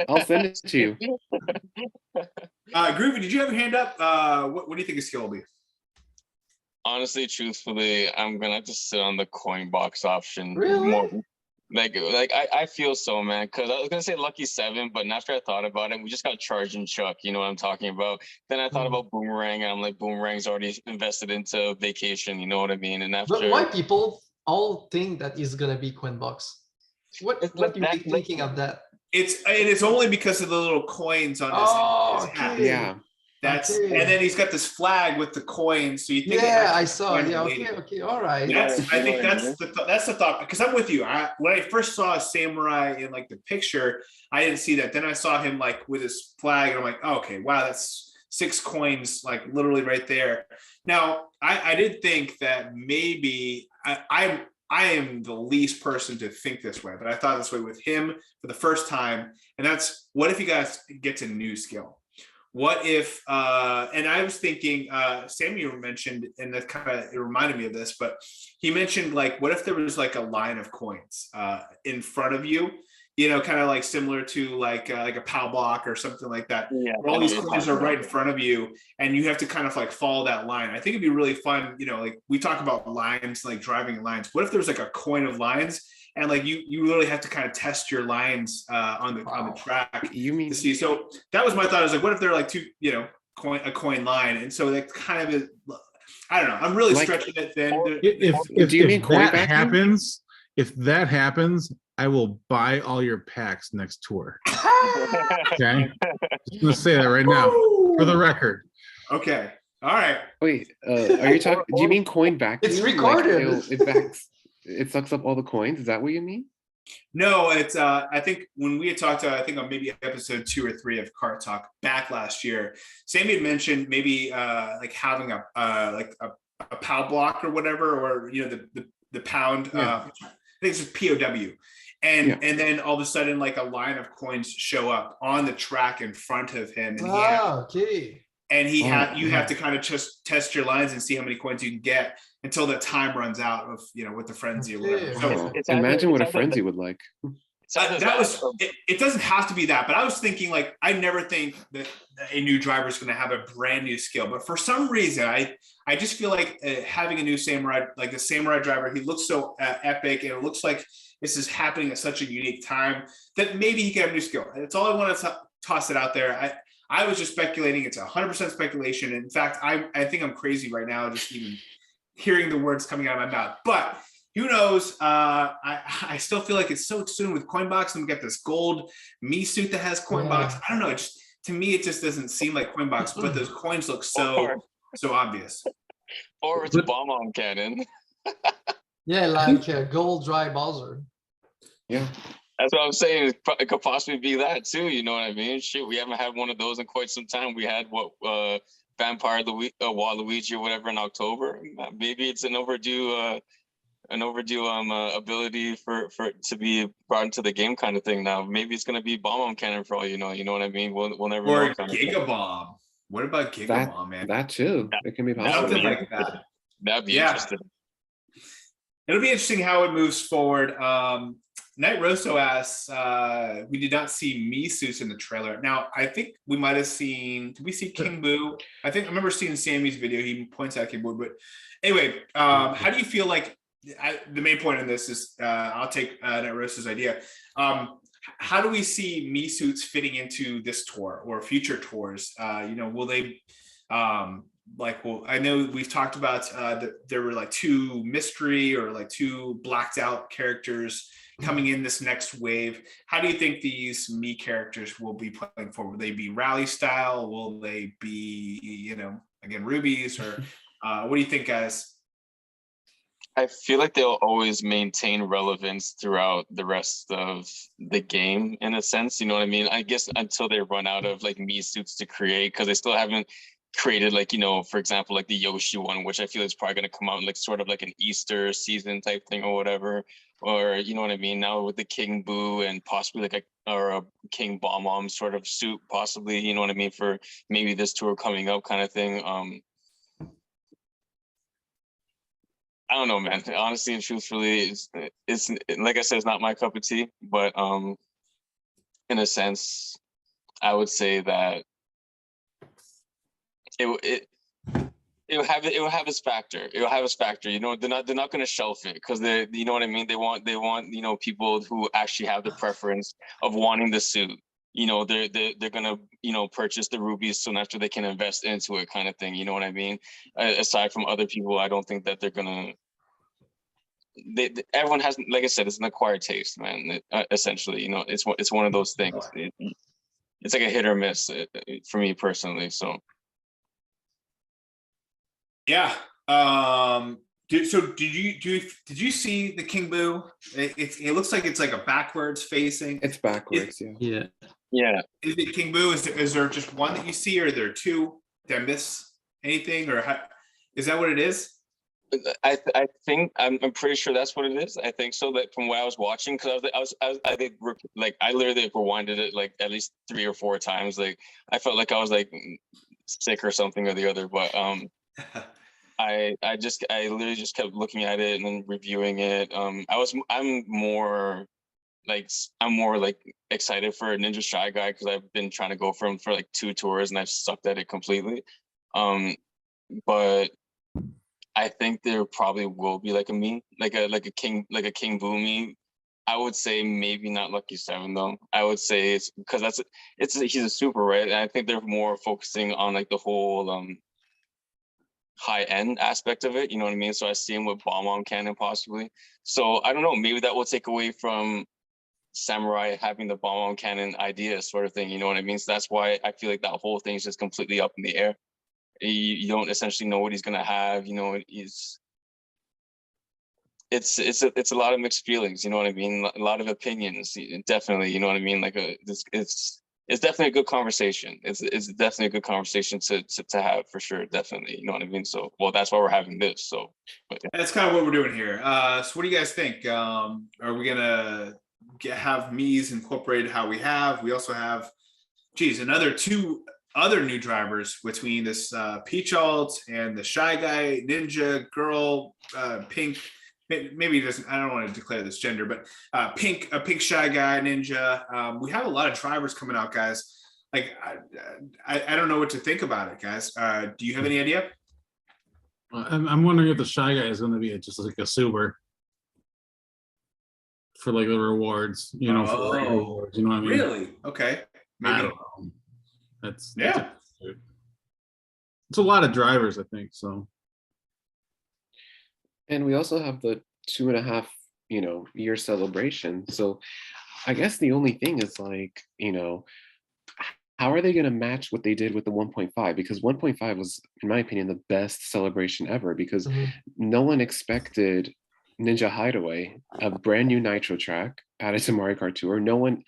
I'll send it to you. Groovy, did you have your hand up? What do you think his skill will be? Honestly, truthfully, I'm gonna have to sit on the coin box option Really? more. Like I feel so, man, because I was gonna say lucky 7, but after I thought about it, we just got charge and chuck, you know what I'm talking about. Then I thought about boomerang, and I'm like, boomerang's already invested into vacation, you know what I mean? And after But why people all think that is gonna be Coinbox? What It's what like you that- be thinking of that? It's only because of the little coins on his, Oh, his hat. okay. Yeah. That's Okay. and then he's got this flag with the coins. So you think it Yeah, might I be saw. coin Yeah, related. okay, all right. I think that's the thought, because I'm with you. When I first saw a samurai in like the picture, I didn't see that. Then I saw him like with his flag, and I'm like, oh, okay, wow, that's 6 coins, like literally right there. Now, I did think that maybe I am the least person to think this way, but I thought this way with him for the first time, and that's what if he gets a new skill? What if, and I was thinking, Samuel mentioned, and that it reminded me of this, but he mentioned like, what if there was like a line of coins in front of you, you know, kind of like similar to like a POW block or something like that. Yeah, Where all these coins are right in front of you, and you have to kind of like follow that line. I think it'd be really fun, you know, like we talk about lines, like driving lines. What if there's like a coin of lines? And like you literally have to kind of test your lines on the track You mean to see. So that was my thought. I was like, what if they're like two, you know, a coin line? And so that kind of is, I don't know. I'm really Like- stretching it thin. If Do you mean coin that vacuum? happens, if that happens, I will buy all your packs next tour. Okay, just gonna say that right now for the record. Okay. All right. wait, are you talking do you mean coin vacuum? It's Like, recorded. it sucks up all the coins? Is that what you mean? No, it's I think when we had talked I think on maybe episode 2 or 3 of Kart Talk back last year, Sammy had mentioned maybe like having a POW block or whatever, or you know, the pound Yeah. I think it's just POW. And then all of a sudden like a line of coins show up on the track in front of him, and Okay. you have to kind of just test your lines and see how many coins you can get until the time runs out of, you know, with the frenzy or whatever. Okay. So It's Imagine what a either frenzy would like. that was it doesn't have to be that, but I was thinking like I never think that a new driver is going to have a brand new skill, but for some reason I just feel like having a new samurai, like a samurai driver, he looks so epic, and it looks like this is happening at such a unique time that maybe he can have a new skill. That's all I want to toss it out there. I was just speculating. It's 100% speculation. In fact, I think I'm crazy right now just even hearing the words coming out of my mouth, but who knows? I still feel like it's so soon with Coinbox, and we got this gold Mii suit that has Coinbox. Yeah. I don't know. To me, it just doesn't seem like Coinbox, but those coins look so obvious. or it's bomb on cannon. Yeah, like gold dry Bowser. Yeah. That's what I'm saying. It could possibly be that too. You know what I mean? Shit, we haven't had one of those in quite some time. We had Vampire Waluigi or whatever in October. Maybe it's an overdue ability for to be brought into the game kind of thing now. Maybe it's gonna be bomb on cannon for all you know. You know what I mean? We'll never Or know. kind of thing. Gigabomb. What about Gigabomb, man? That too. It can be possible. Something like that. That'd be Yeah. interesting. It'll be interesting how it moves forward. Night Rosso asks, we did not see Mii suits in the trailer. Now, I think we might have seen, did we see King Boo? I remember seeing Sammy's video. He points out King Boo. But anyway, how do you feel like, the main point in this is, I'll take Night Rosso's idea. How do we see Mii suits fitting into this tour or future tours? You know, will they like, well, I know we've talked about there were like 2 mystery or like 2 blacked out characters coming in this next wave. How do you think these Mii characters will be playing forward? Will they be rally style? Will they be, you know, again, rubies? Or what do you think, guys? I feel like they'll always maintain relevance throughout the rest of the game, in a sense. You know what I mean? I guess until they run out of like Mii suits to create, because they still haven't created, like, you know, for example, like the Yoshi one, which I feel is probably going to come out in like sort of like an Easter season type thing or whatever. Or, you know what I mean? Now with the King Boo and possibly like a King Bomb sort of suit, possibly, you know what I mean, for maybe this tour coming up kind of thing. I don't know, man. Honestly and truthfully, it's like I said, it's not my cup of tea. But in a sense, I would say that it will have its factor. It will have its factor. You know, they're not going to shelf it, because they, you know what I mean. They want, you know, people who actually have the preference of wanting the suit. You know, they're gonna, you know, purchase the rubies soon after they can invest into it, kind of thing. You know what I mean? Aside from other people, I don't think that they're gonna. Everyone has, like I said, it's an acquired taste, man. Essentially, you know, it's one of those things. It's like a hit or miss for me personally. So. Yeah. Did you see the King Boo? It looks like it's like a backwards facing. It's backwards, Yeah. Yeah. Is it King Boo? Is there just one that you see, or are there 2? Did I miss anything, or is that what it is? I think I'm pretty sure that's what it is. I think so. That from what I was watching, because I think like I literally rewinded it like at least 3 or 4 times. Like I felt like I was like sick or something or the other, but I literally just kept looking at it and then reviewing it. I'm more like excited for Ninja Shy Guy, because I've been trying to go for him for like 2 tours and I've sucked at it completely. But I think there probably will be like a Mii, like a King Boo Mii. I would say maybe not Lucky 7 though. I would say it's because he's a super, right? And I think they're more focusing on like the whole high end aspect of it. You know what I mean? So I see him with Bomb Cannon possibly. So I don't know. Maybe that will take away from Samurai having the Bomb Cannon idea, sort of thing. You know what I mean? So that's why I feel like that whole thing is just completely up in the air. You don't essentially know what he's gonna have. You know, it's a lot of mixed feelings. You know what I mean? A lot of opinions, definitely. You know what I mean? Like it's definitely a good conversation. It's definitely a good conversation to have, for sure. Definitely. You know what I mean? So, well, that's why we're having this. So, but, yeah. That's kind of what we're doing here. So what do you guys think? Are we gonna have Miis incorporated how we have? We also have, another 2 other new drivers between this Peach Alt and the Shy Guy Ninja Girl Pink. Maybe it doesn't. I don't want to declare this gender, but a pink Shy Guy Ninja. We have a lot of drivers coming out, guys. Like I don't know what to think about it, guys. Do you have any idea? I'm wondering if the Shy Guy is going to be just like a super for like the rewards, you know, for the rewards. You know what I mean? Really? Okay. Maybe. I don't know. It's a lot of drivers, I think. So. And we also have the 2.5, you know, year celebration. So I guess the only thing is like, you know, how are they going to match what they did with the 1.5? Because 1.5 was, in my opinion, the best celebration ever, because no one expected Ninja Hideaway, a brand new Nitro track added to Mario Kart Tour. No one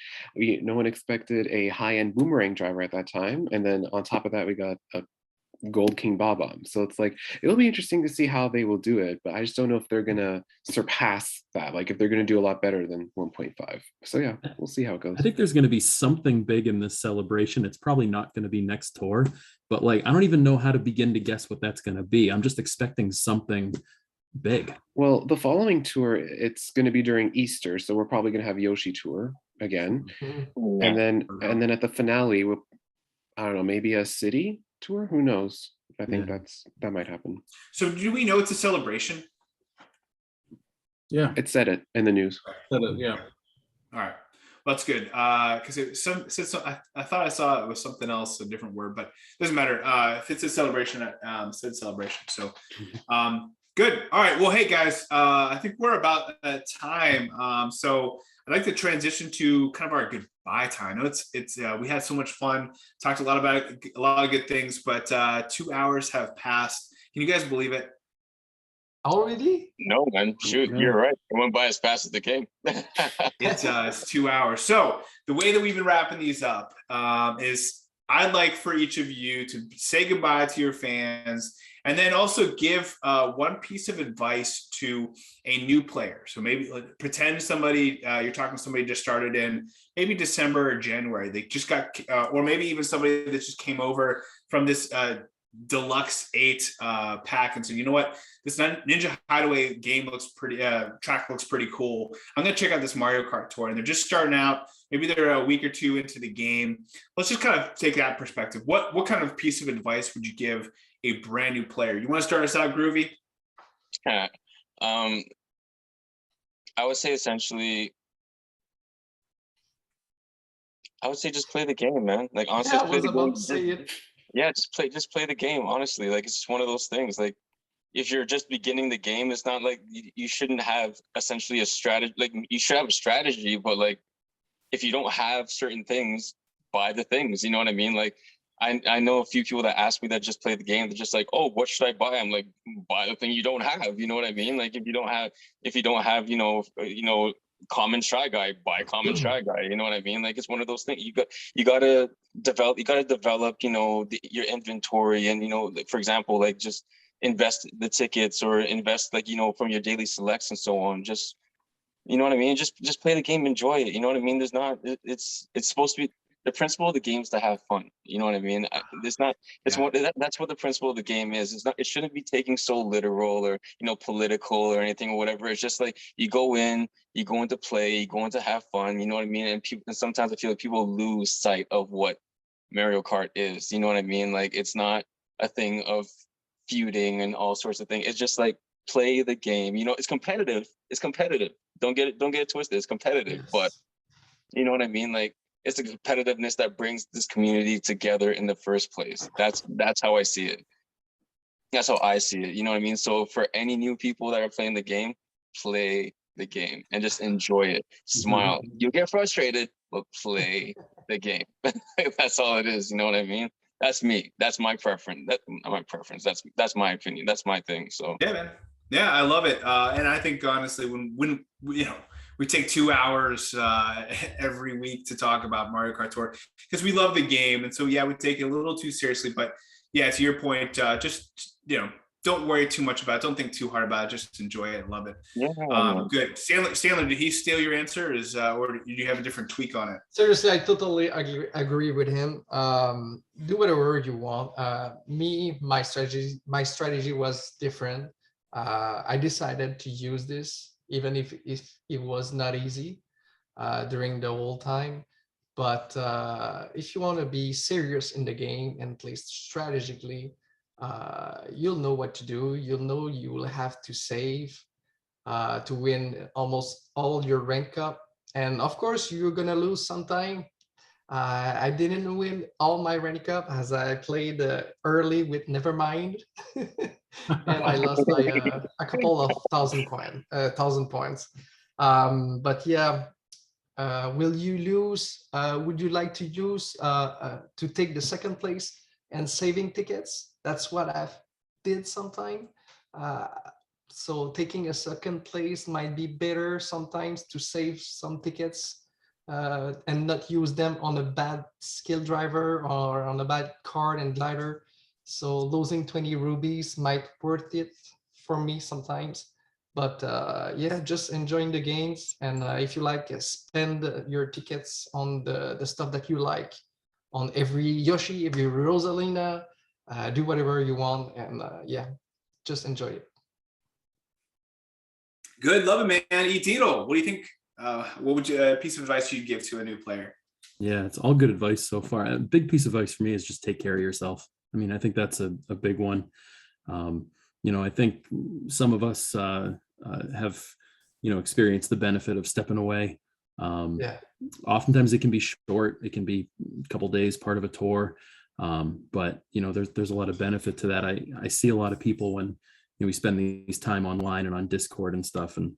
expected a high-end boomerang driver at that time. And then on top of that, we got a Gold King Bob-omb. So it's like, it'll be interesting to see how they will do it, but I just don't know if they're gonna surpass that, like if they're gonna do a lot better than 1.5. So yeah, we'll see how it goes. I think there's going to be something big in this celebration. It's probably not going to be next tour, but like I don't even know how to begin to guess what that's going to be. I'm just expecting something big. Well, the following tour, it's going to be during Easter, so we're probably going to have Yoshi Tour again, and then at the finale, I don't know, maybe a city tour. Who knows? I think that might happen. So, do we know it's a celebration? Yeah, it said it in the news. Yeah. All right. That's good. Because I thought I saw it was something else, a different word, but it doesn't matter. If it's a celebration, it said celebration. So good. All right. Well, hey guys, I think we're about at time. So I'd like to transition to kind of our goodbye time. I know it's we had so much fun, talked a lot about a lot of good things, but 2 hours have passed. Can you guys believe it? Already? No, man. Shoot, Okay. you're right. It went by as fast as the game. It's 2 hours. So the way that we've been wrapping these up is I'd like for each of you to say goodbye to your fans and then also give one piece of advice to a new player. So maybe pretend somebody, you're talking to somebody just started in maybe December or January. They just got, or maybe even somebody that just came over from this Deluxe 8 pack and so you know what, this Ninja Hideaway game looks pretty track looks pretty cool. I'm gonna check out this Mario Kart Tour, and they're just starting out, maybe they're a week or two into the game. Let's just kind of take that perspective. What kind of piece of advice would you give a brand new player? You want to start us out, Groovy? I would say essentially, I would say just play the game, man. Like honestly, Yeah, I play was the about game. to say it. Yeah, just play the game. Honestly, like it's just one of those things. Like if you're just beginning the game, it's not like you shouldn't have essentially a strategy. Like you should have a strategy, but like if you don't have certain things, buy the things. You know what I mean? Like I know a few people that ask me that just play the game. They're just like, oh, what should I buy? I'm like, buy the thing you don't have. You know what I mean? Like if you don't have, common Shy Guy, buy common Shy Guy. You know what I mean? Like it's one of those things. You gotta develop, your inventory, and like, for example, like just invest the tickets or invest like from your daily selects and so on. Just you know what I mean? Just play the game, enjoy it. You know what I mean? There's not. It's supposed to be the principle of the game is to have fun. You know what I mean? It's not. It's that's what the principle of the game is. It's not. It shouldn't be taken so literal or political or anything or whatever. It's just like you go into play, you go in to have fun. You know what I mean? And sometimes I feel like people lose sight of what Mario Kart is. You know what I mean? Like it's not a thing of feuding and all sorts of things. It's just like play the game. It's competitive. It's competitive. Don't get it twisted. It's competitive, Yes. but you know what I mean? Like it's the competitiveness that brings this community together in the first place. That's how I see it. That's how I see it. You know what I mean? So for any new people that are playing the game, play the game and just enjoy it. Smile. You'll get frustrated, but play the game. That's all it is. You know what I mean? That's me. That's my preference. That's not my preference. That's my opinion. That's my thing. So Yeah, man. Yeah, I love it. And I think honestly, when we take 2 hours every week to talk about Mario Kart Tour because we love the game, and so yeah, we take it a little too seriously. But yeah, to your point, just don't worry too much about it. Don't think too hard about it. Just enjoy it. Love it. yeah. Good. Stanler, did he steal your answer? Or did you have a different tweak on it? Seriously, I totally agree with him. Do whatever you want. My strategy was different. I decided to use this, even if it was not easy during the whole time. But if you want to be serious in the game and play strategically, you'll know what to do. You'll know you will have to save to win almost all your rank up. And of course, you're gonna lose sometime. I didn't win all my rank up as I played early with Nevermind, and I lost by a couple of thousand points. But yeah, will you lose? Would you like to use to take the second place and saving tickets? That's what I've did sometime. So taking a second place might be better sometimes to save some tickets and not use them on a bad skill driver or on a bad card and glider. So losing 20 rubies might worth it for me sometimes. But yeah, just enjoying the games. And if you like, spend your tickets on the stuff that you like, on every Yoshi, every Rosalina, do whatever you want. And yeah, just enjoy it. Good, love it, man. EDietel, what do you think? What would you piece of advice you'd give to a new player? Yeah, it's all good advice so far. A big piece of advice for me is just take care of yourself. I mean, I think that's a big one. I think some of us have, experienced the benefit of stepping away Yeah. Oftentimes it can be short. It can be a couple days, part of a tour. But you know, there's a lot of benefit to that. I see a lot of people when, you know, we spend these time online and on Discord and stuff, and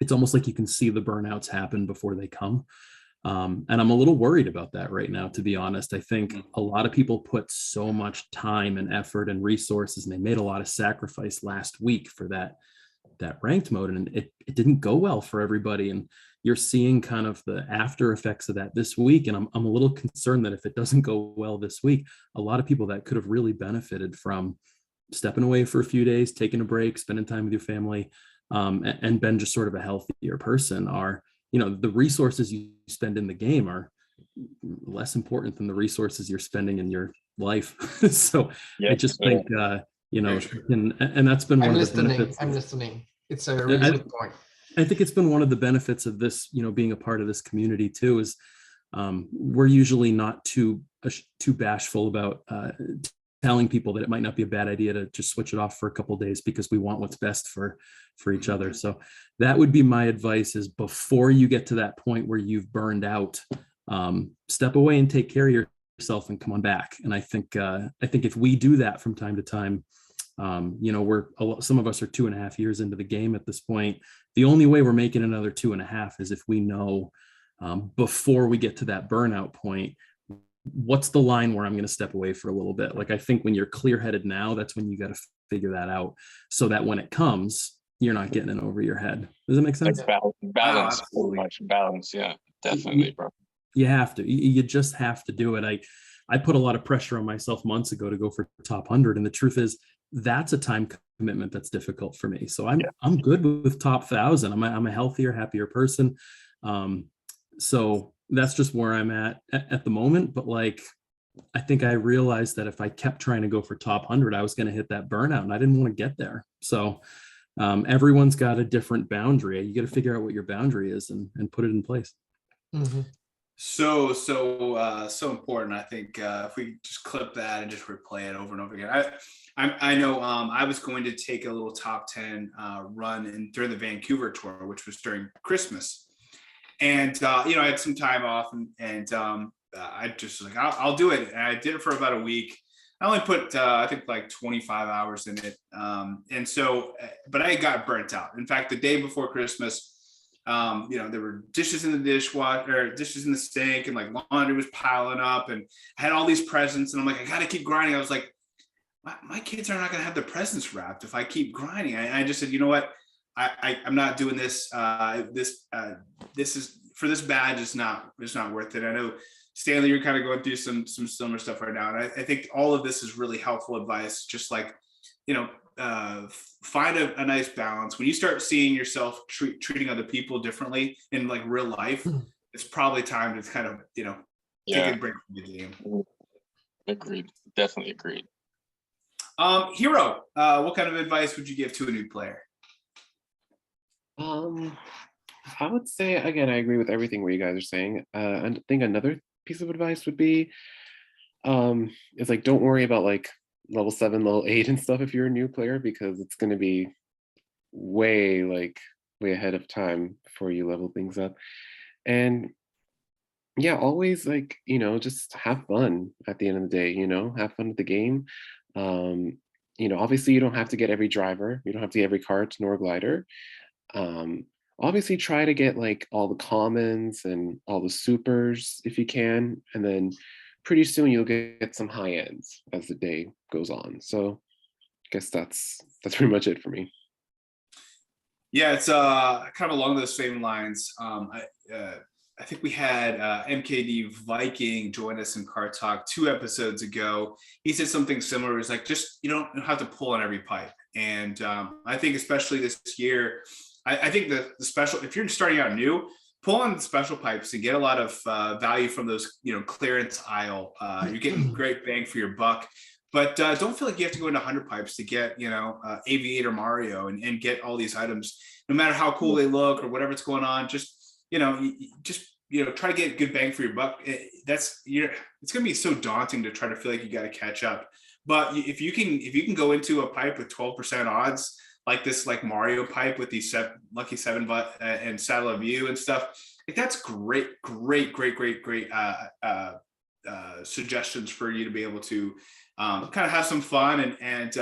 it's almost like you can see the burnouts happen before they come. And I'm a little worried about that right now, to be honest. I think a lot of people put so much time and effort and resources, and they made a lot of sacrifice last week for that ranked mode, and it didn't go well for everybody. And you're seeing kind of the after effects of that this week. And I'm a little concerned that if it doesn't go well this week, a lot of people that could have really benefited from stepping away for a few days, taking a break, spending time with your family, and been just sort of a healthier person are, you know, the resources you spend in the game are less important than the resources you're spending in your life. So I just think, you know, and that's been one of the benefits. I'm listening. It's a really good point. I think it's been one of the benefits of this, you know, being a part of this community too, is we're usually not too bashful about telling people that it might not be a bad idea to just switch it off for a couple of days, because we want what's best for each other. So that would be my advice, is before you get to that point where you've burned out, step away and take care of yourself and come on back. And I think if we do that from time to time, you know, some of us are 2.5 years into the game at this point. The only way we're making another 2.5 is if we know before we get to that burnout point, what's the line where I'm going to step away for a little bit. Like, I think when you're clear-headed now, that's when you got to figure that out, so that when it comes, you're not getting it over your head. Does that make sense? Like balance, pretty much balance. Yeah, definitely, bro. You have to. You just have to do it. I put a lot of pressure on myself months ago to go for top 100, and the truth is that's a time commitment that's difficult for me. So I'm good with top 1,000. I'm a healthier, happier person. So that's just where I'm at the moment. But like, I think I realized that if I kept trying to go for top 100, I was going to hit that burnout, and I didn't want to get there. So everyone's got a different boundary. You got to figure out what your boundary is and put it in place. Mm-hmm. So important. I think if we just clip that and just replay it over and over again. I know I was going to take a little top 10 run during the Vancouver tour, which was during Christmas. And, you know, I had some time off, and I just was like, I'll do it. And I did it for about a week. I only put, I think, like 25 hours in it. And so, but I got burnt out. In fact, the day before Christmas, you know, there were dishes in the dishwasher, dishes in the sink, and like laundry was piling up, and I had all these presents, and I'm like, I got to keep grinding. I was like, my kids are not going to have their presents wrapped if I keep grinding. I just said, you know what? I'm not doing this. This is, for this badge, it's not worth it. I know, Stanley, you're kind of going through some similar stuff right now. And I think all of this is really helpful advice. Just like, you know, find a nice balance. When you start seeing yourself treating other people differently in like real life, it's probably time to kind of, you know, take a break from the game. Agreed. Definitely agreed. Hero, what kind of advice would you give to a new player? I would say, again, I agree with everything what you guys are saying. I think another piece of advice would be, is like, don't worry about like level 7, level 8 and stuff if you're a new player, because it's going to be way ahead of time before you level things up. And yeah, always, like, you know, just have fun at the end of the day, you know, have fun with the game. You know, obviously you don't have to get every driver, you don't have to get every cart nor glider. Obviously try to get like all the commons and all the supers if you can, and then pretty soon you'll get some high ends as the day goes on. So I guess that's pretty much it for me. Yeah, it's kind of along those same lines. I think we had MKD Viking join us in Car Talk 2 episodes ago. He said something similar. It's like, just, you don't have to pull on every pipe. And I think especially this year, I think the special, if you're starting out new, pull on the special pipes and get a lot of value from those, you know, clearance aisle. You're getting great bang for your buck. But don't feel like you have to go into 100 pipes to get, you know, Aviator Mario and get all these items, no matter how cool they look or whatever's going on. Just, you know, try to get good bang for your buck. It's going to be so daunting to try to feel like you got to catch up. But if you can go into a pipe with 12% odds, like this, like Mario pipe with these lucky 7 and Saddle of You and stuff, Like that's great suggestions for you to be able to kind of have some fun and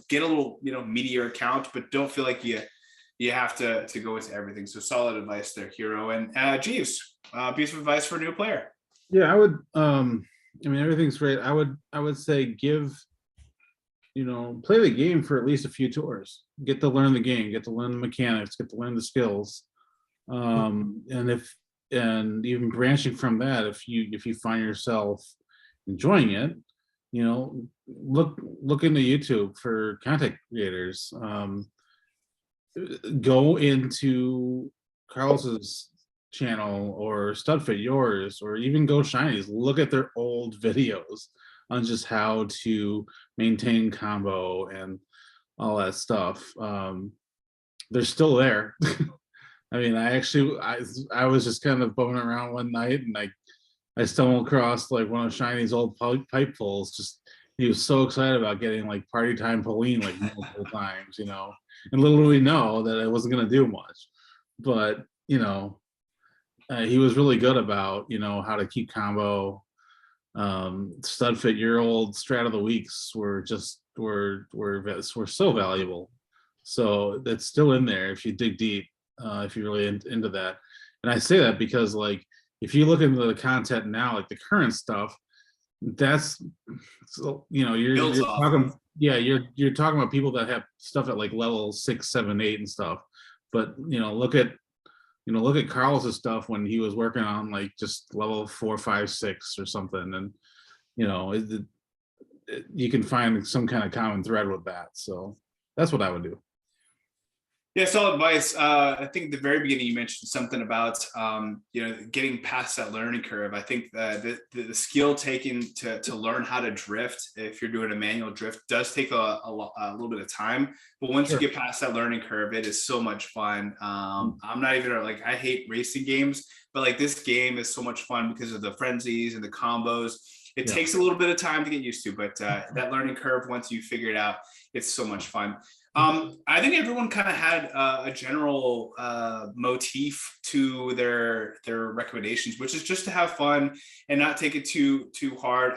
get a little, you know, meatier account, but don't feel like you have to go into everything. So solid advice there, Hero. And Jeeves, piece of advice for a new player. Yeah, I would. I mean, everything's great. I would say give, you know, play the game for at least a few tours. Get to learn the game. Get to learn the mechanics. Get to learn the skills. And even branching from that, if you find yourself enjoying it, you know, look into YouTube for content creators. Go into Carlos's channel or Studfit yours, or even Go Shiny's. Look at their old videos on just how to maintain combo and all that stuff. They're still there. I mean, I was just kind of bumming around one night, and I stumbled across like one of Shiny's old pipefuls. Just he was so excited about getting like party time Pauline like multiple times, you know. And little did we know that it wasn't gonna do much, but you know, he was really good about, you know, how to keep combo. Studfit, your old strat of the weeks were so valuable. So that's still in there if you dig deep, if you're really into that. And I say that because like if you look into the content now, like the current stuff, that's, you know, you're talking, yeah, you're talking about people that have stuff at like level 6, 7, 8 and stuff. But you know, look at Carlos's stuff when he was working on like just level 4, 5, 6 or something, and you know, you can find some kind of common thread with that. So that's what I would do. Yeah, solid advice. I think at the very beginning you mentioned something about you know, getting past that learning curve. I think the skill taken to learn how to drift, if you're doing a manual drift, does take a little bit of time. But once you get past that learning curve, it is so much fun. I'm not even like, I hate racing games, but like this game is so much fun because of the frenzies and the combos. It takes a little bit of time to get used to, but that learning curve, once you figure it out, it's so much fun. I think everyone kind of had a general motif to their recommendations, which is just to have fun and not take it too hard.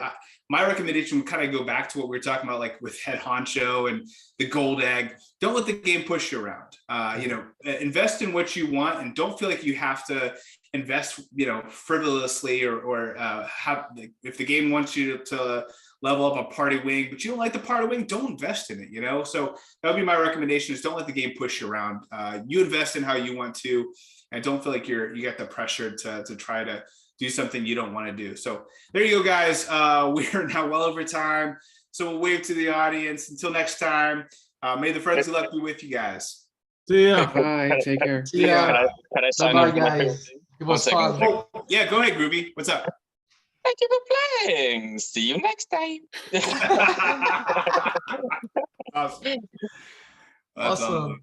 My recommendation would kind of go back to what we were talking about, like with Head Honcho and the Gold Egg. Don't let the game push you around. You know, invest in what you want, and don't feel like you have to invest, you know, frivolously or have, if the game wants you to level up a party wing, but you don't like the party wing, don't invest in it, you know? So that would be my recommendation, is don't let the game push you around. You invest in how you want to, and don't feel like you got the pressure to try to do something you don't want to do. So there you go, guys. We are now well over time. So we'll wave to the audience. Until next time, may the friends of luck be with you guys. See ya. Bye. Take care. See ya. Can I sign Bye, off? guys. It was fun. Oh, yeah, go ahead, Groovy. What's up? Thank you for playing. See you next time. Awesome. That's Awesome.